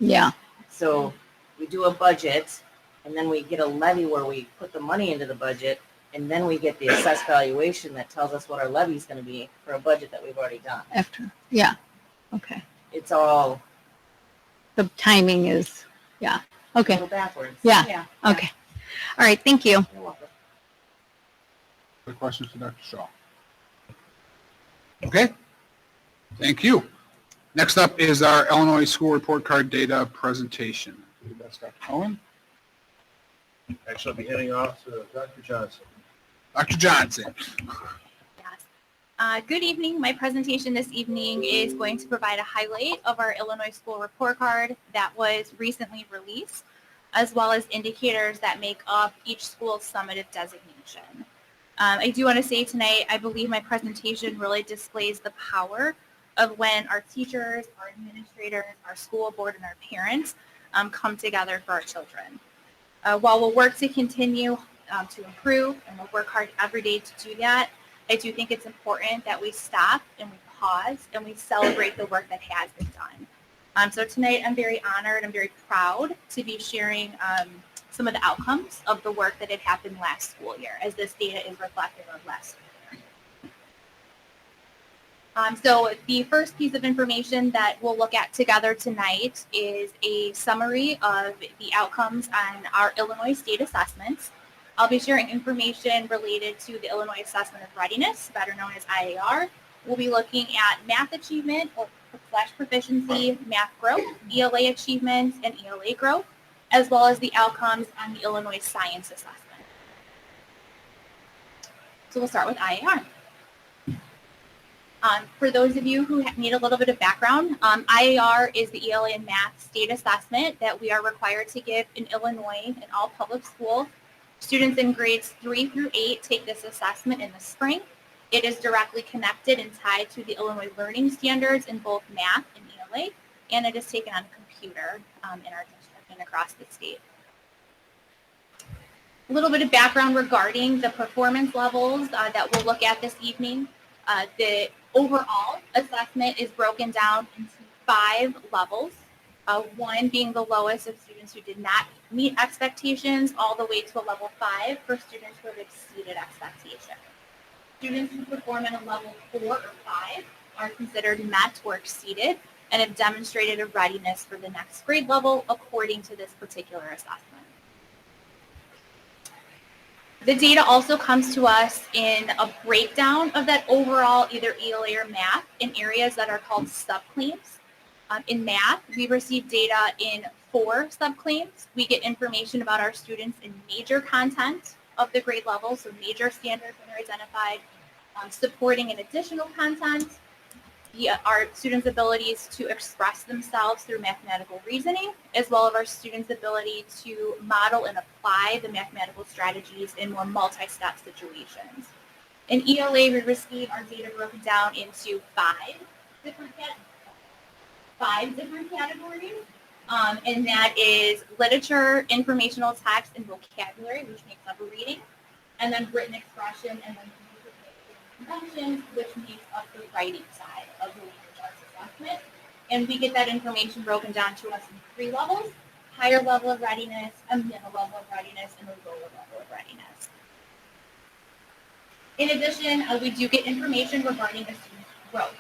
Speaker 20: Yeah.
Speaker 9: So we do a budget and then we get a levy where we put the money into the budget and then we get the assessed valuation that tells us what our levy is going to be for a budget that we've already done.
Speaker 20: After. Yeah. Okay.
Speaker 9: It's all
Speaker 20: The timing is, yeah.
Speaker 9: a
Speaker 20: Okay.
Speaker 9: little backwards.
Speaker 20: Yeah. Okay. All right. Thank you.
Speaker 9: You're welcome.
Speaker 1: Other questions for Dr. Shaw? Okay. Thank you. Next up is our Illinois School Report Card Data presentation. I believe that's Dr. Cohen.
Speaker 5: Actually, I'll be handing off to Dr. Johnson.
Speaker 1: Dr. Johnson.
Speaker 8: Good evening. My presentation this evening is going to provide a highlight of our Illinois School Report Card that was recently released, as well as indicators that make up each school's summative designation. I do want to say tonight, I believe my presentation really displays the power of when our teachers, our administrators, our school board, and our parents come together for our children. While we'll work to continue to improve and we'll work hard every day to do that, I do think it's important that we stop and we pause and we celebrate the work that has been done. So tonight I'm very honored, I'm very proud to be sharing some of the outcomes of the work that had happened last school year, as this data is reflective of last school year. So the first piece of information that we'll look at together tonight is a summary of the outcomes on our Illinois state assessments. I'll be sharing information related to the Illinois Assessment of Readiness, better known as IAR. We'll be looking at math achievement or / proficiency, math growth, ELA achievement, and ELA growth, as well as the outcomes on the Illinois Science Assessment. So we'll start with IAR. For those of you who need a little bit of background, IAR is the ELA and math state assessment that we are required to give in Illinois in all public schools. Students in grades 3 through 8 take this assessment in the spring. It is directly connected and tied to the Illinois learning standards in both math and ELA, and it is taken on a computer in our district and across the state. A little bit of background regarding the performance levels that we'll look at this evening. The overall assessment is broken down into 5 levels. 1 being the lowest of students who did not meet expectations, all the way to a level 5 for students who have exceeded expectations. Students who perform at a level 4 or 5 are considered met or exceeded and have demonstrated a readiness for the next grade level according to this particular assessment. The data also comes to us in a breakdown of that overall either ELA or math in areas that are called subclaims. In math, we receive data in 4 subclaims. We get information about our students in major content of the grade level, so major standards are identified, supporting and additional content, our students' abilities to express themselves through mathematical reasoning, as well as our students' ability to model and apply the mathematical strategies in more multi-step situations. In ELA, we receive our data broken down into 5 different categories, and that is literature, informational text, and vocabulary, which makes up a reading, and then written expression, and then conventions, which makes up the writing side of the language arts assessment. And we get that information broken down to us in 3 levels: higher level of readiness, a middle level of readiness, and a lower level of readiness. In addition, we do get information regarding a student's growth.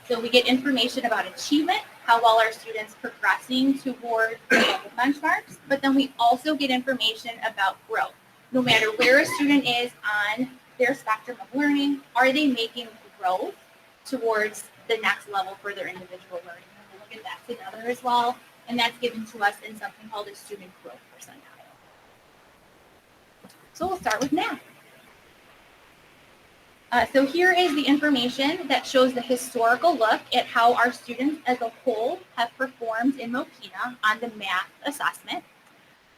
Speaker 8: So we get information about achievement, how well our students progressing toward level benchmarks, but then we also get information about growth. No matter where a student is on their spectrum of learning, are they making growth towards the next level for their individual learning? And we'll look at that together as well, and that's given to us in something called a student growth percentile. So we'll start with math. So here is the information that shows the historical look at how our students as a whole have performed in Mokena on the math assessment.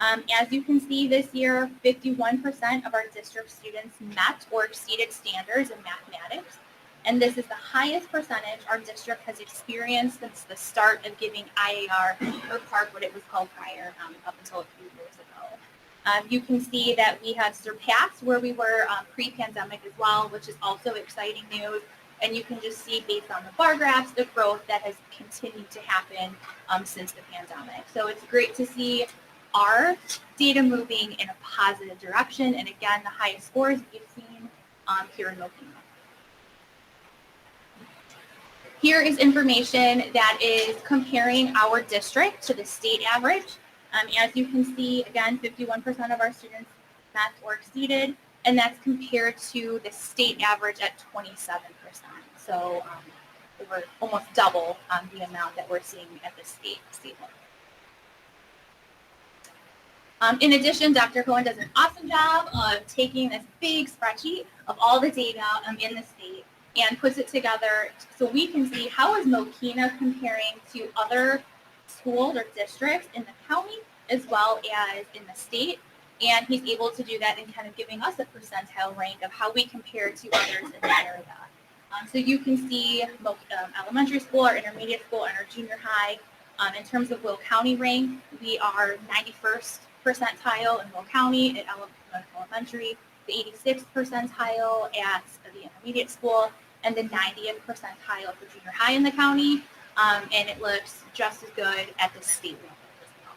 Speaker 8: As you can see this year, 51% of our district students met or exceeded standards in mathematics. And this is the highest percentage our district has experienced since the start of giving IAR, or PARC, what it was called prior, up until a few years ago. You can see that we have surpassed where we were pre-pandemic as well, which is also exciting news. And you can just see based on the bar graphs, the growth that has continued to happen since the pandemic. So it's great to see our data moving in a positive direction. And again, the highest scores we've seen here in Mokena. Here is information that is comparing our district to the state average. As you can see, again, 51% of our students met or exceeded, and that's compared to the state average at 27%. So we're almost double the amount that we're seeing at the state level. In addition, Dr. Cohen does an awesome job of taking this big spreadsheet of all the data in the state and puts it together so we can see how is Mokena comparing to other schools or districts in the county as well as in the state. And he's able to do that in kind of giving us a percentile rank of how we compare to others in the area. So you can see elementary school, our intermediate school, and our junior high. In terms of Will County rank, we are 91st percentile in Will County at elementary, the 86th percentile at the intermediate school, and the 90th percentile for junior high in the county. And it looks just as good at the state level as well.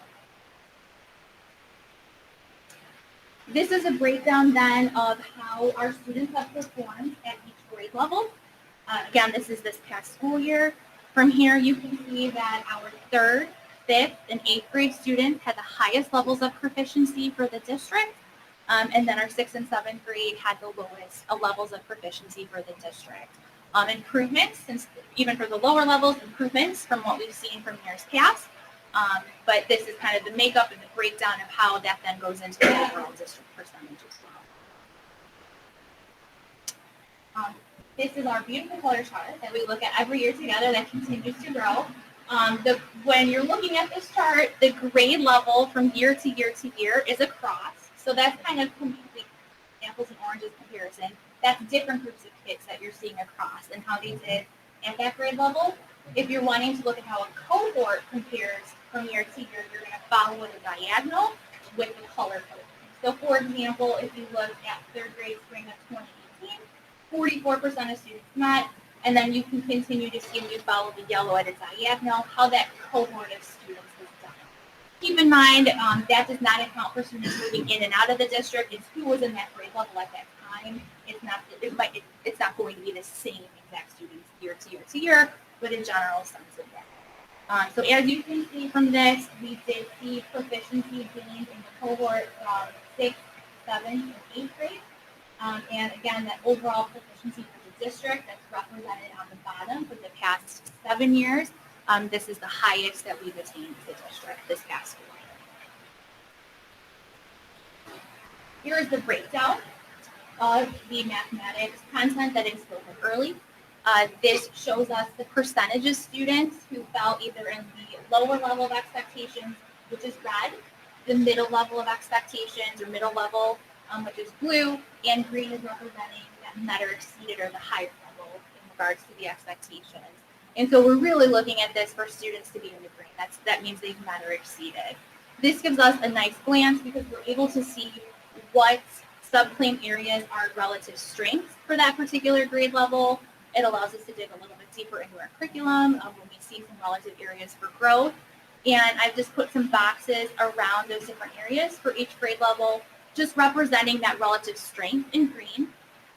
Speaker 8: This is a breakdown then of how our students have performed at each grade level. Again, this is this past school year. From here, you can see that our 3rd, 5th, and 8th grade students had the highest levels of proficiency for the district. And then our 6th and 7th grade had the lowest levels of proficiency for the district. Improvements, since even for the lower levels, improvements from what we've seen from years past. But this is kind of the makeup and the breakdown of how that then goes into the overall district percentage as well. This is our beautiful color chart that we look at every year together that continues to grow. When you're looking at this chart, the grade level from year to year to year is across. So that's kind of completely apples and oranges comparison. That's different groups of kids that you're seeing across and how they did at that grade level. If you're wanting to look at how a cohort compares from year to year, you're going to follow a diagonal with the color coding. So for example, if you look at 3rd grade spring of 2018, 44% of students met, and then you can continue to see when you follow the yellow at a diagonal how that cohort of students has done. Keep in mind, that does not account for students moving in and out of the district. It's who was in that grade level at that time. It's not going to be the same exact students year to year to year, but in general sense of that. So as you can see from this, we did see proficiency gains in the cohort from 6th, 7th, and 8th grade. And again, that overall proficiency for the district that's represented on the bottom for the past 7 years. This is the highest that we've attained as a district this past school year. Here is the breakdown of the mathematics content that is spoken early. This shows us the percentage of students who fell either in the lower level of expectations, which is red, the middle level of expectations or middle level, which is blue, and green is representing that met or exceeded or the higher level in regards to the expectations. And so we're really looking at this for students to be in the green. That means they've met or exceeded. This gives us a nice glance because we're able to see what subclaim areas are relative strengths for that particular grade level. It allows us to dig a little bit deeper into our curriculum when we see some relative areas for growth. And I've just put some boxes around those different areas for each grade level, just representing that relative strength in green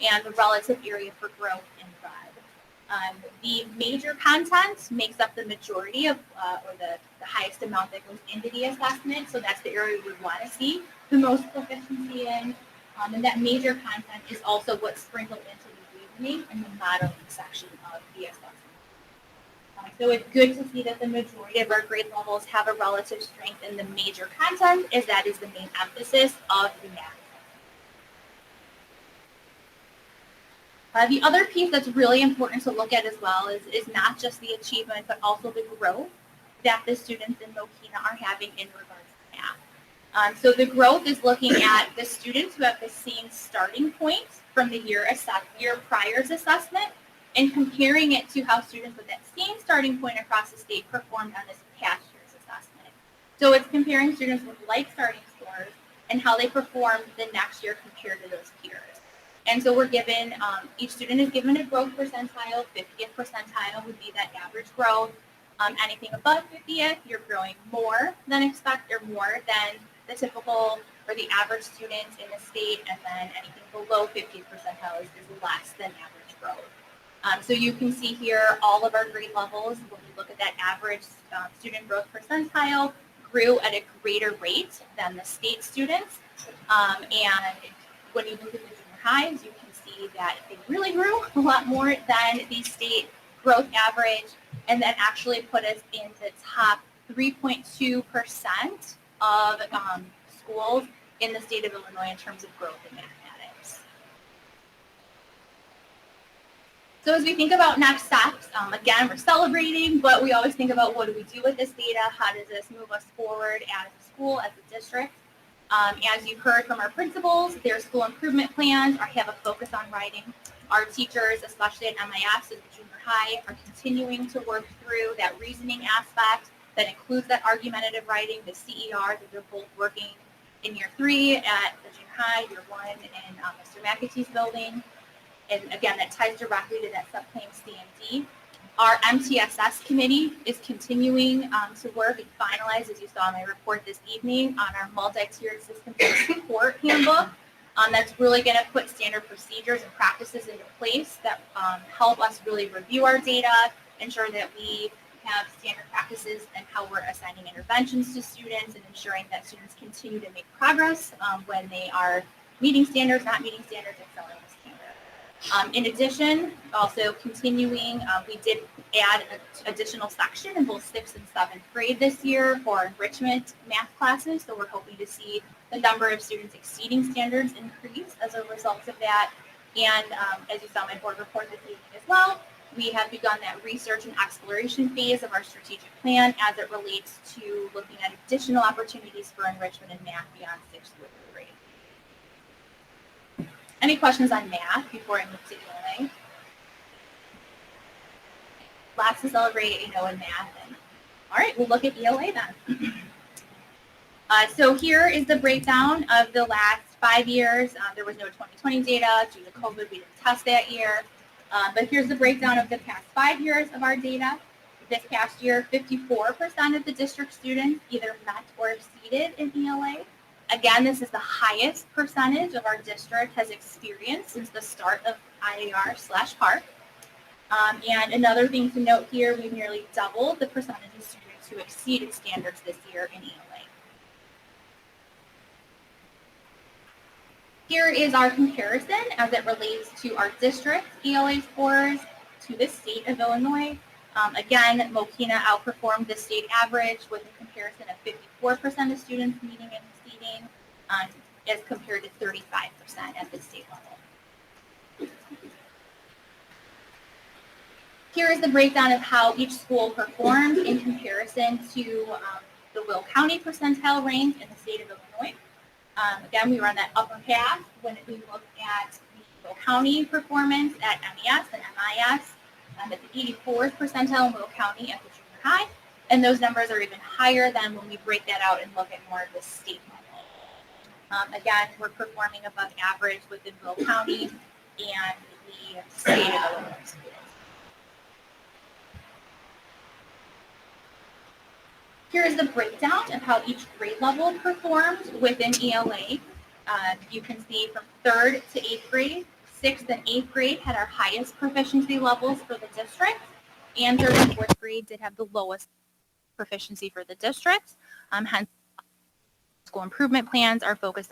Speaker 8: and the relative area for growth in red. The major content makes up the majority of, or the highest amount that goes into the assessment. So that's the area we would want to see the most proficiency in. And that major content is also what's sprinkled into the reasoning and the modeling section of the assessment. So it's good to see that the majority of our grade levels have a relative strength in the major content, as that is the main emphasis of the math. The other piece that's really important to look at as well is not just the achievement, but also the growth that the students in Mokena are having in regards to math. So the growth is looking at the students who have the same starting point from the year prior's assessment and comparing it to how students with that same starting point across the state performed on this past year's assessment. So it's comparing students with like starting scores and how they performed the next year compared to those peers. And so we're given, each student is given a growth percentile. 50th percentile would be that average growth. Anything above 50th, you're growing more than expected or more than the typical or the average student in the state. And then anything below 50th percentile is less than average growth. So you can see here all of our grade levels, when we look at that average student growth percentile, grew at a greater rate than the state students. And when you look at the highs, you can see that they really grew a lot more than the state growth average, and then actually put us in the top 3.2% of schools in the state of Illinois in terms of growth in mathematics. So as we think about next steps, again, we're celebrating, but we always think about what do we do with this data? How does this move us forward as a school, as a district? As you've heard from our principals, their school improvement plans have a focus on writing. Our teachers, especially at MIS and the junior high, are continuing to work through that reasoning aspect that includes that argumentative writing, the CER that they're both working in year 3 at the junior high, year 1 in Mr. McAtee's building. And again, that ties directly to that subclaim CMD. Our MTSS committee is continuing to work and finalize, as you saw in my report this evening, on our multi-tiered system support handbook. That's really going to put standard procedures and practices into place that help us really review our data, ensure that we have standard practices and how we're assigning interventions to students and ensuring that students continue to make progress when they are meeting standards, not meeting standards, excelling with standards. In addition, also continuing, we did add an additional section in both 6th and 7th grade this year for enrichment math classes. So we're hoping to see the number of students exceeding standards increase as a result of that. And as you saw in my board report this evening as well, we have begun that research and exploration phase of our strategic plan as it relates to looking at additional opportunities for enrichment in math beyond 6th grade. Any questions on math before I move to ELA? Lots to celebrate, in math. And, all right, we'll look at ELA then. So here is the breakdown of the last 5 years. There was no 2020 data due to COVID. We didn't test that year. But here's the breakdown of the past 5 years of our data. This past year, 54% of the district students either met or exceeded in ELA. Again, this is the highest percentage of our district has experienced since the start of IAR/PARC. And another thing to note here, we've nearly doubled the percentage of students who exceeded standards this year in ELA. Here is our comparison as it relates to our district ELA scores to the state of Illinois. Again, Mokena outperformed the state average with a comparison of 54% of students meeting and exceeding as compared to 35% at the state level. Here is the breakdown of how each school performed in comparison to the Will County percentile rank in the state of Illinois. Again, we were on that upper half when we look at the Will County performance at MES and MIS, at the 84th percentile in Will County at the junior high, and those numbers are even higher than when we break that out and look at more of the state level. Again, we're performing above average within Will County and the state of Illinois schools. Here is the breakdown of how each grade level performed within ELA. You can see from 3rd to 8th grade, 6th and 8th grade had our highest proficiency levels for the district, and 3rd and 4th grade did have the lowest proficiency for the district. Hence, school improvement plans are focused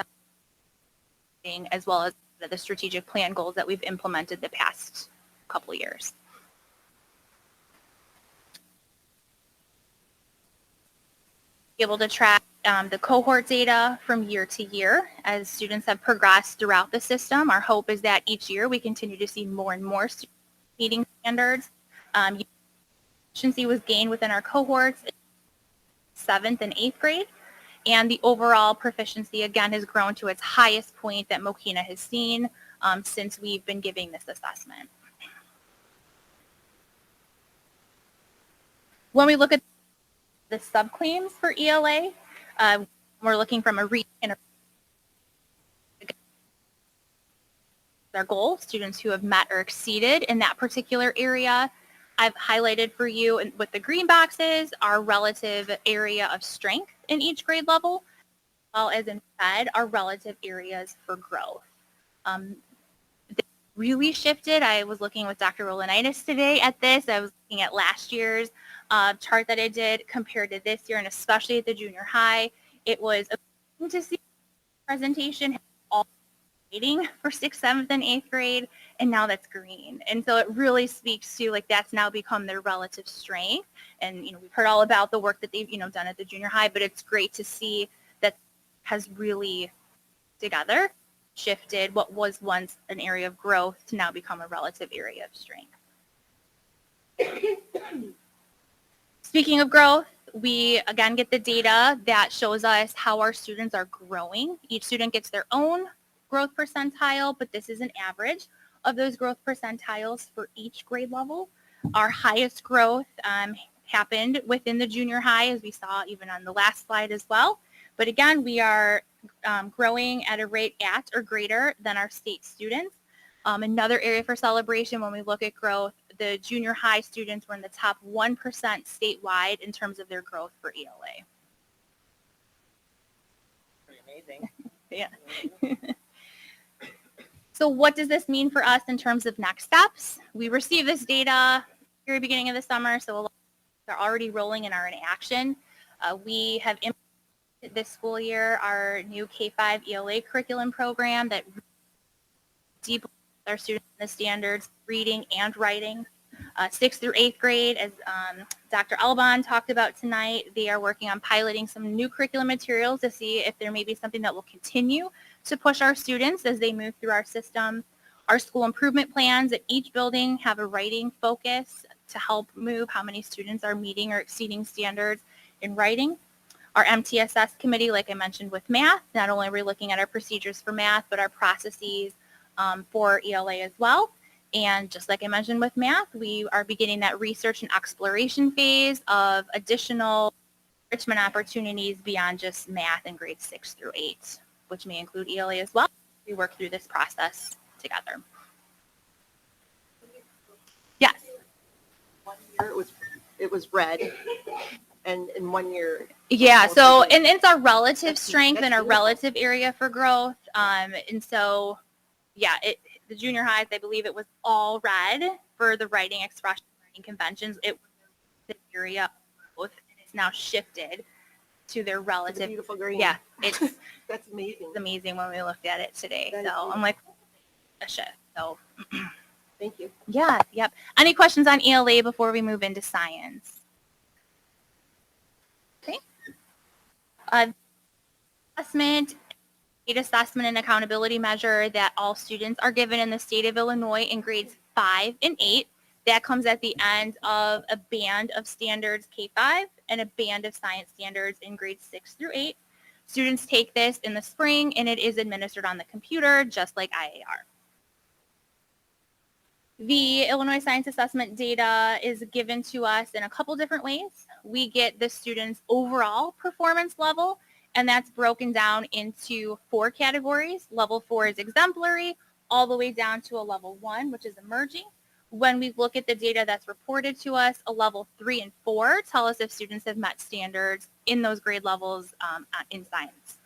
Speaker 8: on as well as the strategic plan goals that we've implemented the past couple years. Able to track the cohort data from year to year as students have progressed throughout the system. Our hope is that each year we continue to see more and more students meeting standards. Efficiency was gained within our cohorts in 7th and 8th grade, and the overall proficiency again has grown to its highest point that Mokena has seen since we've been giving this assessment. When we look at the subclaims for ELA, we're looking from a reading and their goal, students who have met or exceeded in that particular area. I've highlighted for you with the green boxes our relative area of strength in each grade level, as well as in red, our relative areas for growth. They really shifted. I was looking with Dr. Rolanitis today at this. I was looking at last year's chart that I did compared to this year, and especially at the junior high. It was amazing to see the presentation all waiting for 6th, 7th, and 8th grade, and now that's green. And so it really speaks to like that's now become their relative strength. And we've heard all about the work that they've done at the junior high, but it's great to see that has really together shifted what was once an area of growth to now become a relative area of strength. Speaking of growth, we again get the data that shows us how our students are growing. Each student gets their own growth percentile, but this is an average of those growth percentiles for each grade level. Our highest growth happened within the junior high, as we saw even on the last slide as well. But again, we are growing at a rate at or greater than our state students. Another area for celebration when we look at growth, the junior high students were in the top 1% statewide in terms of their growth for ELA.
Speaker 9: Pretty amazing.
Speaker 8: Yeah. So what does this mean for us in terms of next steps? We received this data very beginning of the summer, so they're already rolling and are in action. We have implemented this school year our new K-5 ELA curriculum program that deeply our students in the standards, reading and writing. 6th through 8th grade, as Dr. Alban talked about tonight, they are working on piloting some new curriculum materials to see if there may be something that will continue to push our students as they move through our system. Our school improvement plans at each building have a writing focus to help move how many students are meeting or exceeding standards in writing. Our MTSS committee, like I mentioned with math, not only are we looking at our procedures for math, but our processes for ELA as well. And just like I mentioned with math, we are beginning that research and exploration phase of additional enrichment opportunities beyond just math in grades 6 through 8, which may include ELA as well. We work through this process together. Yes.
Speaker 18: 1 year it was red, and in 1 year.
Speaker 8: Yeah, so and it's our relative strength and our relative area for growth. And so, yeah, the junior highs, I believe it was all red for the writing expression learning conventions. It was the area of growth, and it's now shifted to their relative.
Speaker 18: The beautiful green.
Speaker 8: Yeah, it's
Speaker 18: that's amazing.
Speaker 8: It's amazing when we looked at it today.
Speaker 18: That
Speaker 8: So I'm like, a shift. So
Speaker 18: thank you.
Speaker 8: yeah, yep. Any questions on ELA before we move into science? Okay. Assessment. Assessment and accountability measure that all students are given in the state of Illinois in grades 5 and 8. That comes at the end of a band of standards K-5 and a band of science standards in grades 6 through 8. Students take this in the spring and it is administered on the computer just like IAR. The Illinois Science Assessment data is given to us in a couple different ways. We get the student's overall performance level, and that's broken down into 4 categories. Level 4 is exemplary, all the way down to a level 1, which is emerging. When we look at the data that's reported to us, a level 3 and 4 tell us if students have met standards in those grade levels in science.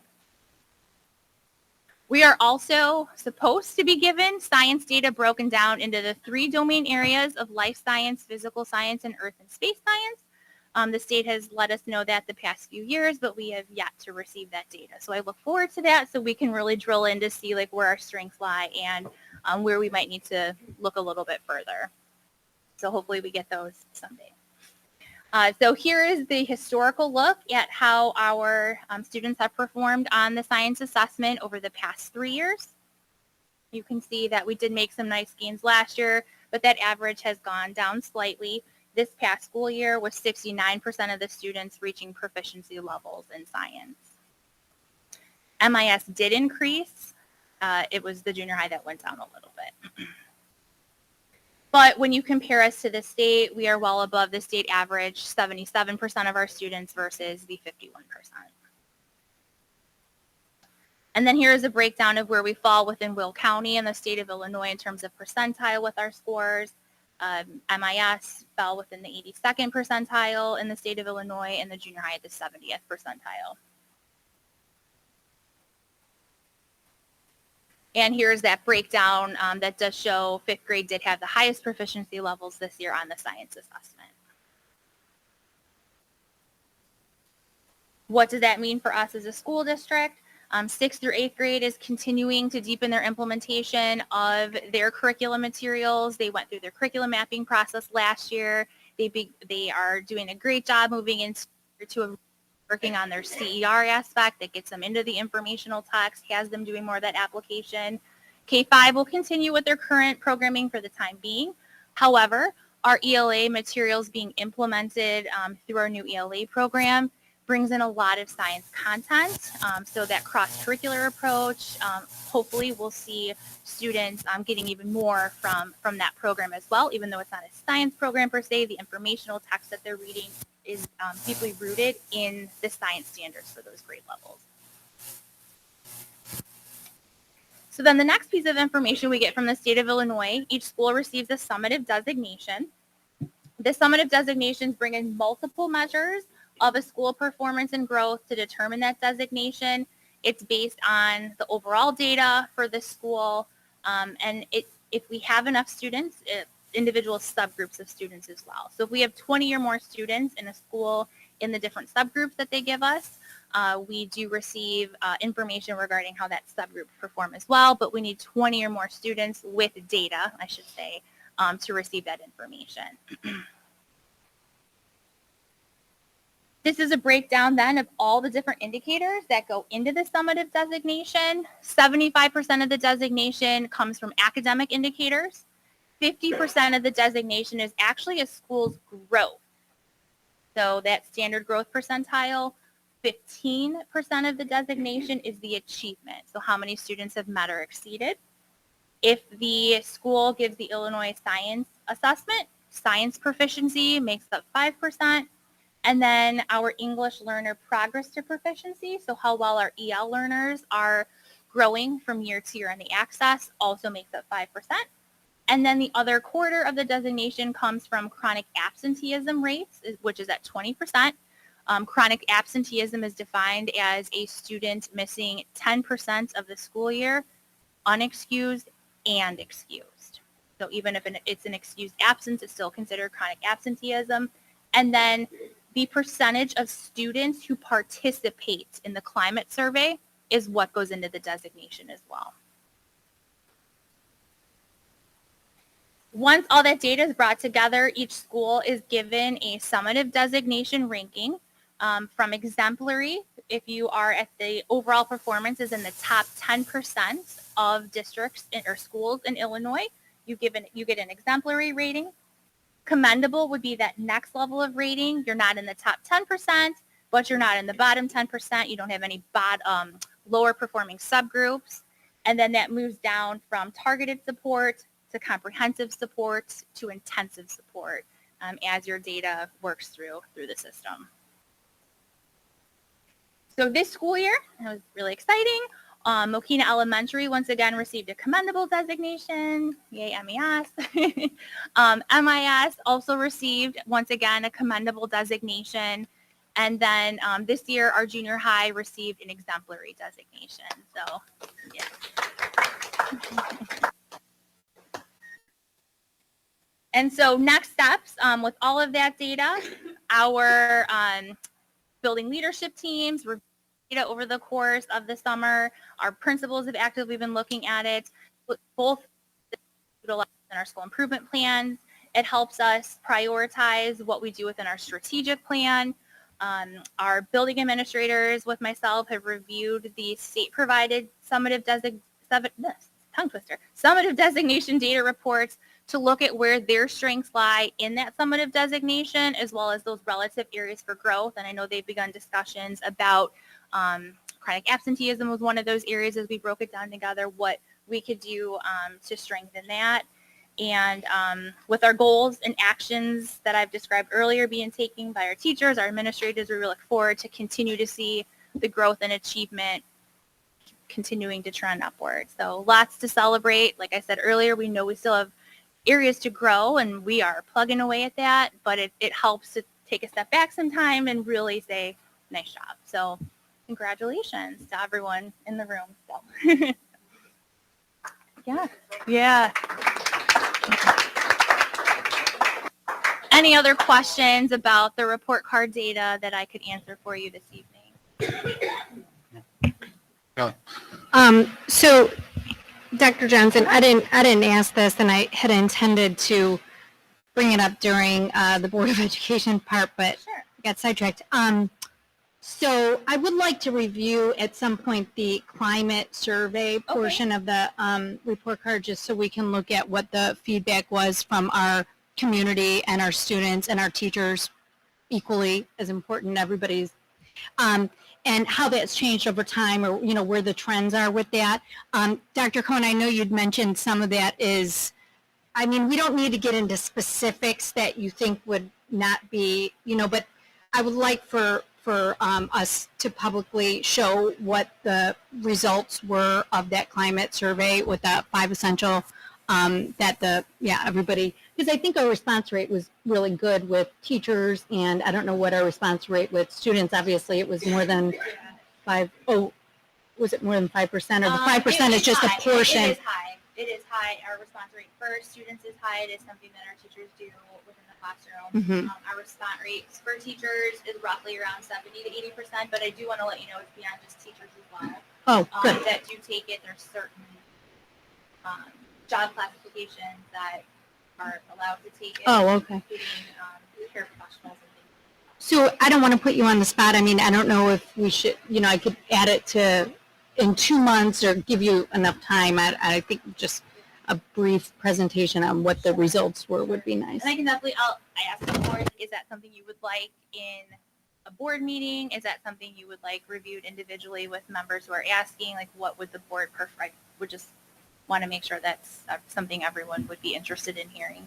Speaker 8: We are also supposed to be given science data broken down into the 3 domain areas of life science, physical science, and earth and space science. The state has let us know that the past few years, but we have yet to receive that data. So I look forward to that so we can really drill in to see like where our strengths lie and where we might need to look a little bit further. So hopefully we get those someday. So here is the historical look at how our students have performed on the science assessment over the past 3 years. You can see that we did make some nice gains last year, but that average has gone down slightly. This past school year was 69% of the students reaching proficiency levels in science. MIS did increase. It was the junior high that went down a little bit. But when you compare us to the state, we are well above the state average, 77% of our students versus the 51%. And then here is a breakdown of where we fall within Will County and the state of Illinois in terms of percentile with our scores. MIS fell within the 82nd percentile in the state of Illinois and the junior high at the 70th percentile. And here's that breakdown that does show 5th grade did have the highest proficiency levels this year on the science assessment. What does that mean for us as a school district? 6th through 8th grade is continuing to deepen their implementation of their curriculum materials. They went through their curriculum mapping process last year. They are doing a great job moving into working on their CER aspect that gets them into the informational text, has them doing more of that application. K-5 will continue with their current programming for the time being. However, our ELA materials being implemented through our new ELA program brings in a lot of science content. So that cross-curricular approach, hopefully we'll see students getting even more from that program as well. Even though it's not a science program per se, the informational text that they're reading is deeply rooted in the science standards for those grade levels. So then the next piece of information we get from the state of Illinois, each school receives a summative designation. The summative designations bring in multiple measures of a school performance and growth to determine that designation. It's based on the overall data for the school, and if we have enough students, individual subgroups of students as well. So if we have 20 or more students in a school in the different subgroups that they give us, we do receive information regarding how that subgroup perform as well, but we need 20 or more students with data, I should say, to receive that information. This is a breakdown then of all the different indicators that go into the summative designation. 75% of the designation comes from academic indicators. 50% of the designation is actually a school's growth. So that standard growth percentile, 15% of the designation is the achievement. So how many students have met or exceeded. If the school gives the Illinois science assessment, science proficiency makes up 5%. And then our English learner progress to proficiency, so how well our EL learners are growing from year to year on the access, also makes up 5%. And then the other quarter of the designation comes from chronic absenteeism rates, which is at 20%. Chronic absenteeism is defined as a student missing 10% of the school year, unexcused and excused. So even if it's an excused absence, it's still considered chronic absenteeism. And then the percentage of students who participate in the climate survey is what goes into the designation as well. Once all that data is brought together, each school is given a summative designation ranking from exemplary. If you are at the overall performance is in the top 10% of districts or schools in Illinois, you get an exemplary rating. Commendable would be that next level of rating. You're not in the top 10%, but you're not in the bottom 10%. You don't have any lower performing subgroups. And then that moves down from targeted support to comprehensive support to intensive support as your data works through the system. So this school year, that was really exciting. Mokena Elementary once again received a commendable designation. Yay, MES. MIS also received once again a commendable designation. And then this year our junior high received an exemplary designation. So yeah. And so next steps with all of that data, our building leadership teams reviewed data over the course of the summer. Our principals have actively been looking at it, both in our school improvement plans It helps us prioritize what we do within our strategic plan. Our building administrators with myself have reviewed the state-provided summative designation data reports to look at where their strengths lie in that summative designation, as well as those relative areas for growth. And I know they've begun discussions about chronic absenteeism was one of those areas as we broke it down together, what we could do to strengthen that. And with our goals and actions that I've described earlier being taken by our teachers, our administrators, we really look forward to continue to see the growth and achievement continuing to trend upward. So lots to celebrate. Like I said earlier, we know we still have areas to grow and we are plugging away at that, but it helps to take a step back sometime and really say, nice job. So congratulations to everyone in the room. So. Yeah. Any other questions about the report card data that I could answer for you this evening?
Speaker 20: So, Dr. Johnson, I didn't ask this, and I had intended to bring it up during the Board of Education part, but I got sidetracked. So I would like to review at some point the climate survey portion of the report card, just so we can look at what the feedback was from our community and our students and our teachers, equally as important, everybody's, and how that's changed over time, or where the trends are with that. Dr. Cohen, I know you'd mentioned some of that is, I mean, we don't need to get into specifics that you think would not be, but I would like for us to publicly show what the results were of that climate survey with the 5 essential everybody, because I think our response rate was really good with teachers, and I don't know what our response rate with students. Obviously, it was more than 5. Oh, was it more than 5%, or the 5% is just a portion?
Speaker 8: It is high. It is high. Our response rate for students is high. It is something that our teachers do within the classroom. Our response rates for teachers is roughly around 70 to 80%, but I do want to let you know it's beyond just teachers as well.
Speaker 20: Oh, good.
Speaker 8: That do take it. There's certain job classifications that are allowed to take it.
Speaker 20: Oh, okay.
Speaker 8: Including paraprofessionals and things.
Speaker 20: So I don't want to put you on the spot. I mean, I don't know if we should, I could add it to in 2 months or give you enough time. I think just a brief presentation on what the results were would be nice.
Speaker 8: And I can definitely, I ask the board, is that something you would like in a board meeting? Is that something you would like reviewed individually with members who are asking? Like, what would the board prefer? I would just want to make sure that's something everyone would be interested in hearing.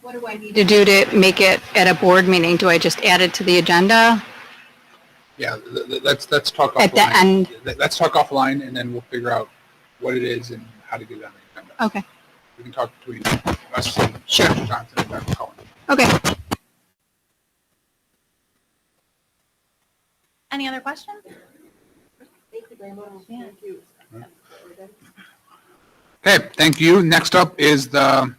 Speaker 20: What do I need to do to make it at a board meeting? Do I just add it to the agenda?
Speaker 1: Yeah, let's talk offline.
Speaker 20: At the end?
Speaker 1: Let's talk offline, and then we'll figure out what it is and how to get it on the agenda.
Speaker 20: Okay.
Speaker 1: We can talk between us and
Speaker 20: Sure.
Speaker 1: Dr. Johnson and Dr. Cohen.
Speaker 20: Okay.
Speaker 8: Any other questions?
Speaker 18: Thank you very much.
Speaker 8: Yeah.
Speaker 18: Thank you.
Speaker 1: Okay, thank you. Next up is the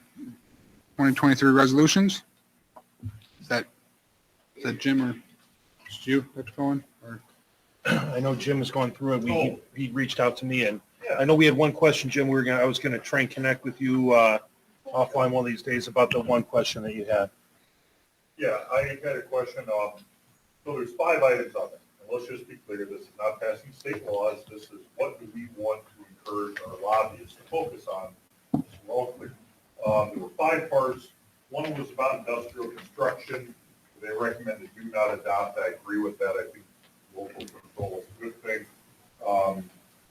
Speaker 1: 2023 resolutions. Is that Jim or just you, Dr. Cohen? Or?
Speaker 5: I know Jim has gone through it. He reached out to me, and I know we had one question, Jim. I was going to try and connect with you offline one of these days about the one question that you had.
Speaker 6: Yeah, I had a question. So there's 5 items on it. And let's just be clear, this is not passing state laws. This is what do we want to encourage our lobbyists to focus on. So we're all clear. There were 5 parts. One was about industrial construction. They recommended do not adopt. I agree with that. I think local control is a good thing.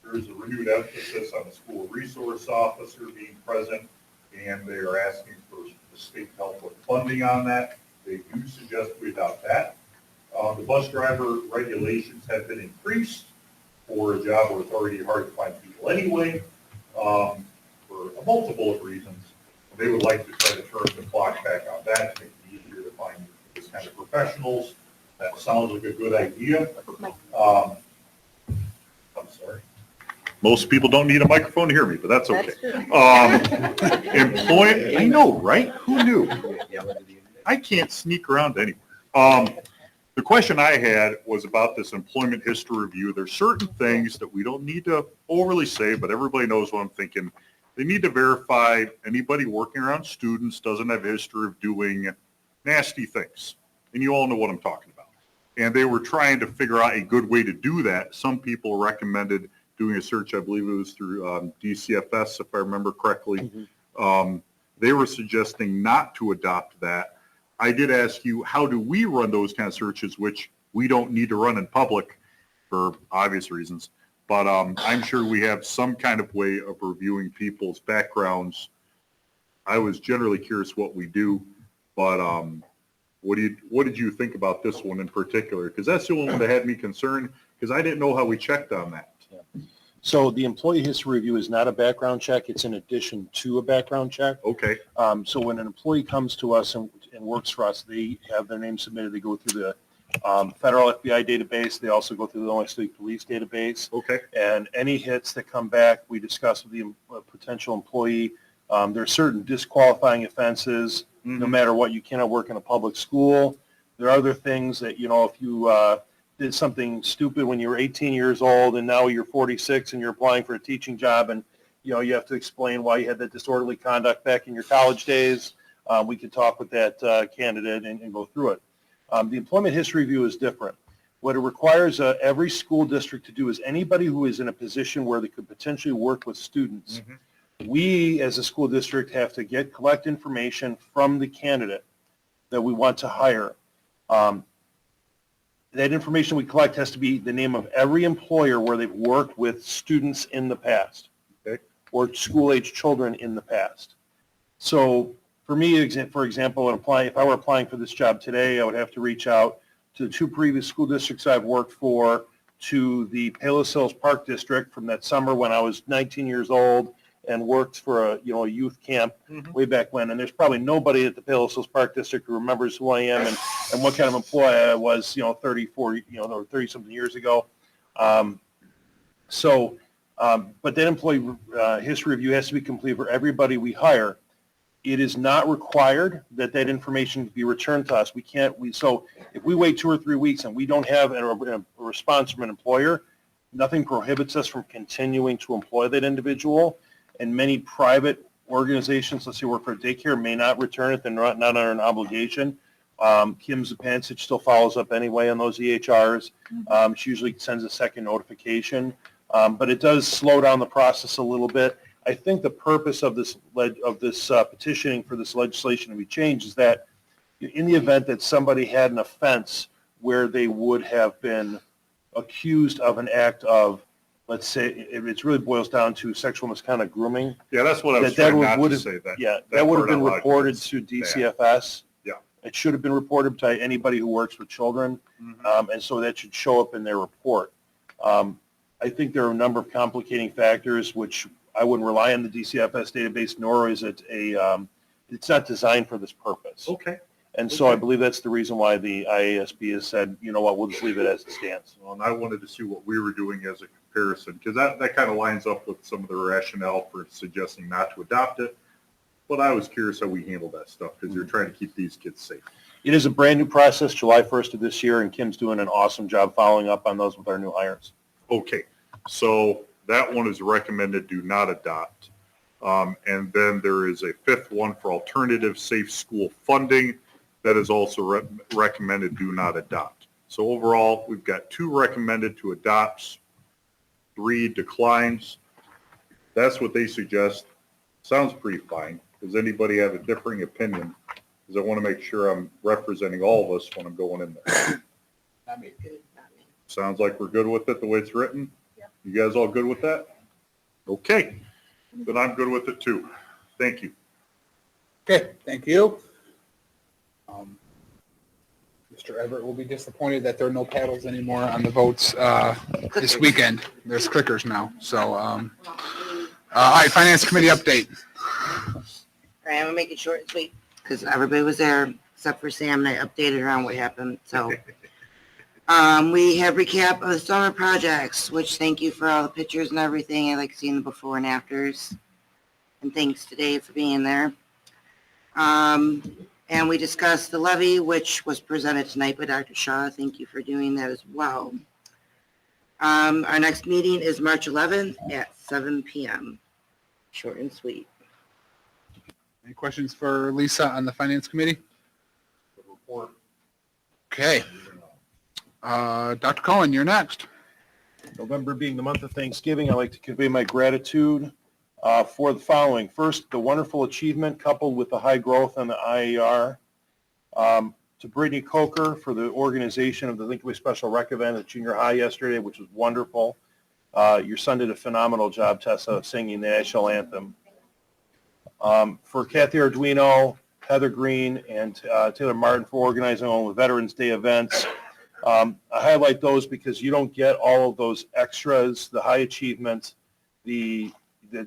Speaker 6: There's a renewed emphasis on the school resource officer being present, and they are asking for the state help with funding on that. They do suggest we adopt that. The bus driver regulations have been increased for a job where it's already hard to find people anyway, for a multiple of reasons. They would like to try to turn the clock back on that to make it easier to find this kind of professionals. That sounds like a good idea. I'm sorry. Most people don't need a microphone to hear me, but that's okay. Employment, I know, right? Who knew? I can't sneak around anywhere. The question I had was about this employment history review. There's certain things that we don't need to overly say, but everybody knows what I'm thinking. They need to verify anybody working around students doesn't have a history of doing nasty things. And you all know what I'm talking about. And they were trying to figure out a good way to do that. Some people recommended doing a search, I believe it was through DCFS, if I remember correctly. They were suggesting not to adopt that. I did ask you, how do we run those kind of searches, which we don't need to run in public for obvious reasons. But I'm sure we have some kind of way of reviewing people's backgrounds. I was generally curious what we do, but what did you think about this one in particular? Because that's the only one that had me concerned, because I didn't know how we checked on that.
Speaker 5: So the employee history review is not a background check. It's in addition to a background check.
Speaker 6: Okay.
Speaker 5: So when an employee comes to us and works for us, they have their name submitted. They go through the federal FBI database. They also go through the Illinois State Police database.
Speaker 6: Okay.
Speaker 5: And any hits that come back, we discuss with the potential employee. There are certain disqualifying offenses. No matter what, you cannot work in a public school. There are other things that, if you did something stupid when you were 18 years old and now you're 46 and you're applying for a teaching job and, you have to explain why you had that disorderly conduct back in your college days, we could talk with that candidate and go through it. The employment history review is different. What it requires every school district to do is anybody who is in a position where they could potentially work with students, we as a school district have to collect information from the candidate that we want to hire. That information we collect has to be the name of every employer where they've worked with students in the past, or school-age children in the past. So for me, for example, if I were applying for this job today, I would have to reach out to the 2 previous school districts I've worked for, to the Palos Hills Park District from that summer when I was 19 years old and worked for a youth camp way back when. And there's probably nobody at the Palos Hills Park District who remembers who I am and what kind of employee I was, 34, or 30 something years ago. But that employee history review has to be complete for everybody we hire. It is not required that information be returned to us. So if we wait 2 or 3 weeks and we don't have a response from an employer, nothing prohibits us from continuing to employ that individual. And many private organizations, let's say work for a daycare, may not return it. They're not under an obligation. Kim Zupancic still follows up anyway on those EHRs. She usually sends a second notification. But it does slow down the process a little bit. I think the purpose of this petitioning for this legislation to be changed is that in the event that somebody had an offense where they would have been accused of an act of, let's say, it really boils down to sexual misconduct, grooming.
Speaker 6: Yeah, that's what I was trying not to say.
Speaker 5: That would have been reported to DCFS.
Speaker 6: Yeah.
Speaker 5: It should have been reported to anybody who works with children, and so that should show up in their report. I think there are a number of complicating factors which I wouldn't rely on the DCFS database, nor is it it's not designed for this purpose.
Speaker 6: Okay.
Speaker 5: And so I believe that's the reason why the IASB has said, you know what, we'll just leave it as it stands.
Speaker 6: Well, and I wanted to see what we were doing as a comparison, because that kind of lines up with some of the rationale for suggesting not to adopt it. But I was curious how we handle that stuff, because you're trying to keep these kids safe.
Speaker 5: It is a brand new process, July 1st of this year, and Kim's doing an awesome job following up on those with our new hires.
Speaker 6: Okay, so that one is recommended do not adopt. And then there is a 5th one for alternative safe school funding that is also recommended do not adopt. So overall, we've got 2 recommended to adopt, 3 declines. That's what they suggest. Sounds pretty fine. Does anybody have a differing opinion? Because I want to make sure I'm representing all of us when I'm going in there. Sounds like we're good with it the way it's written? Yeah. You guys all good with that? Okay. Then I'm good with it too. Thank you.
Speaker 1: Okay, thank you. Mr. Everett will be disappointed that there are no paddles anymore on the votes this weekend. There's clickers now. So, all right, Finance Committee update.
Speaker 21: All right, I'm gonna make it short and sweet because everybody was there except for Sam, and I updated her on what happened. So, we have recap of the summer projects, which thank you for all the pictures and everything. I like seeing the before and afters. And thanks to Dave for being there. And we discussed the levy, which was presented tonight by Dr. Shaw. Thank you for doing that as well. Our next meeting is March 11th at 7 p.m. Short and sweet.
Speaker 1: Any questions for Lisa on the Finance Committee?
Speaker 6: Report.
Speaker 1: Okay. Dr. Cohen, you're next.
Speaker 5: November being the month of Thanksgiving, I'd like to convey my gratitude for the following. First, the wonderful achievement coupled with the high growth on the IER. To Brittany Coker for the organization of the Lincoln Way Special Rec event at junior high yesterday, which was wonderful. Your son did a phenomenal job, Tessa, singing the national anthem. For Kathy Arduino, Heather Green, and Taylor Martin for organizing all the Veterans Day events. I highlight those because you don't get all of those extras, the high achievement, the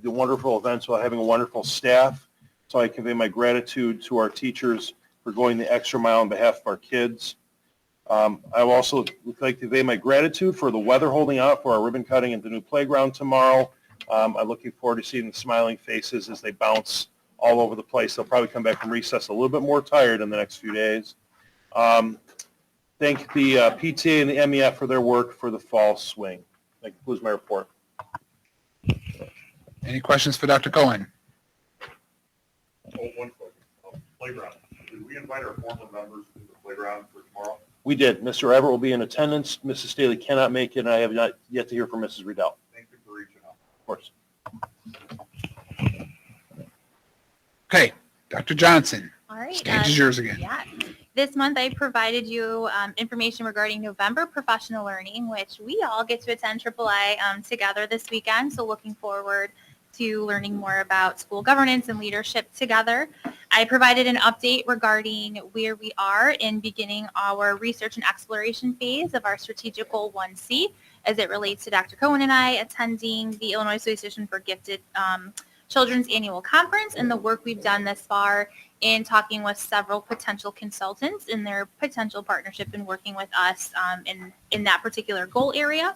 Speaker 5: wonderful events while having a wonderful staff. So I convey my gratitude to our teachers for going the extra mile on behalf of our kids. I would also like to convey my gratitude for the weather holding out for our ribbon cutting at the new playground tomorrow. I'm looking forward to seeing the smiling faces as they bounce all over the place. They'll probably come back from recess a little bit more tired in the next few days. Thank the PTA and the MEF for their work for the fall swing. That concludes my report.
Speaker 1: Any questions for Dr. Cohen?
Speaker 6: Oh, one question. Playground. Did we invite our former members to the playground for tomorrow?
Speaker 5: We did. Mr. Everett will be in attendance. Mrs. Staley cannot make it, and I have not yet to hear from Mrs. Riddell.
Speaker 6: Thank you for reaching out.
Speaker 5: Of course.
Speaker 1: Okay, Dr. Johnson.
Speaker 8: All right.
Speaker 1: Stage is yours again.
Speaker 8: Yeah. This month I provided you information regarding November professional learning, which we all get to attend AAA together this weekend. So looking forward to learning more about school governance and leadership together. I provided an update regarding where we are in beginning our research and exploration phase of our strategic goal 1C as it relates to Dr. Cohen and I attending the Illinois Association for Gifted Children's annual conference and the work we've done thus far in talking with several potential consultants in their potential partnership in working with us in that particular goal area.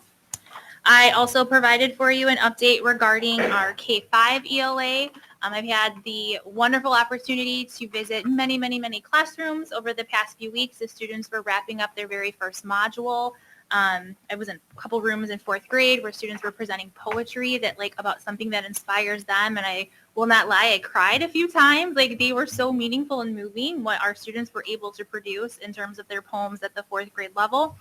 Speaker 8: I also provided for you an update regarding our K-5 ELA. I've had the wonderful opportunity to visit many, many, many classrooms over the past few weeks as students were wrapping up their very first module. I was in a couple rooms in 4th grade where students were presenting poetry about something that inspires them. And I will not lie, I cried a few times. They were so meaningful and moving what our students were able to produce in terms of their poems at the 4th grade level.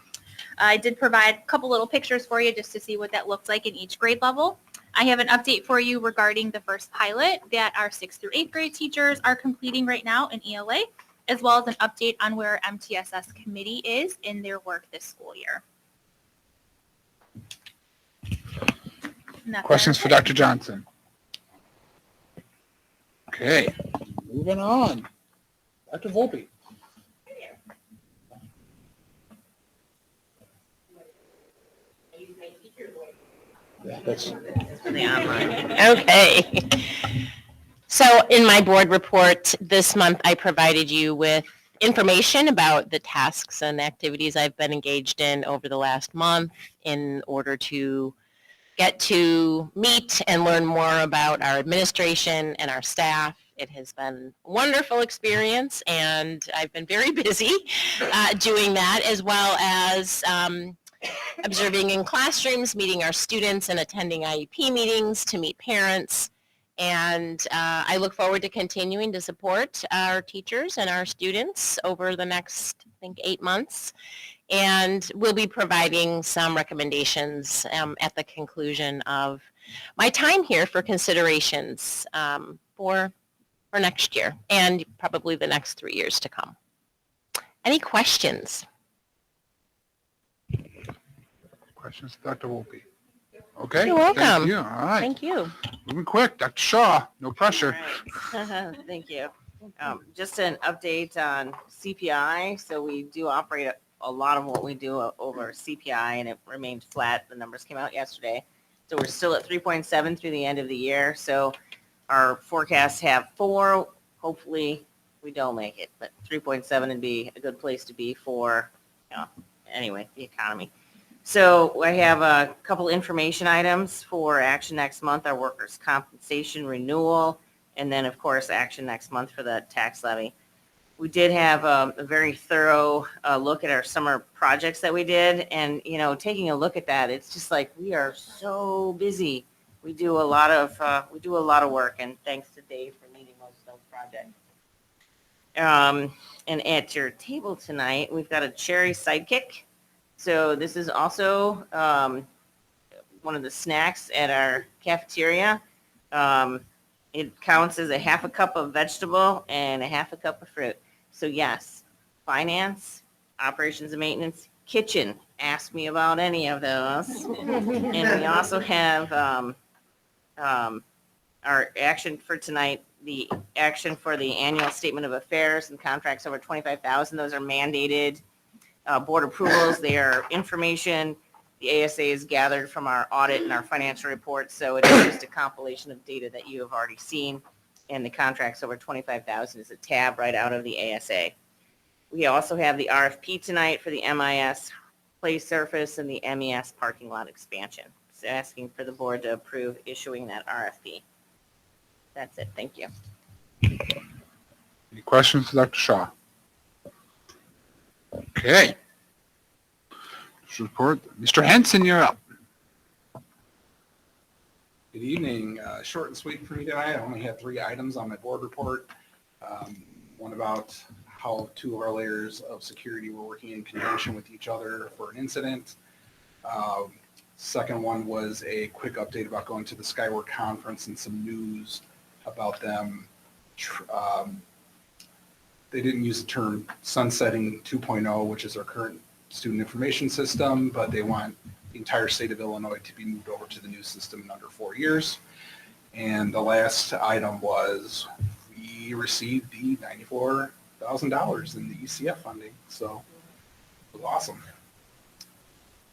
Speaker 8: I did provide a couple little pictures for you just to see what that looks like in each grade level. I have an update for you regarding the first pilot that our 6th through 8th grade teachers are completing right now in ELA, as well as an update on where our MTSS committee is in their work this school year.
Speaker 1: Questions for Dr. Johnson? Okay, moving on. Dr. Volpe.
Speaker 9: Yeah, that's the online. Okay. So in my board report this month, I provided you with information about the tasks and activities I've been engaged in over the last month in order to get to meet and learn more about our administration and our staff. It has been a wonderful experience, and I've been very busy doing that, as well as observing in classrooms, meeting our students, and attending IEP meetings to meet parents. And I look forward to continuing to support our teachers and our students over the next, I think, 8 months. And we'll be providing some recommendations at the conclusion of my time here for considerations for next year and probably the next 3 years to come. Any questions?
Speaker 1: Questions, Dr. Volpe? Okay.
Speaker 9: You're welcome.
Speaker 1: Thank you. All right.
Speaker 9: Thank you.
Speaker 1: Moving quick. Dr. Shaw, no pressure.
Speaker 9: Thank you. Just an update on CPI. So we do operate a lot of what we do over CPI, and it remained flat. The numbers came out yesterday. So we're still at 3.7 through the end of the year. So our forecasts have 4. Hopefully we don't make it, but 3.7 would be a good place to be for, anyway, the economy. So I have a couple information items for action next month, our workers' compensation renewal, and then, of course, action next month for the tax levy. We did have a very thorough look at our summer projects that we did, and, taking a look at that, it's just like we are so busy we do a lot of work, and thanks to Dave for leading most of those projects. And at your table tonight, we've got a cherry sidekick. So this is also one of the snacks at our cafeteria. It counts as a half a cup of vegetable and a half a cup of fruit. So yes, finance, operations and maintenance, kitchen, ask me about any of those. And we also have our action for tonight, the action for the annual statement of affairs and contracts over 25,000. Those are mandated board approvals. They are information the ASA is gathered from our audit and our financial reports. So it is just a compilation of data that you have already seen. And the contracts over 25,000 is a tab right out of the ASA. We also have the RFP tonight for the MIS play surface and the MES parking lot expansion. So asking for the board to approve issuing that RFP. That's it. Thank you.
Speaker 1: Any questions for Dr. Shaw? Okay. Report. Mr. Henson, you're up.
Speaker 2: Good evening. Short and sweet for me tonight. I only had 3 items on my board report. One about how 2 of our layers of security were working in conjunction with each other for an incident. Second one was a quick update about going to the Skyward Conference and some news about them. They didn't use the term sunsetting 2.0, which is our current student information system, but they want the entire state of Illinois to be moved over to the new system in under 4 years. And the last item was we received the $94,000 in the ECF funding. So it was awesome.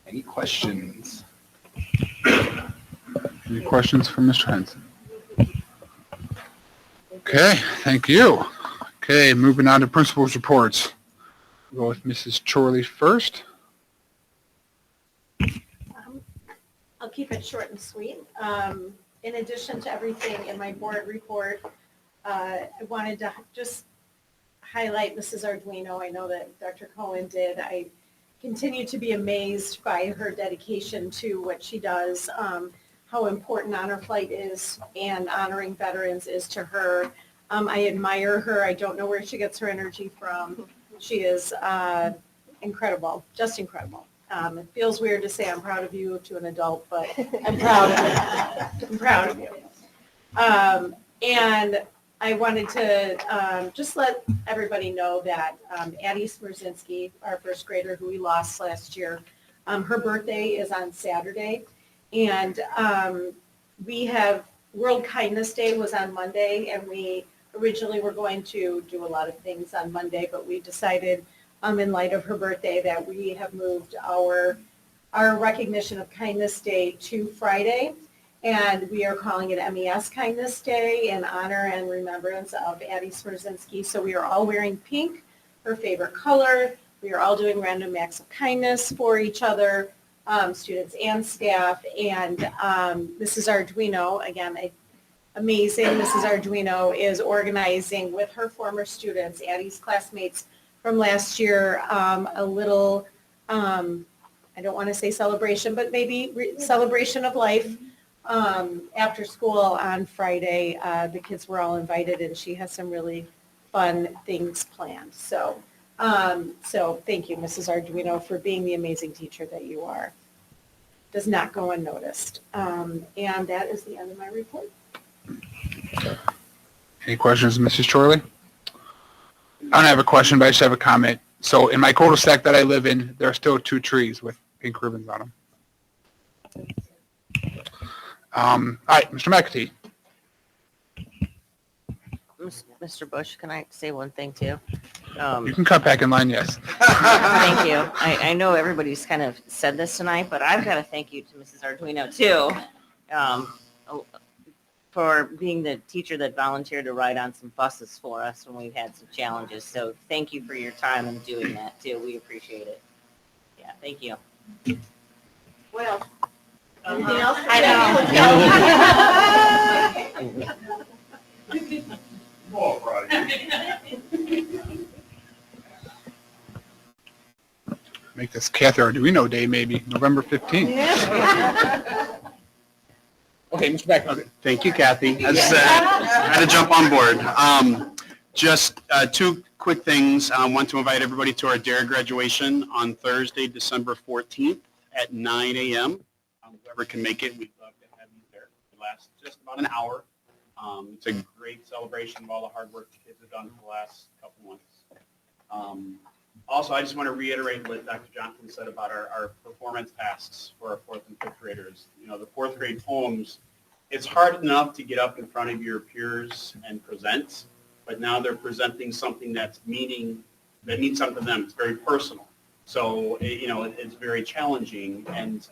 Speaker 2: Any questions?
Speaker 1: Any questions for Mr. Henson? Okay, thank you. Okay, moving on to principals' reports. We'll go with Mrs. Chorley first.
Speaker 22: I'll keep it short and sweet. In addition to everything in my board report, I wanted to just highlight Mrs. Arduino. I know that Dr. Cohen did. I continue to be amazed by her dedication to what she does, how important Honor Flight is and honoring veterans is to her. I admire her. I don't know where she gets her energy from. She is incredible, just incredible. It feels weird to say I'm proud of you to an adult, but I'm proud of you. I'm proud of you. And I wanted to just let everybody know that Addie Smerzinski, our first grader who we lost last year, her birthday is on Saturday. And we have World Kindness Day was on Monday, and we originally were going to do a lot of things on Monday, but we decided in light of her birthday that we have moved our recognition of Kindness Day to Friday, and we are calling it MES Kindness Day in honor and remembrance of Addie Smerzinski. So we are all wearing pink, her favorite color. We are all doing random acts of kindness for each other, students and staff, and Mrs. Arduino, again, amazing. Mrs. Arduino is organizing with her former students, Addie's classmates from last year, a little, I don't want to say celebration, but maybe celebration of life after school on Friday. The kids were all invited, and she has some really fun things planned. So thank you, Mrs. Arduino, for being the amazing teacher that you are. Does not go unnoticed. And that is the end of my report.
Speaker 1: Any questions, Mrs. Chorley? I don't have a question, but I just have a comment. So in my cul-de-sac that I live in, there are still 2 trees with pink ribbons on them. All right, Mr. McAtee.
Speaker 9: Mr. Bush, can I say one thing too?
Speaker 1: You can cut back in line, yes.
Speaker 9: Thank you. I know everybody's kind of said this tonight, but I've got to thank you to Mrs. Arduino too, for being the teacher that volunteered to ride on some buses for us when we've had some challenges. So thank you for your time in doing that too. We appreciate it. Yeah, thank you.
Speaker 22: Well, anything else?
Speaker 9: I know.
Speaker 1: Make this Kathy Arduino Day maybe, November 15th. Okay, Mr. Beckman.
Speaker 7: Thank you, Kathy. I just had to jump on board. Just two quick things. I want to invite everybody to our DARE graduation on Thursday, December 14th at 9 a.m. Whoever can make it, we'd love to have you there. It lasts just about an hour. It's a great celebration of all the hard work the kids have done for the last couple months. Also, I just want to reiterate what Dr. Johnson said about our performance tasks for our fourth and fifth graders. You know, the fourth grade poems, it's hard enough to get up in front of your peers and present, but now they're presenting something that means something to them. It's very personal. So, it's very challenging. And,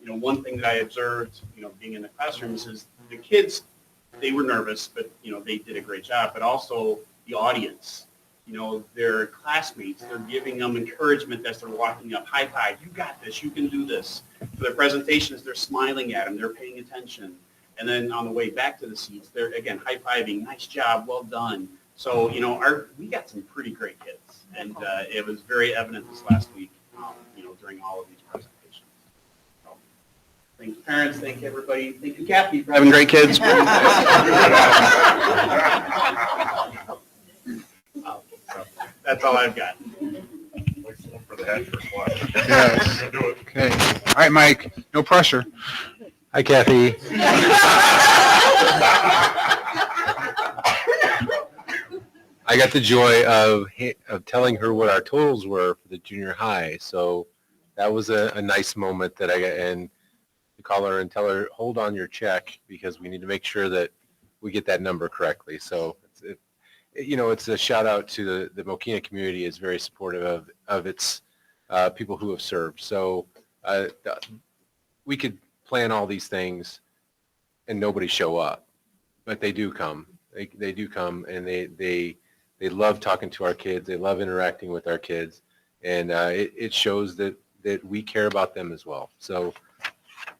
Speaker 7: one thing that I observed, being in the classrooms is the kids, they were nervous, but, they did a great job. But also the audience, their classmates, they're giving them encouragement as they're walking up. High five, you got this, you can do this. For their presentations, they're smiling at them, they're paying attention. And then on the way back to the seats, they're, again, high-fiving, nice job, well done. So, we got some pretty great kids. And it was very evident this last week, during all of these presentations. So, thank you, parents. Thank you, everybody. Thank you, Kathy, for having great kids. That's all I've got.
Speaker 6: For the head first watch.
Speaker 1: Yes. Okay. All right, Mike, no pressure.
Speaker 12: Hi, Kathy. I got the joy of telling her what our totals were for the junior high. So that was a nice moment that I got, and to call her and tell her, hold on your check because we need to make sure that we get that number correctly. So it's a shout out to the Mokena community is very supportive of its people who have served. So we could plan all these things and nobody show up, but they do come. They do come, and they love talking to our kids. They love interacting with our kids, and it shows that we care about them as well. So,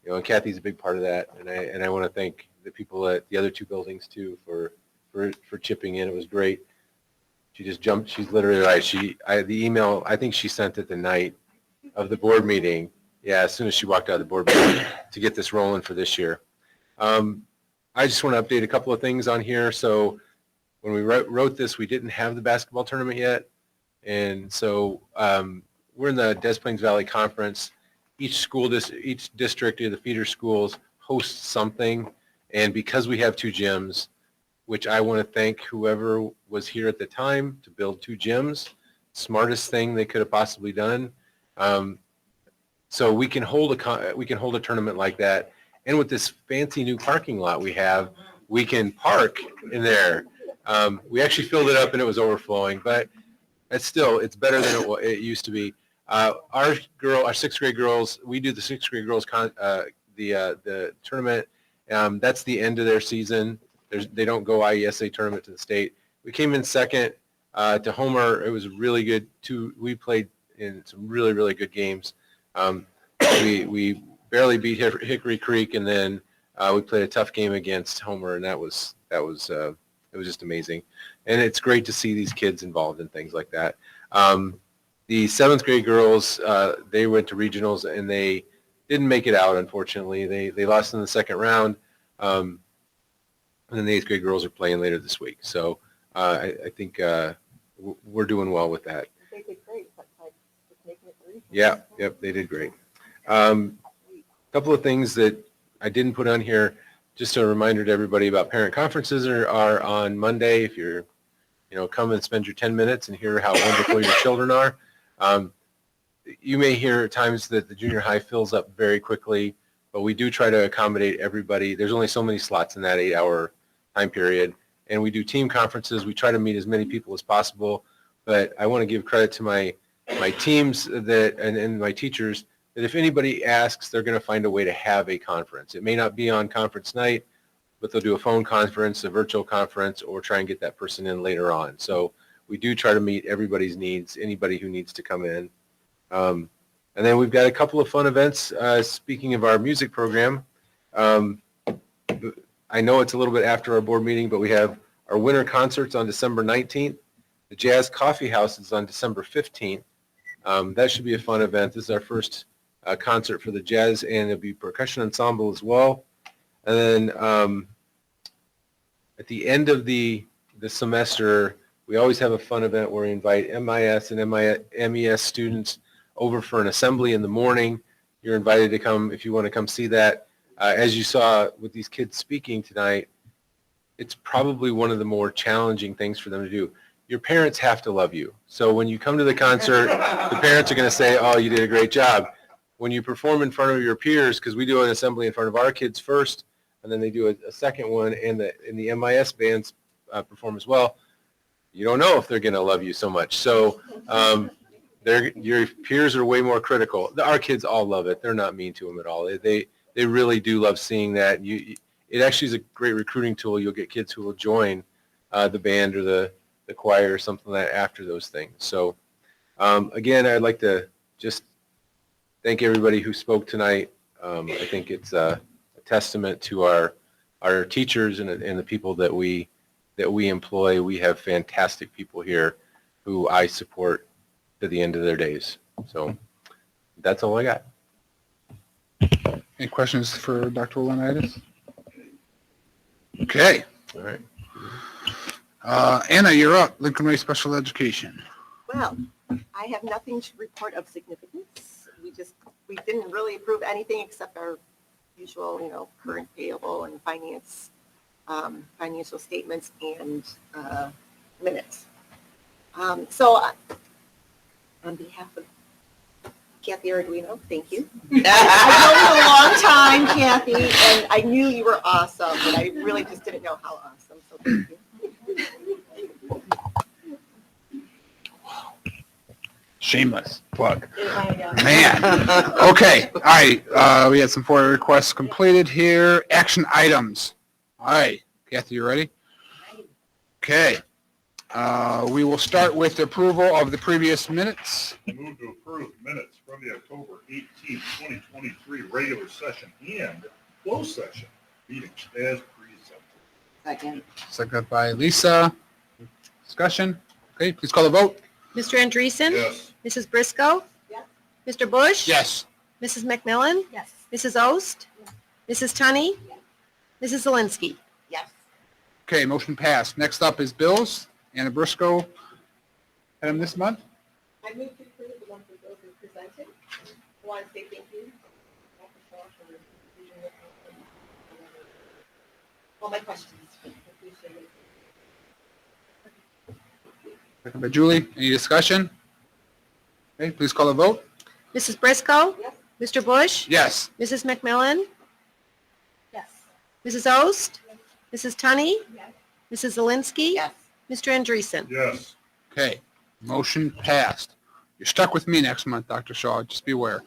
Speaker 12: and Kathy's a big part of that, and I want to thank the people at the other two buildings too for chipping in. It was great. She just jumped. She's literally right. The email, I think she sent it the night of the board meeting. Yeah, as soon as she walked out of the board meeting to get this rolling for this year. I just want to update a couple of things on here. So when we wrote this, we didn't have the basketball tournament yet. And so we're in the Des Plaines Valley Conference. Each district of the feeder schools hosts something. And because we have two gyms, which I want to thank whoever was here at the time to build two gyms, smartest thing they could have possibly done. So we can hold a tournament like that, and with this fancy new parking lot we have, we can park in there. We actually filled it up and it was overflowing, but it's better than it used to be. Our sixth grade girls, we do the sixth grade girls the tournament. That's the end of their season. They don't go IESA tournament to the state. We came in second to Homer. It was really good. We played in some really, really good games. We barely beat Hickory Creek, and then we played a tough game against Homer, and it was just amazing. And it's great to see these kids involved in things like that. The seventh grade girls, they went to regionals, and they didn't make it out, unfortunately. They lost in the second round. And then the eighth grade girls are playing later this week. So I think we're doing well with that.
Speaker 18: They did great, but just making it through.
Speaker 12: Yeah, yep, they did great. Couple of things that I didn't put on here, just a reminder to everybody about parent conferences are on Monday. If you're, come and spend your 10 minutes and hear how wonderful your children are. You may hear at times that the junior high fills up very quickly, but we do try to accommodate everybody. There's only so many slots in that 8-hour time period. And we do team conferences. We try to meet as many people as possible. But I want to give credit to my teams and my teachers that if anybody asks, they're going to find a way to have a conference. It may not be on conference night, but they'll do a phone conference, a virtual conference, or try and get that person in later on. So we do try to meet everybody's needs, anybody who needs to come in. And then we've got a couple of fun events. Speaking of our music program, I know it's a little bit after our board meeting, but we have our winter concerts on December 19th. The Jazz Coffee House is on December 15th. That should be a fun event. This is our first concert for the jazz, and it'll be percussion ensemble as well. And then at the end of the semester, we always have a fun event where we invite MIS and MES students over for an assembly in the morning. You're invited to come if you want to come see that. As you saw with these kids speaking tonight, it's probably one of the more challenging things for them to do. Your parents have to love you. So when you come to the concert, the parents are going to say, oh, you did a great job. When you perform in front of your peers, because we do an assembly in front of our kids first, and then they do a second one, and the MIS bands perform as well, you don't know if they're going to love you so much. So your peers are way more critical. Our kids all love it. They're not mean to them at all. They really do love seeing that. It actually is a great recruiting tool. You'll get kids who will join the band or the choir or something like that after those things. So again, I'd like to just thank everybody who spoke tonight. I think it's a testament to our teachers and the people that we employ. We have fantastic people here who I support to the end of their days. So that's all I got.
Speaker 1: Any questions for Dr. Leonidas? Okay.
Speaker 12: All right.
Speaker 1: Anna, you're up. Lincoln Way Special Education.
Speaker 18: Well, I have nothing to report of significance. We didn't really approve anything except our usual, current payable and financial statements and minutes. So on behalf of Kathy Arduino, thank you. I've known you a long time, Kathy, and I knew you were awesome, but I really just didn't know how awesome, so thank you.
Speaker 1: Shameless plug. Man. Okay. All right. We had some FOIA requests completed here. Action items. All right. Kathy, you ready? Okay. We will start with the approval of the previous minutes.
Speaker 6: I move to approve minutes from the October 18th, 2023 regular session and closed session meetings as presented.
Speaker 16: Second.
Speaker 1: Seconded by Lisa. Discussion. Okay, please call the vote.
Speaker 22: Mr. Andreessen?
Speaker 6: Yes.
Speaker 22: Mrs. Briscoe?
Speaker 18: Yes.
Speaker 22: Mr. Bush?
Speaker 1: Yes.
Speaker 22: Mrs. McMillan?
Speaker 3: Yes.
Speaker 22: Mrs. Ost? Mrs. Tunney? Mrs. Zelinski?
Speaker 18: Yes.
Speaker 1: Okay, motion passed. Next up is bills. Anna Briscoe had them this month.
Speaker 18: I move to approve the monthly bills as presented. I want to say thank you. Dr. Shaw, for reading it. All my questions. I appreciate it.
Speaker 1: Seconded by Julie. Any discussion? Okay, please call the vote.
Speaker 22: Mrs. Briscoe?
Speaker 18: Yes.
Speaker 22: Mr. Bush?
Speaker 1: Yes.
Speaker 22: Mrs. McMillan?
Speaker 3: Yes.
Speaker 22: Mrs. Ost? Mrs. Tunney?
Speaker 3: Yes.
Speaker 22: Mrs. Zelinski?
Speaker 18: Yes.
Speaker 22: Mr. Andreessen?
Speaker 6: Yes.
Speaker 1: Okay, motion passed. You're stuck with me next month, Dr. Shaw. Just be aware.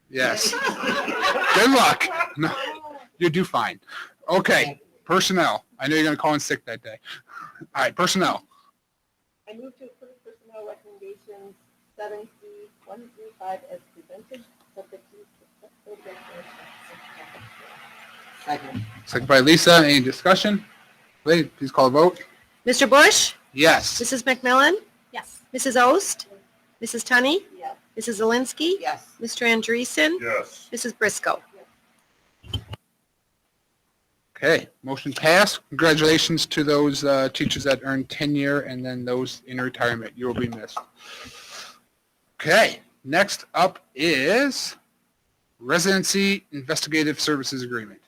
Speaker 1: Yes. Good luck. No, you do fine. Okay, personnel. I know you're going to call in sick that day. All right, personnel.
Speaker 18: I move to approve personnel recommendations 7C 1 through 5 as presented, subject to successful definitions.
Speaker 16: Second.
Speaker 1: Second by Lisa. Any discussion? Please call the vote.
Speaker 22: Mr. Bush?
Speaker 1: Yes.
Speaker 22: Mrs. McMillan?
Speaker 3: Yes.
Speaker 22: Mrs. Ost? Mrs. Tunney?
Speaker 18: Yes.
Speaker 22: Mrs. Zelinski?
Speaker 16: Yes.
Speaker 22: Mr. Andreessen?
Speaker 6: Yes.
Speaker 22: Mrs. Briscoe?
Speaker 1: Okay, motion passed. Congratulations to those teachers that earned tenure and then those in retirement. You will be missed. Okay, next up is Residency Investigative Services Agreement.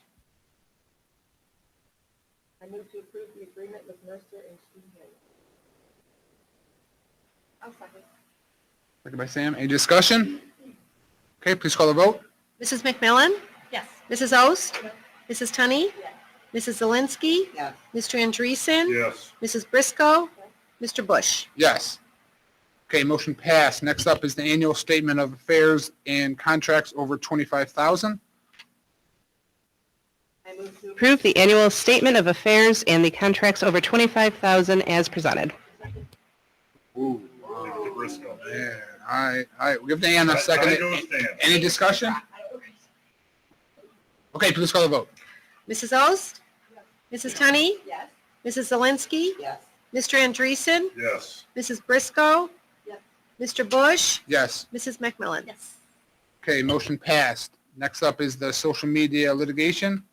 Speaker 18: I move to approve the agreement with Mercer and Sheehan. I'll second.
Speaker 1: Second by Sam. Any discussion? Okay, please call the vote.
Speaker 22: Mrs. McMillan?
Speaker 3: Yes.
Speaker 22: Mrs. Ost? Mrs. Tunney? Mrs. Zelinski?
Speaker 16: Yes.
Speaker 22: Mr. Andreessen?
Speaker 6: Yes.
Speaker 22: Mrs. Briscoe? Mr. Bush?
Speaker 1: Yes. Okay, motion passed. Next up is the annual statement of affairs and contracts over $25,000.
Speaker 18: I move to
Speaker 4: Approve the annual statement of affairs and the contracts over 25,000 as presented.
Speaker 6: Ooh, Mr. Briscoe.
Speaker 1: Yeah, all right, we'll give Diana a second.
Speaker 6: I do stand.
Speaker 1: Any discussion? Okay, please call the vote.
Speaker 22: Mrs. Ost? Mrs. Tunney?
Speaker 18: Yes.
Speaker 22: Mrs. Zelinski?
Speaker 16: Yes.
Speaker 22: Mr. Andreessen?
Speaker 6: Yes.
Speaker 22: Mrs. Briscoe?
Speaker 18: Yes.
Speaker 22: Mr. Bush?
Speaker 1: Yes.
Speaker 22: Mrs. McMillan?
Speaker 3: Yes.
Speaker 1: Okay, motion passed. Next up is the social media litigation.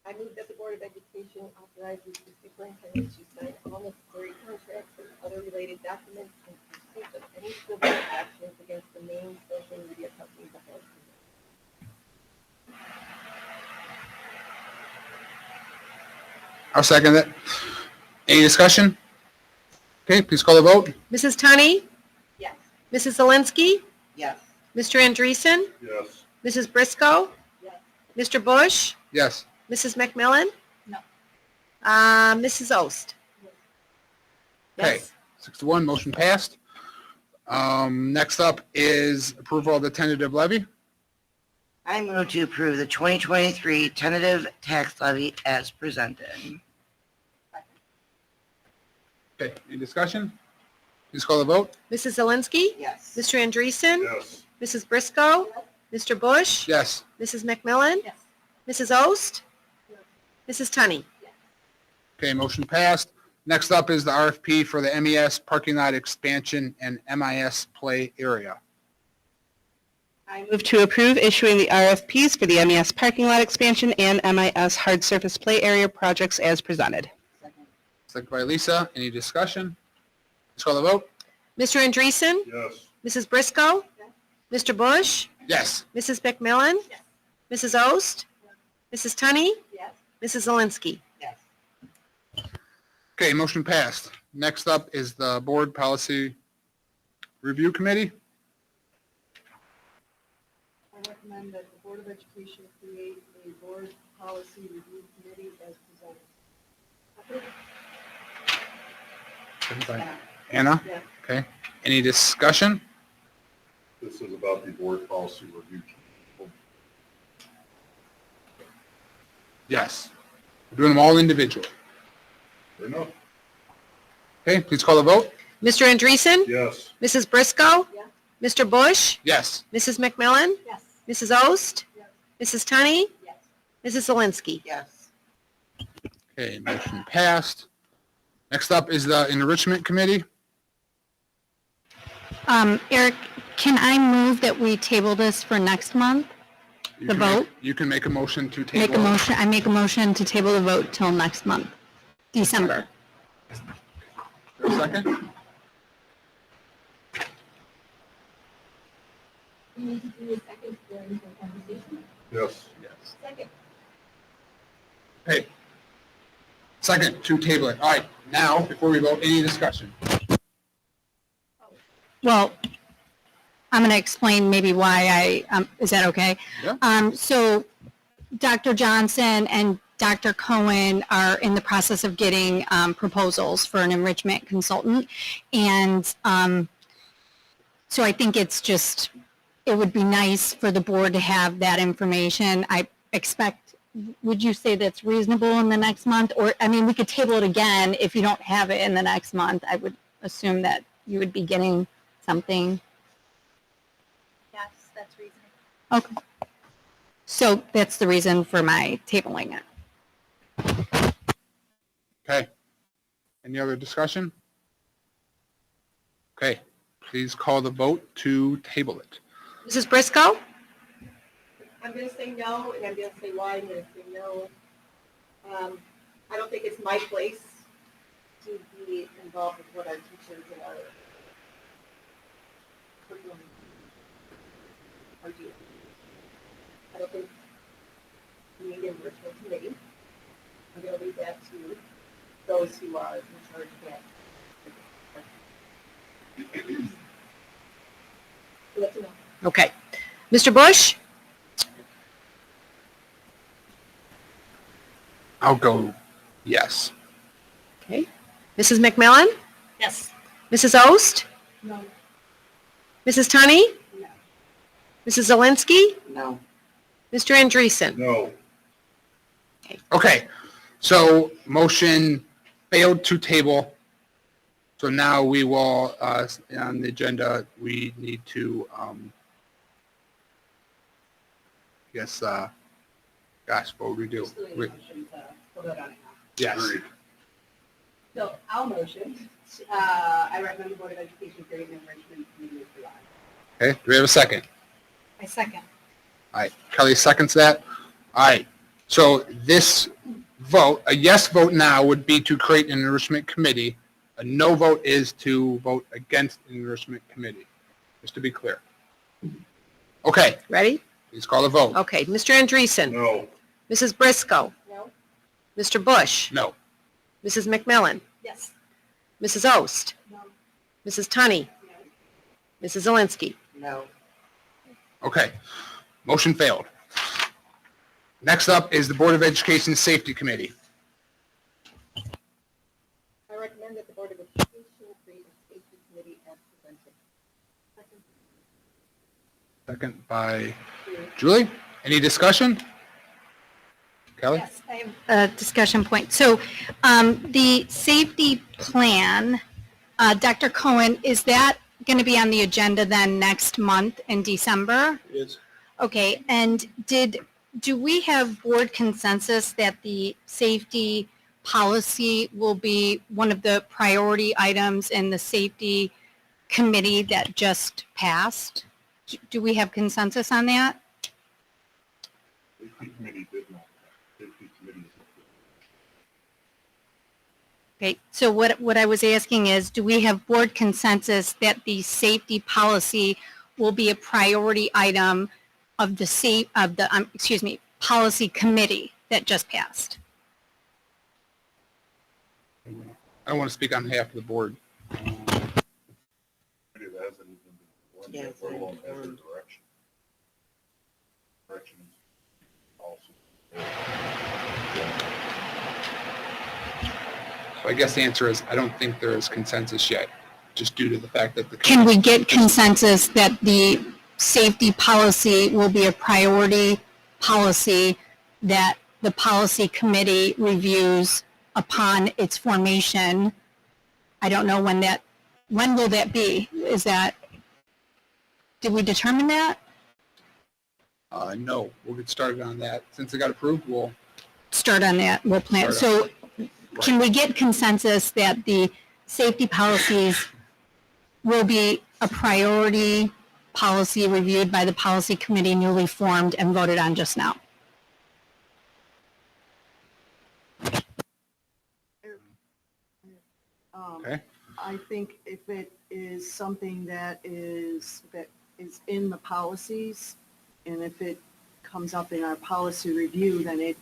Speaker 18: I move that the Board of Education authorizes the superintendent to sign all necessary contracts and other related documents in pursuit of any civil actions against the main social media companies of our community.
Speaker 1: I'll second it. Any discussion? Okay, please call the vote.
Speaker 22: Mrs. Tani?
Speaker 18: Yes.
Speaker 22: Mrs. Zelinski?
Speaker 18: Yes.
Speaker 22: Mr. Andreessen?
Speaker 6: Yes.
Speaker 22: Mrs. Briscoe?
Speaker 18: Yes.
Speaker 22: Mr. Bush?
Speaker 1: Yes.
Speaker 22: Mrs. McMillan?
Speaker 18: No.
Speaker 22: Mrs. Ost?
Speaker 1: Okay, 6-1, motion passed. Next up is approval of the tentative levy.
Speaker 21: I move to approve the 2023 tentative tax levy as presented.
Speaker 1: Okay, any discussion? Please call the vote.
Speaker 22: Mrs. Zelinski?
Speaker 18: Yes.
Speaker 22: Mr. Andreessen?
Speaker 6: Yes.
Speaker 22: Mrs. Briscoe? Mr. Bush?
Speaker 1: Yes.
Speaker 22: Mrs. McMillan?
Speaker 18: Yes.
Speaker 22: Mrs. Ost? Mrs. Tani?
Speaker 1: Okay, motion passed. Next up is the RFP for the MES parking lot expansion and MIS play area.
Speaker 4: I move to approve issuing the RFPs for the MES parking lot expansion and MIS hard surface play area projects as presented.
Speaker 1: Second by Lisa. Any discussion? Please call the vote.
Speaker 22: Mr. Andreessen?
Speaker 6: Yes.
Speaker 22: Mrs. Briscoe? Mr. Bush?
Speaker 1: Yes.
Speaker 22: Mrs. McMillan? Mrs. Ost? Mrs. Tani?
Speaker 18: Yes.
Speaker 22: Mrs. Zelinski?
Speaker 18: Yes.
Speaker 1: Okay, motion passed. Next up is the Board Policy Review Committee.
Speaker 19: I recommend that the Board of Education create a board policy review committee as presented.
Speaker 1: Anna?
Speaker 19: Yeah.
Speaker 1: Okay. Any discussion?
Speaker 6: This is about the board policy review.
Speaker 1: Yes. We're doing them all individually.
Speaker 6: Fair enough.
Speaker 1: Okay, please call the vote.
Speaker 22: Mr. Andreessen?
Speaker 6: Yes.
Speaker 22: Mrs. Briscoe? Mr. Bush?
Speaker 1: Yes.
Speaker 22: Mrs. McMillan?
Speaker 18: Yes.
Speaker 22: Mrs. Ost? Mrs. Tani?
Speaker 18: Yes.
Speaker 22: Mrs. Zelinski?
Speaker 21: Yes.
Speaker 1: Okay, motion passed. Next up is the Enrichment Committee.
Speaker 20: Eric, can I move that we table this for next month?
Speaker 1: You
Speaker 20: The
Speaker 1: can make-
Speaker 20: vote?
Speaker 1: You can make a motion to table.
Speaker 20: I make a motion to table the vote till next month, December.
Speaker 1: For a second?
Speaker 18: You need to do a second during the conversation.
Speaker 6: Yes.
Speaker 1: Yes.
Speaker 18: Second.
Speaker 1: Hey. Second to table it. All right, now, before we vote, any discussion?
Speaker 20: Well, I'm going to explain maybe why is that okay?
Speaker 1: Yeah.
Speaker 20: So Dr. Johnson and Dr. Cohen are in the process of getting proposals for an enrichment consultant. And so I think it's just, it would be nice for the board to have that information. I expect, would you say that's reasonable in the next month? Or, I mean, we could table it again if you don't have it in the next month. I would assume that you would be getting something.
Speaker 8: Yes, that's reasonable.
Speaker 20: Okay. So that's the reason for my tabling it.
Speaker 1: Okay. Any other discussion? Okay, please call the vote to table it.
Speaker 22: Mrs. Briscoe?
Speaker 18: I'm going to say no, and I'm going to say why. I'm going to say no. I don't think it's my place to be involved with what our teachers and our curriculum are doing. I don't think we need an enrichment committee. I'm going to leave that to those who are in charge of that. So that's enough.
Speaker 22: Okay. Mr. Bush?
Speaker 1: I'll go yes.
Speaker 22: Okay. Mrs. McMillan?
Speaker 18: Yes.
Speaker 22: Mrs. Ost?
Speaker 18: No.
Speaker 22: Mrs. Tani?
Speaker 18: No.
Speaker 22: Mrs. Zelinski?
Speaker 21: No.
Speaker 22: Mr. Andreessen?
Speaker 6: No.
Speaker 1: Okay, so motion failed to table. So now we will, on the agenda, we need to, gosh, what would we do? Yes.
Speaker 6: Agreed.
Speaker 10: So I'll motion. I recommend the Board of Education create an enrichment committee in July.
Speaker 1: Okay, do we have a second?
Speaker 20: I second.
Speaker 1: All right, Kelly seconds that. All right, so this vote, a yes vote now would be to create an enrichment committee. A no vote is to vote against an enrichment committee, just to be clear. Okay,
Speaker 11: Ready?
Speaker 1: please call the vote.
Speaker 11: Okay, Mr. Andreessen.
Speaker 6: No.
Speaker 11: Mrs. Briscoe.
Speaker 3: No.
Speaker 11: Mr. Bush.
Speaker 1: No.
Speaker 11: Mrs. McMillan.
Speaker 3: Yes.
Speaker 11: Mrs. Ost.
Speaker 3: No.
Speaker 11: Mrs. Tunney. Mrs. Zelinski.
Speaker 21: No.
Speaker 1: Okay, motion failed. Next up is the Board of Education Safety Committee.
Speaker 18: I recommend that the Board of Education create a safety committee as presented.
Speaker 1: Second by Julie. Any discussion? Kelly?
Speaker 20: Yes, I have a discussion point. So the safety plan, Dr. Cohen, is that going to be on the agenda then next month in December?
Speaker 5: It is.
Speaker 20: Okay, and do we have board consensus that the safety policy will be one of the priority items in the safety committee that just passed? Do we have consensus on that?
Speaker 6: Safety committee did not. Safety committee is.
Speaker 20: Okay, so what I was asking is, do we have board consensus that the safety policy will be a priority item of the policy committee that just passed?
Speaker 1: I don't want to speak on behalf of the board.
Speaker 6: Committee that hasn't even been formed yet, let alone has their direction. Direction is also.
Speaker 1: So I guess the answer is, I don't think there is consensus yet, just due to the fact that the.
Speaker 20: Can we get consensus that the safety policy will be a priority policy that the policy committee reviews upon its formation? I don't know when will that be? Did we determine that?
Speaker 1: No, we'll get started on that. Since it got approved, we'll.
Speaker 20: Start on that, we'll plan. So can we get consensus that the safety policies will be a priority policy reviewed by the policy committee newly formed and voted on just now?
Speaker 1: Okay.
Speaker 19: I think if it is something that is in the policies, and if it comes up in our policy review, then it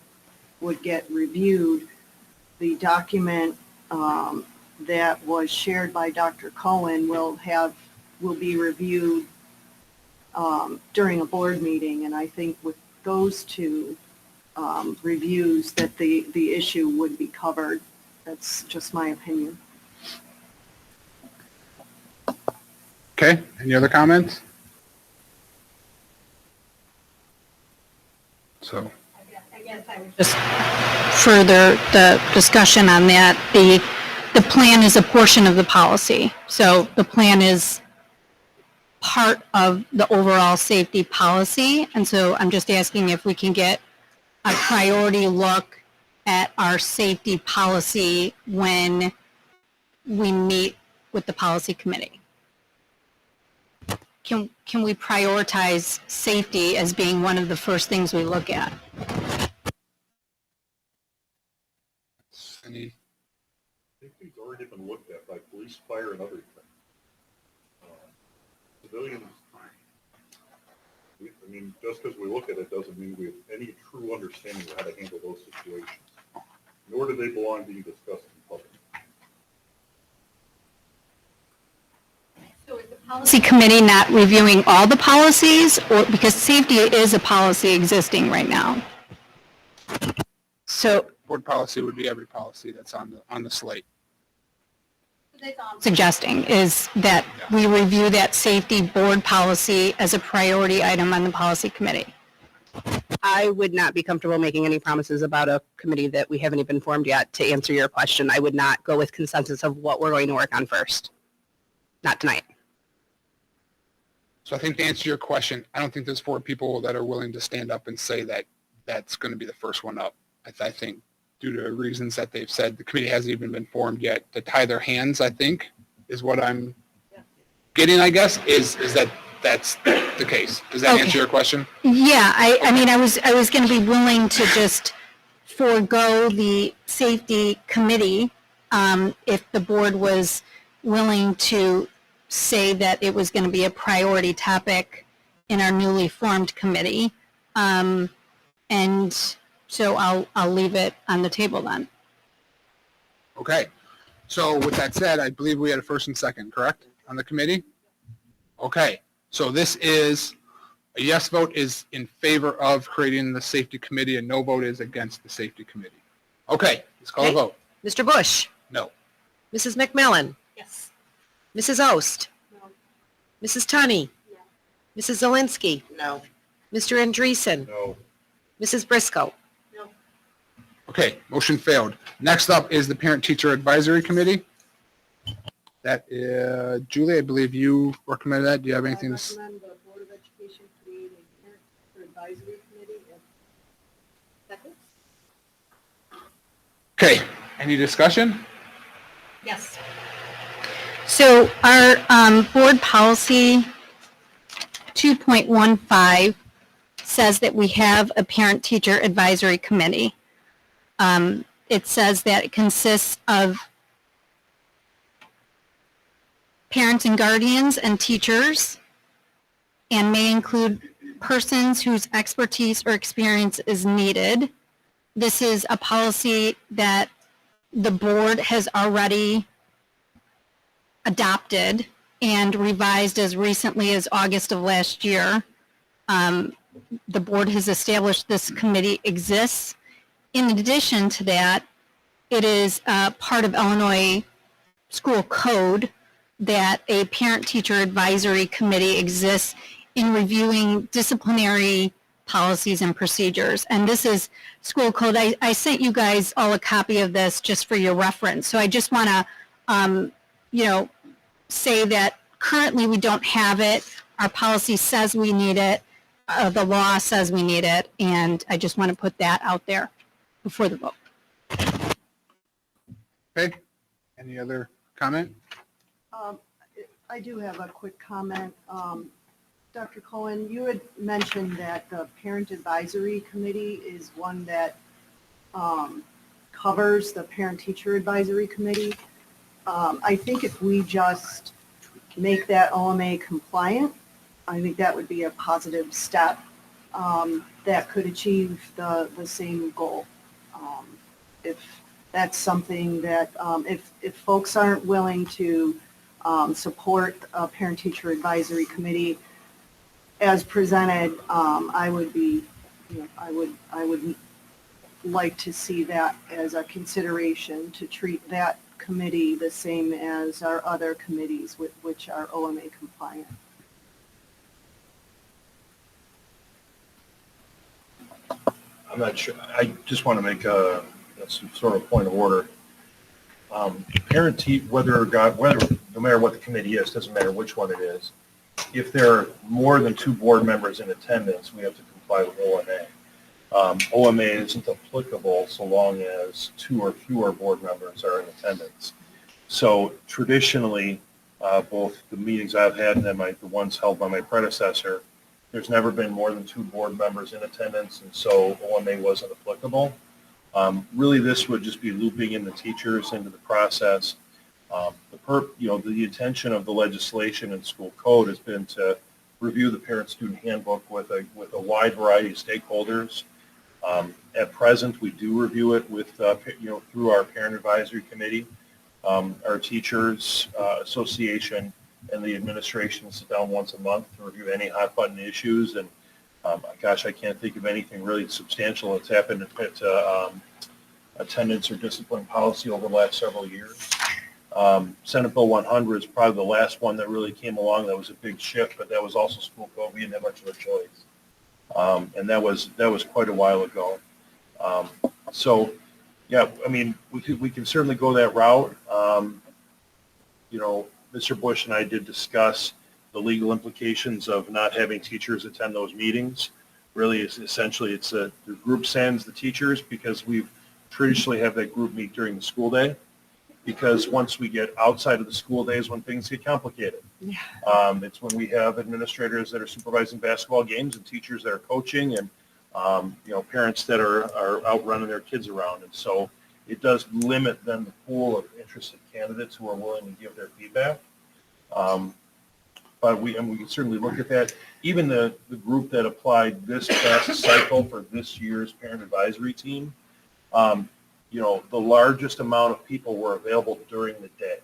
Speaker 19: would get reviewed. The document that was shared by Dr. Cohen will be reviewed during a board meeting, and I think with those two reviews that the issue would be covered. That's just my opinion.
Speaker 1: Okay, any other comments? So.
Speaker 20: Just further the discussion on that, the plan is a portion of the policy. So the plan is part of the overall safety policy. And so I'm just asking if we can get a priority look at our safety policy when we meet with the policy committee. Can we prioritize safety as being one of the first things we look at?
Speaker 6: Safety's already been looked at by police, fire, and other things. Civilians, I mean, just because we look at it doesn't mean we have any true understanding of how to handle those situations. Nor do they belong being discussed in public.
Speaker 20: So is the policy committee not reviewing all the policies, or because safety is a policy existing right now? So
Speaker 1: Board policy would be every policy that's on the slate.
Speaker 20: suggesting is that we review that safety board policy as a priority item on the policy committee.
Speaker 4: I would not be comfortable making any promises about a committee that we haven't even formed yet. To answer your question, I would not go with consensus of what we're going to work on first. Not tonight.
Speaker 1: So I think to answer your question, I don't think there's 4 people that are willing to stand up and say that that's going to be the first one up. I think due to reasons that they've said, the committee hasn't even been formed yet. To tie their hands, I think, is what I'm getting, I guess, is that that's the case. Does that
Speaker 20: Okay.
Speaker 1: answer your question?
Speaker 20: Yeah, I mean, I was going to be willing to just forego the safety committee if the board was willing to say that it was going to be a priority topic in our newly formed committee. And so I'll leave it on the table then.
Speaker 1: Okay. So with that said, I believe we had a first and second, correct, on the committee? Okay. So this is, a yes vote is in favor of creating the safety committee, and no vote is against the safety committee. Okay, let's call a
Speaker 11: Okay.
Speaker 1: vote.
Speaker 11: Mr. Bush?
Speaker 1: No.
Speaker 11: Mrs. McMillan?
Speaker 3: Yes.
Speaker 11: Mrs. Ost? Mrs. Tunney? Mrs. Zelinski?
Speaker 21: No.
Speaker 11: Mr. Andreessen?
Speaker 5: No.
Speaker 11: Mrs. Briscoe?
Speaker 1: Okay, motion failed. Next up is the Parent-Teacher Advisory Committee. That, Julie, I believe you recommended that. Do you have anything to say?
Speaker 19: I recommend the Board of Education create a parent advisory committee. Second?
Speaker 1: Okay, any discussion?
Speaker 3: Yes.
Speaker 20: So our board policy 2.15 says that we have a parent-teacher advisory committee. It says that it consists of parents and guardians and teachers, and may include persons whose expertise or experience is needed. This is a policy that the board has already adopted and revised as recently as August of last year. The board has established this committee exists. In addition to that, it is part of Illinois school code that a parent-teacher advisory committee exists in reviewing disciplinary policies and procedures. And this is school code. I sent you guys all a copy of this just for your reference. So I just want to, say that currently we don't have it. Our policy says we need it. The law says we need it. And I just want to put that out there before the vote.
Speaker 1: Okay, any other comment?
Speaker 19: I do have a quick comment. Dr. Cohen, you had mentioned that the Parent Advisory Committee is one that covers the Parent-Teacher Advisory Committee. I think if we just make that OMA compliant, I think that would be a positive step that could achieve the same goal. If that's something that, if folks aren't willing to support a Parent-Teacher Advisory Committee as presented, I would be, I would like to see that as a consideration to treat that committee the same as our other committees with which are OMA compliant.
Speaker 5: I'm not sure. I just want to make some sort of point of order. Whether no matter what the committee is, doesn't matter which one it is. If there are more than 2 board members in attendance, we have to comply with OMA. OMA isn't applicable so long as 2 or fewer board members are in attendance. So traditionally, both the meetings I've had and then the ones held by my predecessor, there's never been more than 2 board members in attendance, and so OMA wasn't applicable. Really, this would just be looping in the teachers into the process. The intention of the legislation and school code has been to review the parent-student handbook with a wide variety of stakeholders. At present, we do review it with through our parent advisory committee. Our teachers association and the administration sit down once a month to review any hot button issues. And gosh, I can't think of anything really substantial that's happened at attendance or discipline policy over the last several years. Senate Bill 100 is probably the last one that really came along. That was a big shift, but that was also school code. We didn't have much of a choice, and that was quite a while ago. So, yeah, I mean, we can certainly go that route. Mr. Bush and I did discuss the legal implications of not having teachers attend those meetings. Really, essentially, the group sends the teachers because we've traditionally have that group meet during the school day. because once we get outside of the school days when things get complicated.
Speaker 19: Yeah.
Speaker 5: It's when we have administrators that are supervising basketball games and teachers that are coaching and, parents that are out running their kids around. And so it does limit then the pool of interested candidates who are willing to give their feedback. But we can certainly look at that. Even the group that applied this past cycle for this year's parent advisory team, the largest amount of people were available during the day.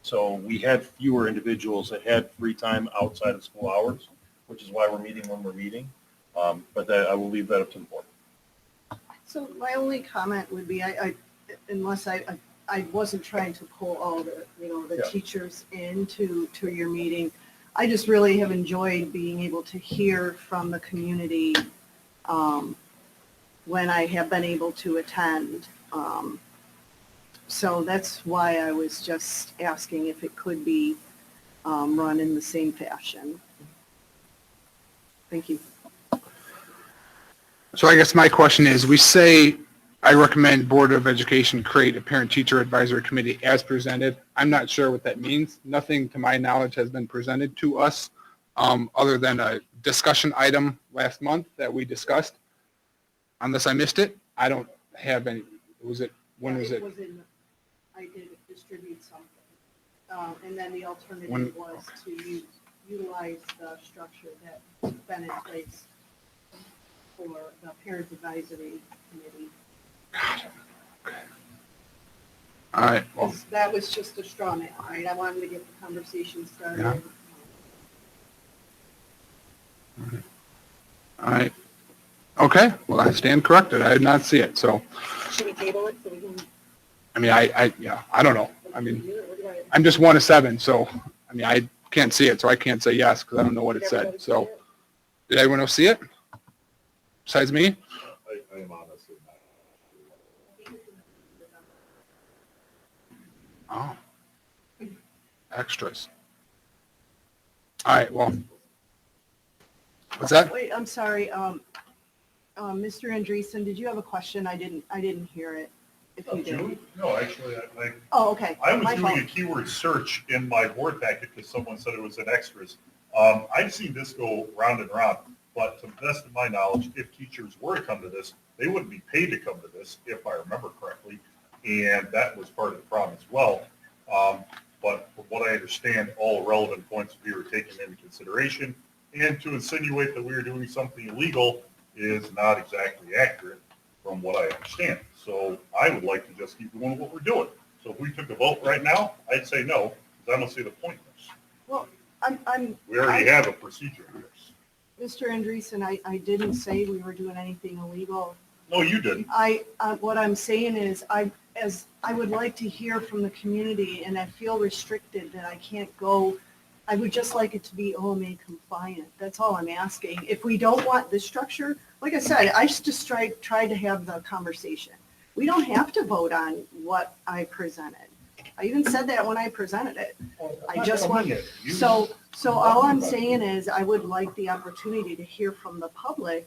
Speaker 5: So we had fewer individuals that had free time outside of school hours, which is why we're meeting when we're meeting. But I will leave that up to the board.
Speaker 19: So my only comment would be, unless I wasn't trying to pull all the
Speaker 5: Yeah.
Speaker 19: teachers into your meeting. I just really have enjoyed being able to hear from the community when I have been able to attend. So that's why I was just asking if it could be run in the same fashion. Thank you.
Speaker 1: So I guess my question is, we say, I recommend Board of Education create a parent-teacher advisory committee as presented. I'm not sure what that means. Nothing to my knowledge has been presented to us other than a discussion item last month that we discussed. Unless I missed it, I don't have any. When was it?
Speaker 19: I did distribute something. And then the alternative was
Speaker 1: okay.
Speaker 19: to utilize the structure that's been in place for the parent advisory committee.
Speaker 1: Okay. All right. Well,
Speaker 19: That was just a straw man, right? I wanted to get the conversation started.
Speaker 1: Yeah. All right. Okay. Well, I stand corrected. I did not see it. So,
Speaker 18: Should we table it so we can?
Speaker 1: I mean, I don't know. I mean, I'm just 1 of 7. So, I mean, I can't see it. So I can't say yes because I don't know what it said. So, did everyone else see it? Besides me?
Speaker 6: I am honestly not.
Speaker 1: Oh. Extras. All right. Well, what's that?
Speaker 19: Wait, I'm sorry. Mr. Andreessen, did you have a question? I didn't hear it. If you did.
Speaker 6: No, actually,
Speaker 19: Oh, okay.
Speaker 6: I was
Speaker 19: My
Speaker 6: doing a
Speaker 19: fault.
Speaker 6: keyword search in my board packet because someone said it was in extras. I've seen this go round and round, but to the best of my knowledge, if teachers were to come to this, they wouldn't be paid to come to this, if I remember correctly, and that was part of the problem as well. But from what I understand, all relevant points we were taken into consideration, and to insinuate that we were doing something illegal is not exactly accurate from what I understand. So I would like to just keep doing what we're doing. So if we took a vote right now, I'd say no, because I don't see the point in this.
Speaker 19: Well,
Speaker 6: We already have a procedure in this.
Speaker 19: Mr. Andreessen, I didn't say we were doing anything illegal.
Speaker 6: No, you didn't.
Speaker 19: What I'm saying is, I would like to hear from the community, and I feel restricted that I can't go. I would just like it to be OMA compliant. That's all I'm asking. If we don't want this structure, like I said, I just tried to have the conversation. We don't have to vote on what I presented. I even said that when I presented it. I just want, so all I'm saying is I would like the opportunity to hear from the public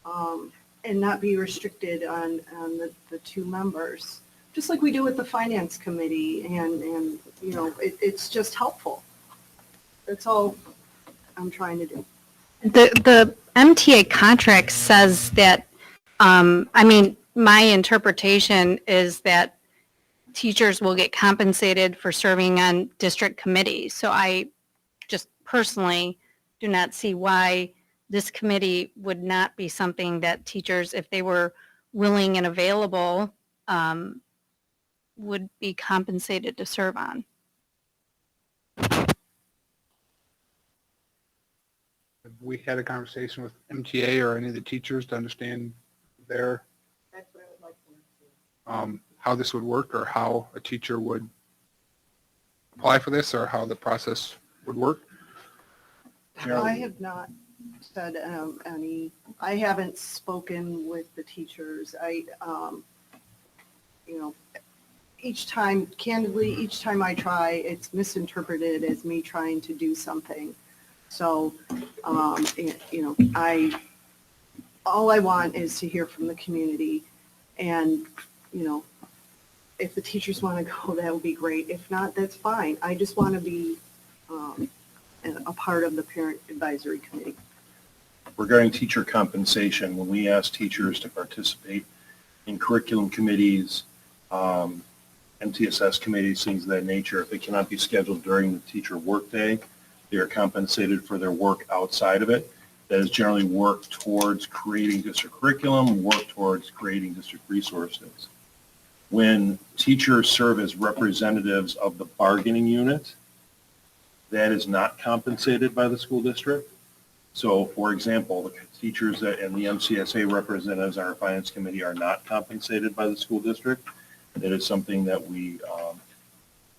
Speaker 19: and not be restricted on the 2 members, just like we do with the finance committee, and it's just helpful. That's all I'm trying to do.
Speaker 20: The MTA contract says that, my interpretation is that teachers will get compensated for serving on district committees. So I just personally do not see why this committee would not be something that teachers, if they were willing and available, would be compensated to serve on.
Speaker 1: Have we had a conversation with MTA or any of the teachers to understand their
Speaker 19: That's what I would like to know.
Speaker 1: how this would work, or how a teacher would apply for this, or how the process would work?
Speaker 19: I have not said any, I haven't spoken with the teachers. Each time, candidly, each time I try, it's misinterpreted as me trying to do something. So, all I want is to hear from the community and, if the teachers want to go, that would be great. If not, that's fine. I just want to be a part of the parent advisory committee.
Speaker 5: Regarding teacher compensation, when we ask teachers to participate in curriculum committees, MTSS committees, things of that nature, if they cannot be scheduled during the teacher workday, they are compensated for their work outside of it. That is generally work towards creating district curriculum, work towards creating district resources. When teachers serve as representatives of the bargaining unit, that is not compensated by the school district. So, for example, the teachers and the MCSA representatives on our finance committee are not compensated by the school district. That is something that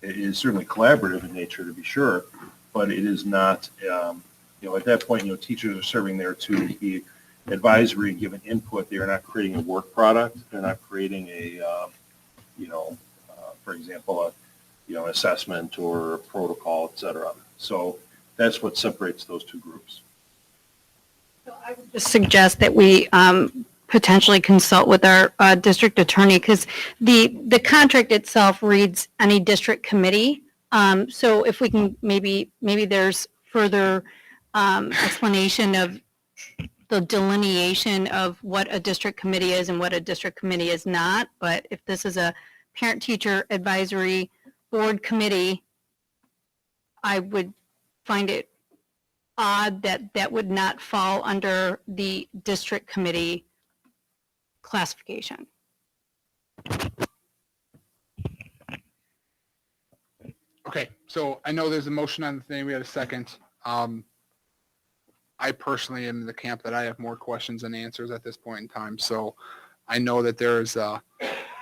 Speaker 5: it is certainly collaborative in nature, to be sure, but it is not, at that point, teachers are serving there to be advisory and given input. They are not creating a work product. They're not creating for example, an assessment or a protocol, et cetera. So that's what separates those two groups.
Speaker 20: I would just suggest that we potentially consult with our district attorney, because the contract itself reads any district committee. So if we can, maybe there's further explanation of the delineation of what a district committee is and what a district committee is not. But if this is a parent-teacher advisory board committee, I would find it odd that that would not fall under the district committee classification.
Speaker 1: Okay, so I know there's a motion on the thing. We had a second. I personally am in the camp that I have more questions than answers at this point in time. So I know that there is a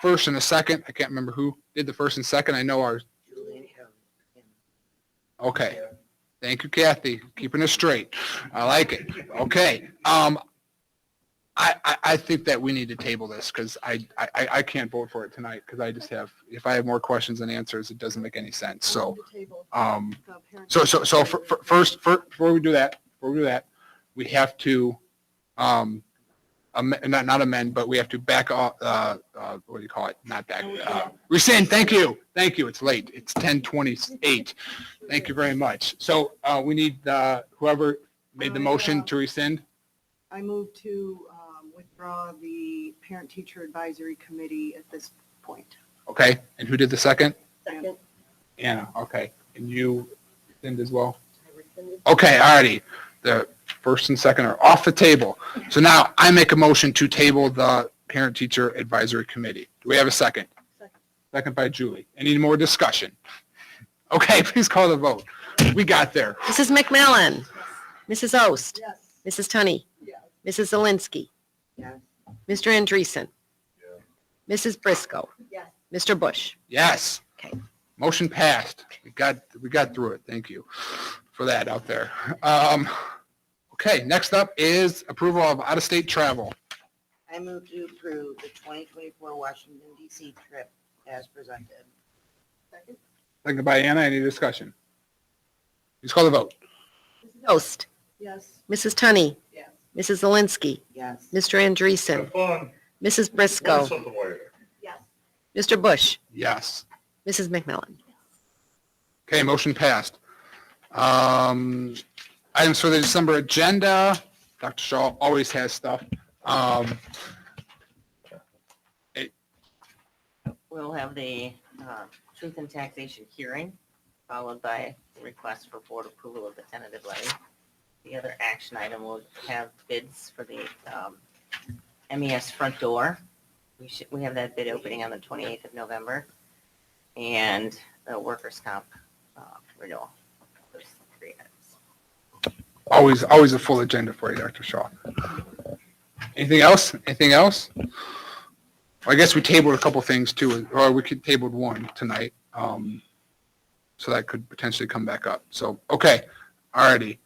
Speaker 1: first and a second. I can't remember who did the first and second. I know our. Okay. Thank you, Kathy. Keeping it straight. I like it. Okay. I think that we need to table this because I can't vote for it tonight because I just have, if I have more questions than answers, it doesn't make any sense. So, first, before we do that, we have to, not amend, but we have to back off, what do you call it? Not back, rescind. Thank you. It's late. It's 10:28. Thank you very much. So, we need, whoever made the motion to rescind.
Speaker 19: I move to withdraw the parent-teacher advisory committee at this point.
Speaker 1: Okay, and who did the second?
Speaker 18: Second.
Speaker 1: Anna, okay. And you rescind as well? Okay, alrighty. The first and second are off the table. So now I make a motion to table the parent-teacher advisory committee. Do we have a second? Second by Julie. Any more discussion? Okay, please call the vote. We got there.
Speaker 11: Mrs. McMillan? Mrs. Ost? Mrs. Tunney? Mrs. Zelinski? Mr. Andreessen? Mrs. Briscoe? Mr. Bush?
Speaker 1: Yes.
Speaker 11: Okay.
Speaker 1: Motion passed. We got through it. Thank you for that out there. Okay, next up is approval of out-of-state travel.
Speaker 21: I move to approve the 2024 Washington DC trip as presented.
Speaker 1: Second by Anna. Any discussion? Please call the vote.
Speaker 11: Mrs. Ost?
Speaker 19: Yes.
Speaker 11: Mrs. Tunney? Mrs. Zelinski?
Speaker 21: Yes.
Speaker 11: Mr. Andreessen?
Speaker 6: Fun.
Speaker 11: Mrs. Briscoe?
Speaker 6: Learn something later.
Speaker 11: Mr. Bush?
Speaker 1: Yes.
Speaker 11: Mrs. McMillan?
Speaker 1: Okay, motion passed. Items for the December agenda. Dr. Shaw always has stuff.
Speaker 9: We'll have the truth and taxation hearing, followed by the request for board approval of the tentative levy. The other action item will have bids for the MES front door. We have that bid opening on the 28th of November. And the workers' comp renewal. Those 3 items.
Speaker 1: Always a full agenda for you, Dr. Shaw. Anything else? Well, I guess we tabled a couple things too, or we could tabled one tonight. So that could potentially come back up. So, okay. Alrighty.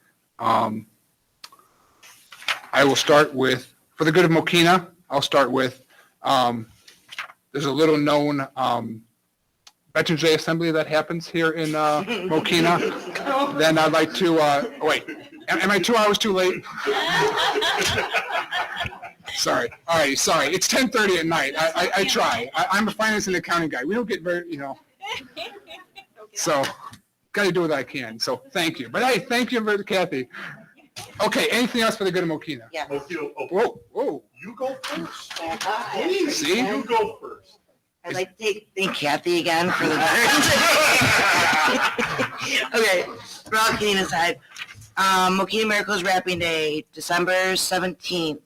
Speaker 1: I will start with, for the good of Mokena, I'll start with, there's a little known Veterans Day Assembly that happens here in Mokena. Then I'd like to, wait, am I 2 hours too late? Sorry. All right, sorry. It's 10:30 at night. I try. I'm a finance and accounting guy. We don't get very, so got to do what I can. So thank you. But hey, thank you, Kathy. Okay, anything else for the good of Mokena?
Speaker 21: Yeah.
Speaker 1: Whoa, whoa.
Speaker 6: You go first.
Speaker 1: See?
Speaker 6: You go first.
Speaker 21: I'd like to thank Kathy again for the Okay, for all kidding aside, Mokena Miracles Wrapping Day, December 17th.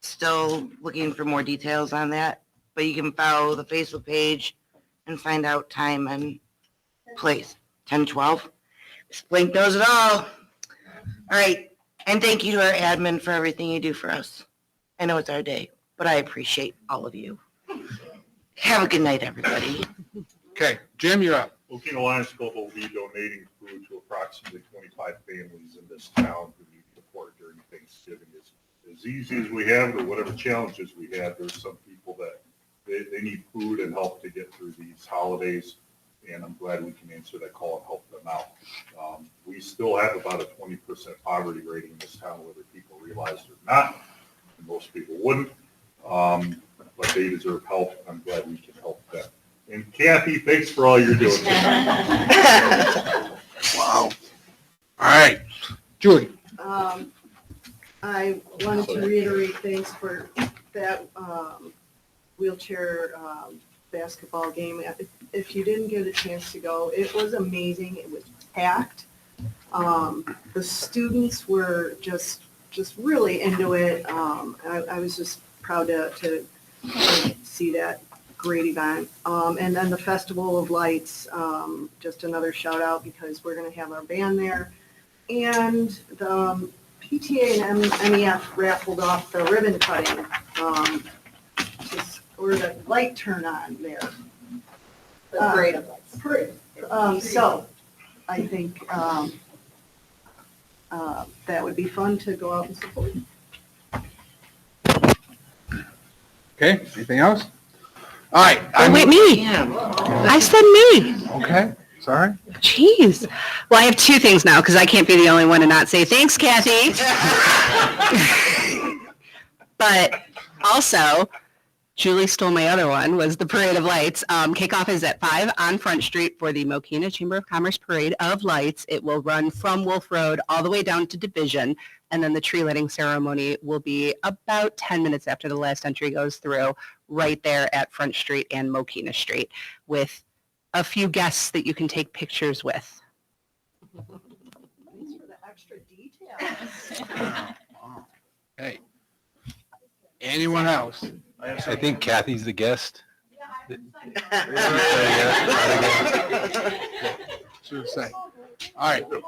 Speaker 21: Still looking for more details on that, but you can follow the Facebook page and find out time and place. 10:12. Blink knows it all. All right, and thank you to our admin for everything you do for us. I know it's our day, but I appreciate all of you. Have a good night, everybody.
Speaker 1: Okay, Jim, you're up.
Speaker 6: Mokena Lions Club will be donating food to approximately 25 families in this town who need support during Thanksgiving. As easy as we have, or whatever challenges we have, there's some people that they need food and help to get through these holidays, and I'm glad we can answer that call and help them out. We still have about a 20% poverty rate in this town, whether people realize it or not, and most people wouldn't. But they deserve help. I'm glad we can help them. And Kathy, thanks for all you're doing.
Speaker 1: Wow. All right, Julie.
Speaker 19: I wanted to reiterate thanks for that wheelchair basketball game. If you didn't get a chance to go, it was amazing. It was packed. The students were just really into it. I was just proud to see that great event. And then the Festival of Lights, just another shout out because we're going to have our band there. And the PTA and MEF raffled off the ribbon cutting, or the light turn on there.
Speaker 3: The parade of lights.
Speaker 19: So I think that would be fun to go out and support.
Speaker 1: Okay, anything else? All right.
Speaker 4: Oh, wait, me. I said me.
Speaker 1: Okay, sorry.
Speaker 4: Jeez. Well, I have two things now because I can't be the only one to not say thanks, Kathy. But also, Julie stole my other one, was the Parade of Lights. Kickoff is at 5 on Front Street for the Mokena Chamber of Commerce Parade of Lights. It will run from Wolf Road all the way down to Division, and then the tree lighting ceremony will be about 10 minutes after the last entry goes through, right there at Front Street and Mokena Street, with a few guests that you can take pictures with.
Speaker 19: Thanks for the extra details.
Speaker 1: Hey. Anyone else?
Speaker 12: I think Kathy's the guest.
Speaker 1: Should say. All right.
Speaker 6: With,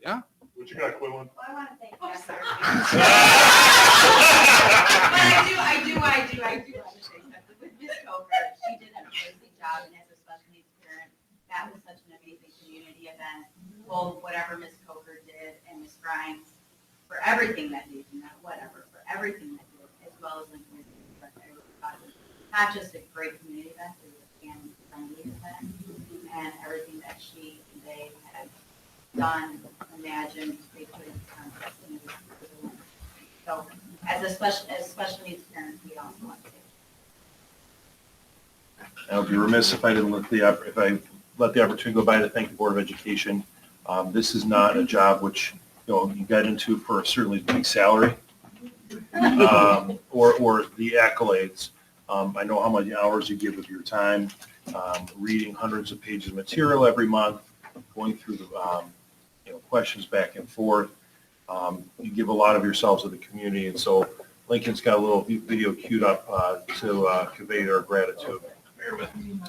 Speaker 1: yeah?
Speaker 6: What you got, Quillen?
Speaker 10: I want to thank Kathy. I do want to say something. With Ms. Coker, she did an amazing job, and as a special needs parent, that was such an amazing community event. Both whatever Ms. Coker did and Ms. Grimes, for everything that they did, not whatever, for everything that they did, as well as Lincoln. I really thought it was not just a great community event, it was a family-friendly event, and everything that she and they had done, imagined, they put into context. And it was really wonderful. So, as special needs parents, we also want to.
Speaker 5: I would be remiss if I didn't let the opportunity go by to thank the Board of Education. This is not a job which you got into for certainly big salary or the accolades. I know how many hours you give of your time, reading hundreds of pages of material every month, going through the questions back and forth. You give a lot of yourselves to the community, and so Lincoln's got a little video queued up to convey our gratitude. Bear with me.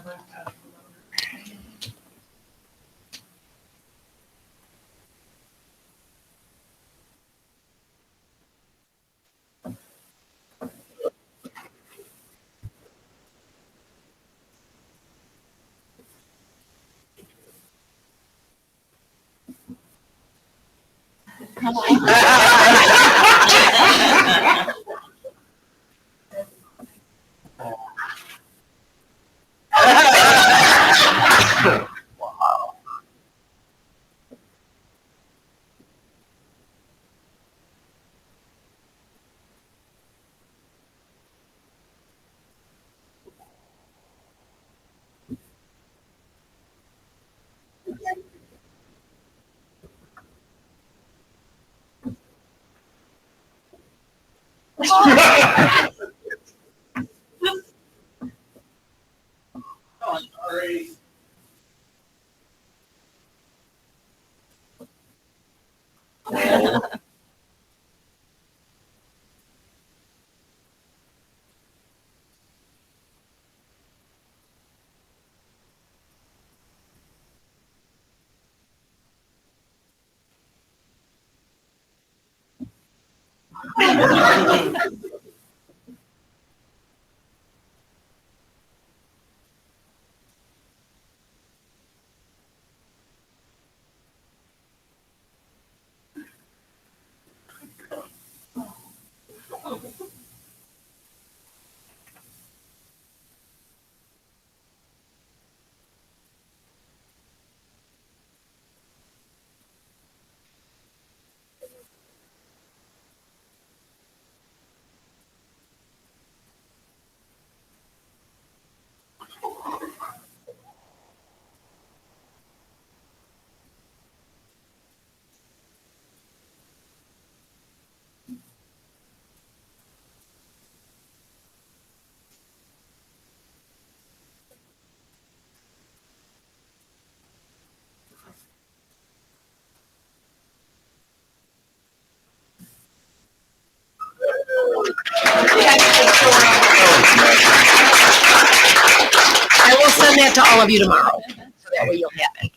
Speaker 11: I will send that to all of you tomorrow, so that way you'll have it.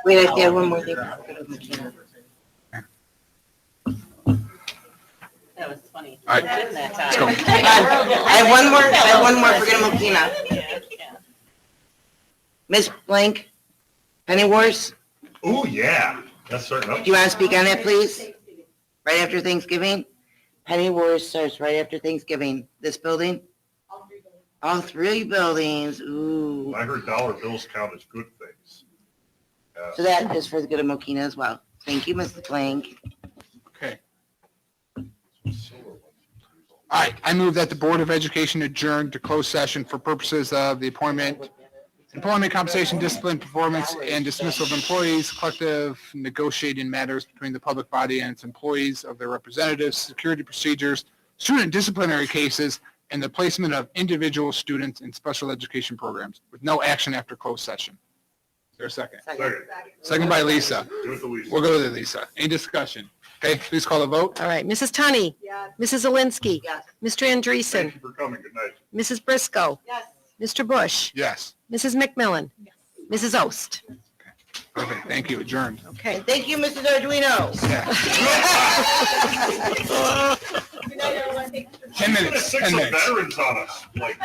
Speaker 21: Wait, I have one more thing.
Speaker 9: That was funny.
Speaker 1: All right,
Speaker 9: Let's
Speaker 1: go.
Speaker 21: I have one more for Mokena. Miss Blank, Penny Wars,
Speaker 6: Oh, yeah. That's starting up.
Speaker 21: do you want to speak on that, please? Right after Thanksgiving? Penny Wars starts right after Thanksgiving. This building? All three buildings, ooh.
Speaker 6: I heard dollar bills count as good things.
Speaker 21: So that is for the good of Mokena as well. Thank you, Mr. Blank.
Speaker 1: Okay. All right, I move that the Board of Education adjourn to closed session for purposes of the employment, compensation, discipline, performance, and dismissal of employees, collective negotiating matters between the public body and its employees of their representatives, security procedures, student disciplinary cases, and the placement of individual students in special education programs, with no action after closed session. Is there a second?
Speaker 6: Second.
Speaker 1: Second by Lisa.
Speaker 6: Do it to Lisa.
Speaker 1: We'll go to Lisa. Any discussion? Okay, please call the vote.
Speaker 11: All right, Mrs. Tunney?
Speaker 19: Yes.
Speaker 11: Mrs. Zelinski?
Speaker 21: Yes.
Speaker 11: Mr. Andreessen?
Speaker 6: Thank you for coming. Good night.
Speaker 11: Mrs. Briscoe?
Speaker 19: Yes.
Speaker 11: Mr. Bush?
Speaker 1: Yes.
Speaker 11: Mrs. McMillan? Mrs. Ost?
Speaker 1: Perfect. Thank you. Adjourned.
Speaker 11: Okay.
Speaker 21: And thank you, Mrs. Arduino.
Speaker 1: Yeah. 10 minutes. 10
Speaker 6: Six
Speaker 1: minutes.
Speaker 6: veterans on us. Like,